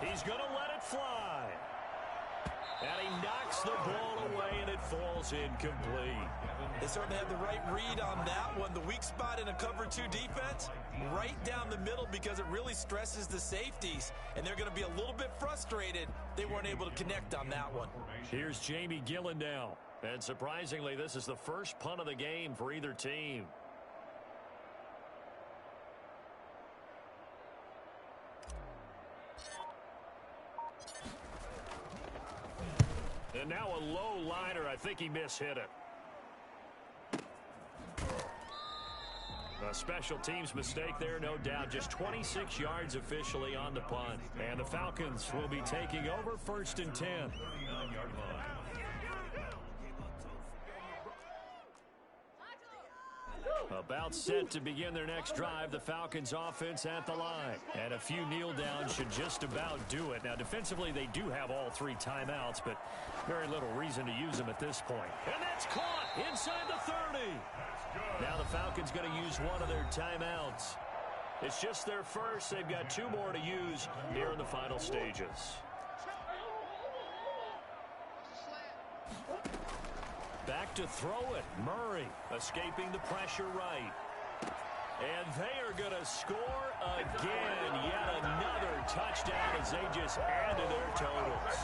He's going to let it fly. And he knocks the ball away, and it falls incomplete. They certainly have the right read on that one. The weak spot in a cover 2 defense, right down the middle, because it really stresses the safeties. And they're going to be a little bit frustrated they weren't able to connect on that one. Here's Jamie Gillen now. And surprisingly, this is the first punt of the game for either team. And now a low liner. I think he mishit it. A special teams mistake there, no doubt. Just 26 yards officially on the punt. And the Falcons will be taking over 1st and 10. About set to begin their next drive, the Falcons offense at the line. And a few kneel downs should just about do it. Now, defensively, they do have all 3 timeouts, but very little reason to use them at this point. And that's caught inside the 30. Now the Falcons going to use one of their timeouts. It's just their first. They've got 2 more to use here in the final stages. Back to throw it. Murray escaping the pressure right. And they are going to score again. Yet another touchdown as they just add to their totals.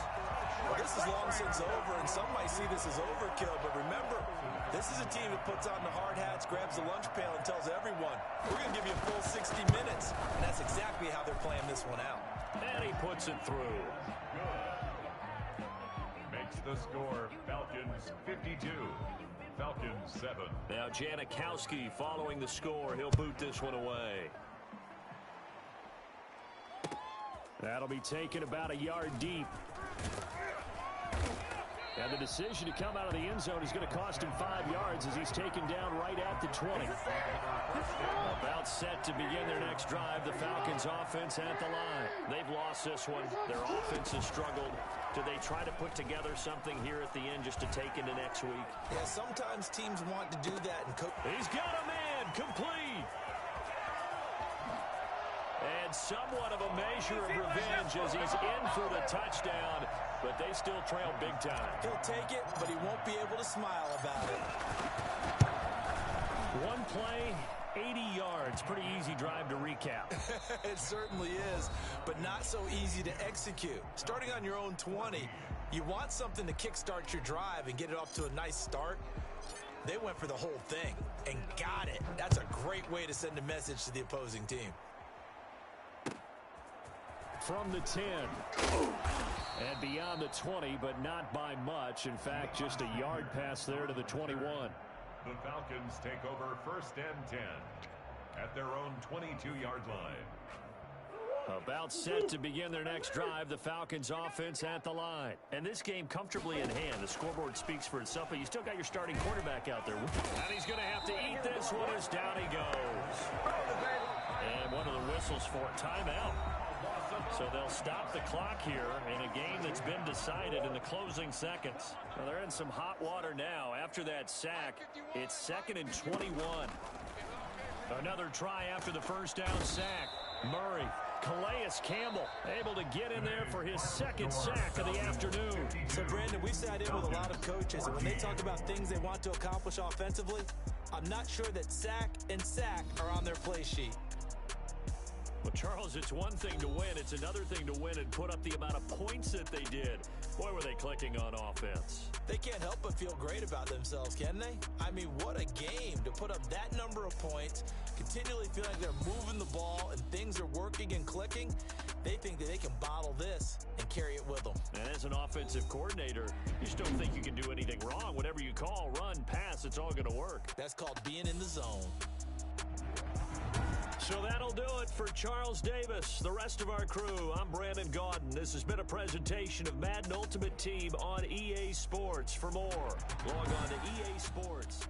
Well, this is long since over, and some might see this as overkill. But remember, this is a team that puts on the hard hats, grabs the lunch pail, and tells everyone, we're going to give you a full 60 minutes. And that's exactly how they're playing this one out. And he puts it through. Makes the score Falcons 52. Falcons 7. Now Janikowski following the score. He'll boot this one away. That'll be taken about a yard deep. And the decision to come out of the end zone is going to cost him 5 yards as he's taken down right at the 20. About set to begin their next drive, the Falcons offense at the line. They've lost this one. Their offense has struggled. Do they try to put together something here at the end just to take into next week? Yeah, sometimes teams want to do that. And he's got a man complete. And somewhat of a measure of revenge as he's in for the touchdown, but they still trail big time. He'll take it, but he won't be able to smile about it. One play, 80 yards. Pretty easy drive to recap. It certainly is, but not so easy to execute. Starting on your own 20, you want something to kickstart your drive and get it off to a nice start. They went for the whole thing and got it. That's a great way to send a message to the opposing team. From the 10 and beyond the 20, but not by much. In fact, just a yard pass there to the 21. The Falcons take over 1st and 10 at their own 22-yard line. About set to begin their next drive, the Falcons offense at the line. And this game comfortably in hand. The scoreboard speaks for itself, but you still got your starting quarterback out there. And he's going to have to eat this one as down he goes. And one of the whistles for a timeout. So they'll stop the clock here in a game that's been decided in the closing seconds. Well, they're in some hot water now. After that sack, it's 2nd and 21. Another try after the first down sack. Murray, Calais Campbell, able to get in there for his 2nd sack of the afternoon. So, Brandon, we've sat in with a lot of coaches, and when they talk about things they want to accomplish offensively, I'm not sure that sack and sack are on their play sheet. Well, Charles, it's one thing to win. It's another thing to win and put up the amount of points that they did. Boy, were they clicking on offense. They can't help but feel great about themselves, can they? I mean, what a game to put up that number of points, continually feel like they're moving the ball and things are working and clicking. They think that they can bottle this and carry it with them. And as an offensive coordinator, you just don't think you can do anything wrong. Whatever you call, run, pass, it's all going to work. That's called being in the zone. So that'll do it for Charles Davis, the rest of our crew. I'm Brandon Gaudin. This has been a presentation of Madden Ultimate Team on EA Sports. For more, log on to EA Sports.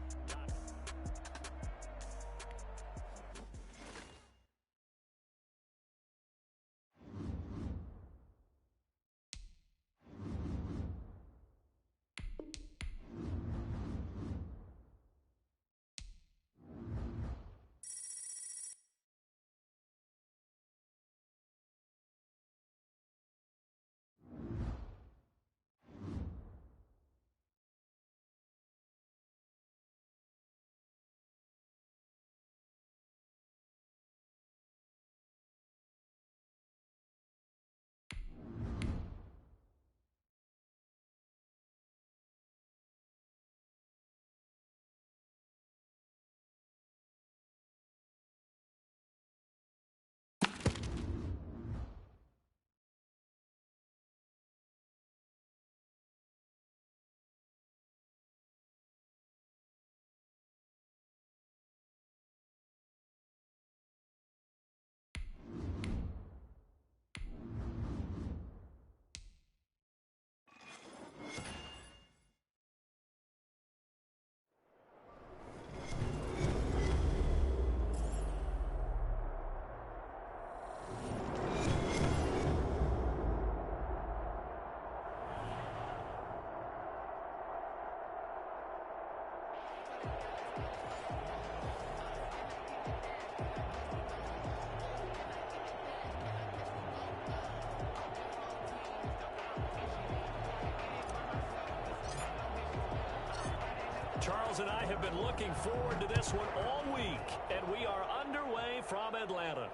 Charles and I have been looking forward to this one all week, and we are underway from Atlanta.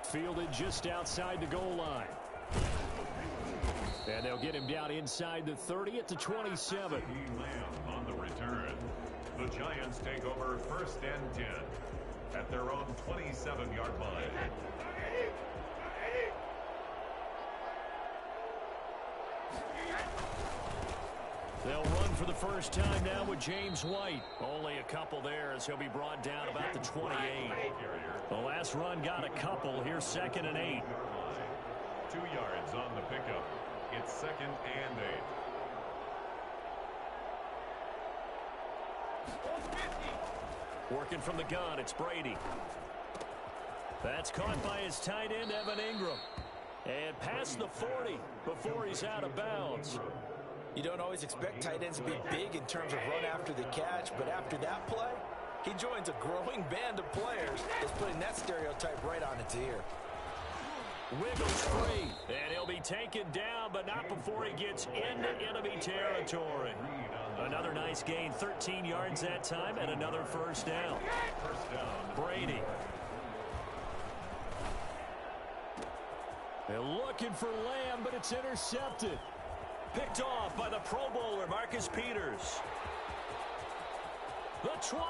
Fielded just outside the goal line. And they'll get him down inside the 30 at the 27. Lamb on the return. The Giants take over 1st and 10 at their own 27-yard line. They'll run for the first time now with James White. Only a couple there as he'll be brought down about the 28. The last run got a couple. Here's 2nd and 8. 2 yards on the pickup. It's 2nd and 8. Working from the gun, it's Brady. That's caught by his tight end, Evan Ingram. And past the 40 before he's out of bounds. You don't always expect tight ends to be big in terms of run after the catch, but after that play, he joins a growing band of players that's putting that stereotype right on its ear. Wiggles free, and he'll be taken down, but not before he gets into enemy territory. Another nice gain, 13 yards that time, and another first down. Brady. They're looking for Lamb, but it's intercepted. Picked off by the Pro Bowler, Marcus Peters. The 20.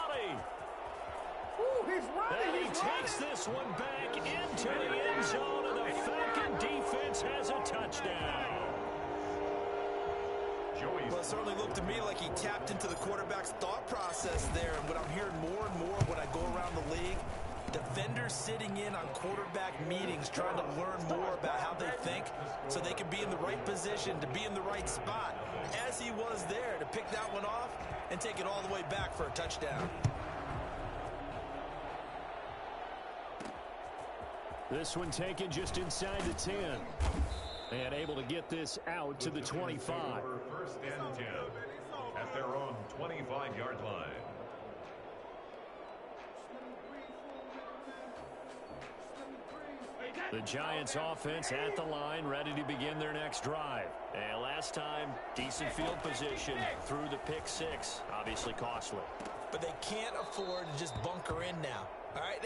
Ooh, he's running. And he takes this one back into the end zone, and the Falcon defense has a touchdown. Well, it certainly looked to me like he tapped into the quarterback's thought process there. And what I'm hearing more and more when I go around the league, defenders sitting in on quarterback meetings trying to learn more about how they think so they can be in the right position to be in the right spot, as he was there to pick that one off and take it all the way back for a touchdown. This one taken just inside the 10. And able to get this out to the 25. 1st and 10 at their own 25-yard line. The Giants offense at the line, ready to begin their next drive. And last time, decent field position through the pick 6. Obviously costly. But they can't afford to just bunker in now. All right,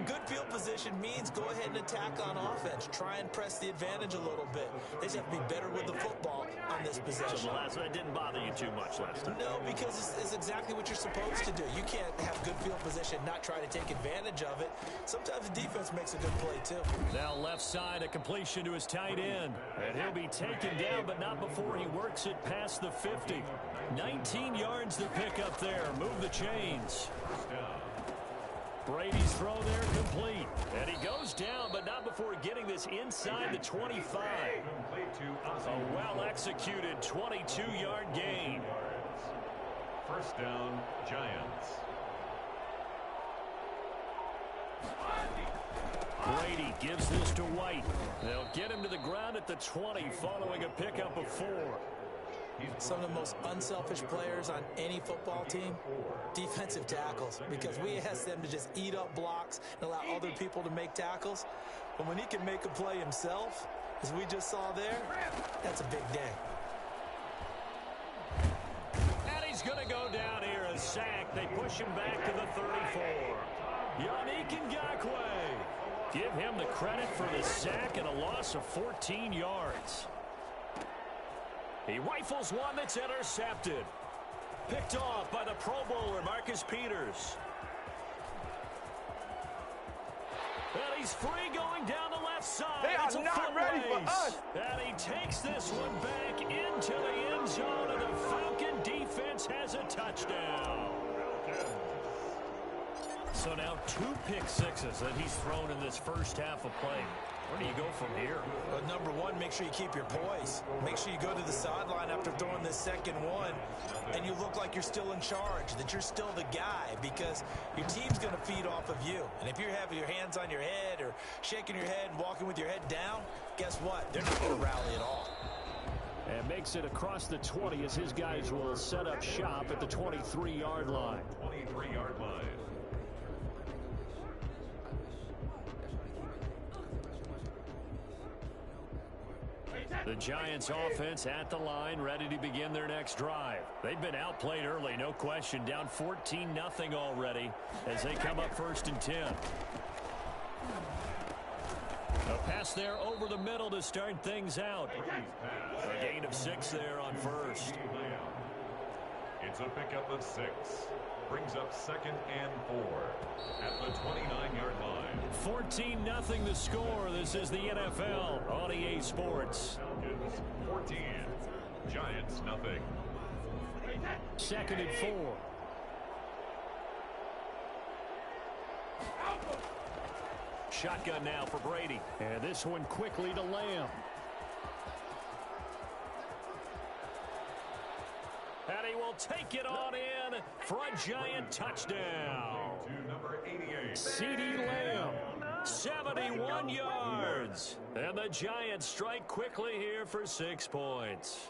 good field position means go ahead and attack on offense. Try and press the advantage a little bit. They just have to be better with the football on this possession. So the last one didn't bother you too much last time? No, because it's exactly what you're supposed to do. You can't have good field position, not try to take advantage of it. Sometimes the defense makes a good play, too. Now left side, a completion to his tight end. And he'll be taken down, but not before he works it past the 50. 19 yards to pick up there. Move the chains. Brady's throw there complete. And he goes down, but not before getting this inside the 25. A well-executed 22-yard gain. First down, Giants. Brady gives this to White. They'll get him to the ground at the 20 following a pickup of 4. Some of the most unselfish players on any football team, defensive tackles, because we ask them to just eat up blocks and allow other people to make tackles. But when he can make a play himself, as we just saw there, that's a big day. And he's going to go down here, a sack. They push him back to the 34. Yannick Ngakoue. Give him the credit for the sack and a loss of 14 yards. He rifles one that's intercepted. Picked off by the Pro Bowler, Marcus Peters. And he's free going down the left side. They are not ready for us. And he takes this one back into the end zone, and the Falcon defense has a touchdown. So now 2 pick sixes that he's thrown in this first half of play. Where do you go from here? Well, number one, make sure you keep your poise. Make sure you go to the sideline after throwing this second one, and you look like you're still in charge, that you're still the guy, because your team's going to feed off of you. And if you're having your hands on your head or shaking your head and walking with your head down, guess what? They're not going to rally at all. And makes it across the 20 as his guys will set up shop at the 23-yard line. 23-yard line. The Giants offense at the line, ready to begin their next drive. They've been outplayed early, no question. Down 14-0 already as they come up 1st and 10. A pass there over the middle to start things out. A gain of 6 there on first. It's a pickup of 6. Brings up 2nd and 4 at the 29-yard line. 14-0 the score. This is the NFL on EA Sports. Falcons 14. Giants nothing. 2nd and 4. Shotgun now for Brady. And this one quickly to Lamb. And he will take it on in for a Giant touchdown. To number 88. CeeDee Lamb, 71 yards. And the Giants strike quickly here for 6 points.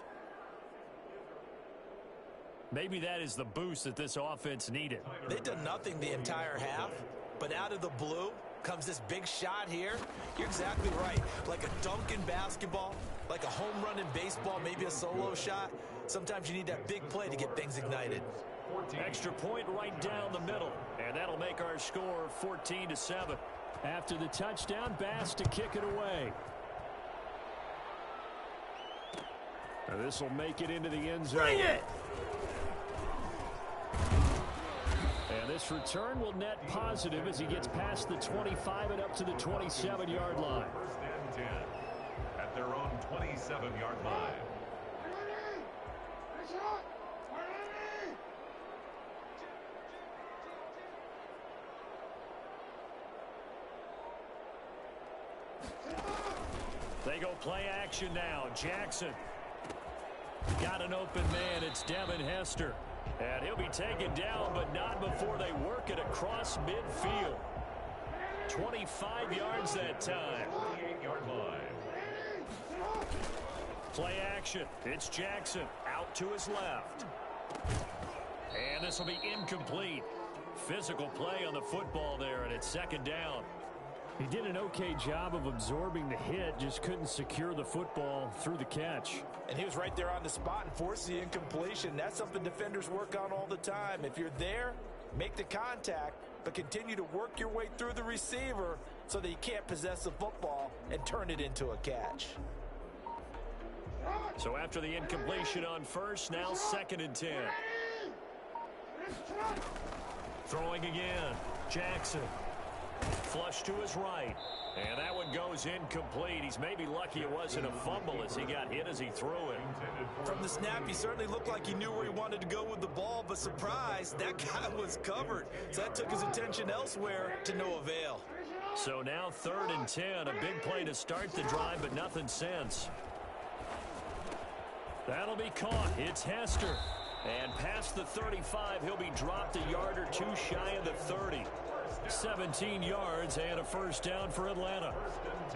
Maybe that is the boost that this offense needed. They've done nothing the entire half, but out of the blue comes this big shot here. You're exactly right. Like a dunk in basketball, like a home run in baseball, maybe a solo shot. Sometimes you need that big play to get things ignited. Extra point right down the middle, and that'll make our score 14-7. After the touchdown, Bass to kick it away. Now this will make it into the end zone. Bring it! And this return will net positive as he gets past the 25 and up to the 27-yard line. 1st and 10 at their own 27-yard line. They go play action now. Jackson got an open man. It's Devin Hester. And he'll be taken down, but not before they work it across midfield. 25 yards that time. 28-yard line. Play action. It's Jackson out to his left. And this will be incomplete. Physical play on the football there, and it's 2nd down. He did an okay job of absorbing the hit, just couldn't secure the football through the catch. And he was right there on the spot and forced the incompletion. That's something defenders work on all the time. If you're there, make the contact. but continue to work your way through the receiver so that you can't possess the football and turn it into a catch. So after the incompletion on first, now 2nd and 10. Throwing again. Jackson. Flush to his right. And that one goes incomplete. He's maybe lucky it wasn't a fumble as he got hit as he threw it. From the snap, he certainly looked like he knew where he wanted to go with the ball, but surprise, that guy was covered. So that took his attention elsewhere to no avail. So now 3rd and 10. A big play to start the drive, but nothing since. That'll be caught. It's Hester. And past the 35, he'll be dropped a yard or two shy of the 30. 17 yards and a first down for Atlanta.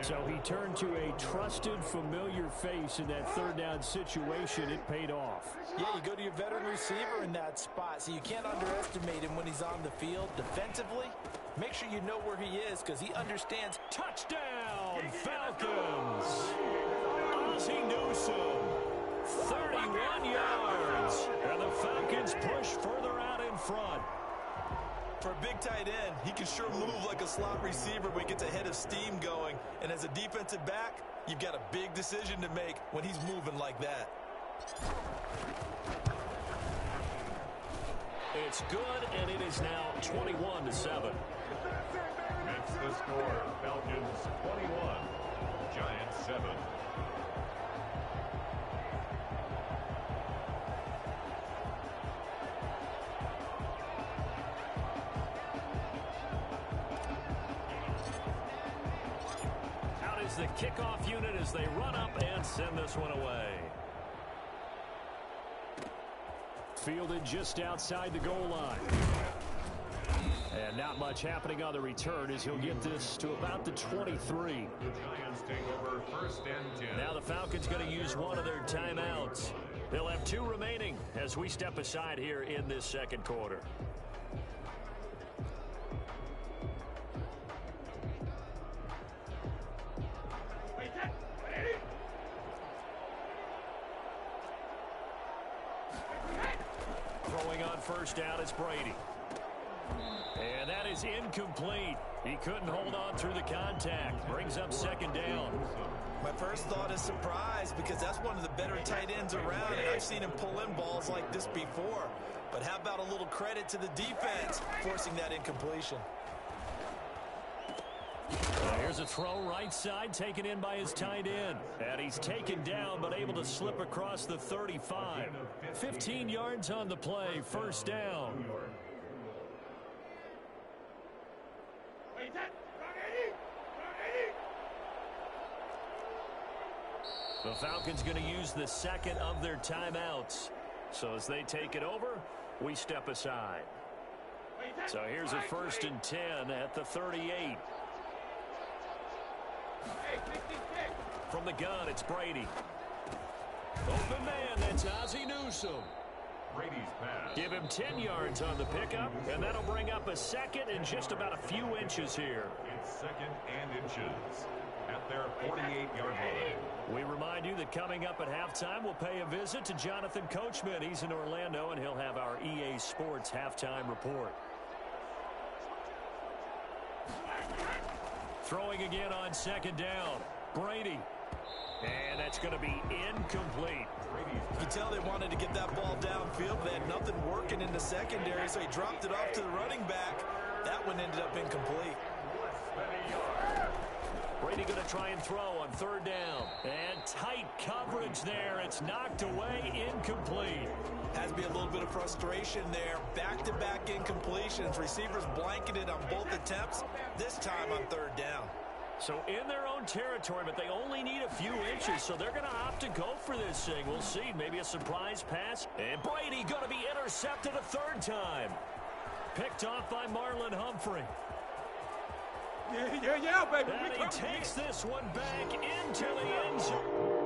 So he turned to a trusted, familiar face in that 3rd down situation. It paid off. Yeah, you go to your veteran receiver in that spot, so you can't underestimate him when he's on the field. Defensively, make sure you know where he is because he understands. Touchdown, Falcons! Ozzie Newsome, 31 yards. And the Falcons push further out in front. For a big tight end, he can sure move like a slot receiver when he gets a head of steam going. And as a defensive back, you've got a big decision to make when he's moving like that. It's good, and it is now 21-7. That's the score. Falcons 21, Giants 7. The kickoff unit as they run up and send this one away. Fielded just outside the goal line. And not much happening on the return as he'll get this to about the 23. The Giants take over 1st and 10. Now the Falcons going to use one of their timeouts. They'll have 2 remaining as we step aside here in this 2nd quarter. Throwing on first down, it's Brady. And that is incomplete. He couldn't hold on through the contact. Brings up 2nd down. My first thought is surprise because that's one of the better tight ends around, and I've seen him pull in balls like this before. But how about a little credit to the defense forcing that incompletion? Here's a throw right side taken in by his tight end. And he's taken down but able to slip across the 35. 15 yards on the play, first down. The Falcons going to use the 2nd of their timeouts. So as they take it over, we step aside. So here's a 1st and 10 at the 38. From the gun, it's Brady. Open man, that's Ozzie Newsome. Brady's pass. Give him 10 yards on the pickup, and that'll bring up a 2nd and just about a few inches here. It's 2nd and inches at their 48-yard line. We remind you that coming up at halftime, we'll pay a visit to Jonathan Coachman. He's in Orlando, and he'll have our EA Sports halftime report. Throwing again on 2nd down. Brady. And that's going to be incomplete. You can tell they wanted to get that ball downfield, but they had nothing working in the secondary, so he dropped it off to the running back. That one ended up incomplete. Brady going to try and throw on 3rd down. And tight coverage there. It's knocked away, incomplete. Has to be a little bit of frustration there. Back-to-back incompletions. Receivers blanketed on both attempts, this time on 3rd down. So in their own territory, but they only need a few inches, so they're going to opt to go for this thing. We'll see. Maybe a surprise pass. And Brady going to be intercepted a 3rd time. Picked off by Marlon Humphrey. Yeah, baby. And he takes this one back into the end zone.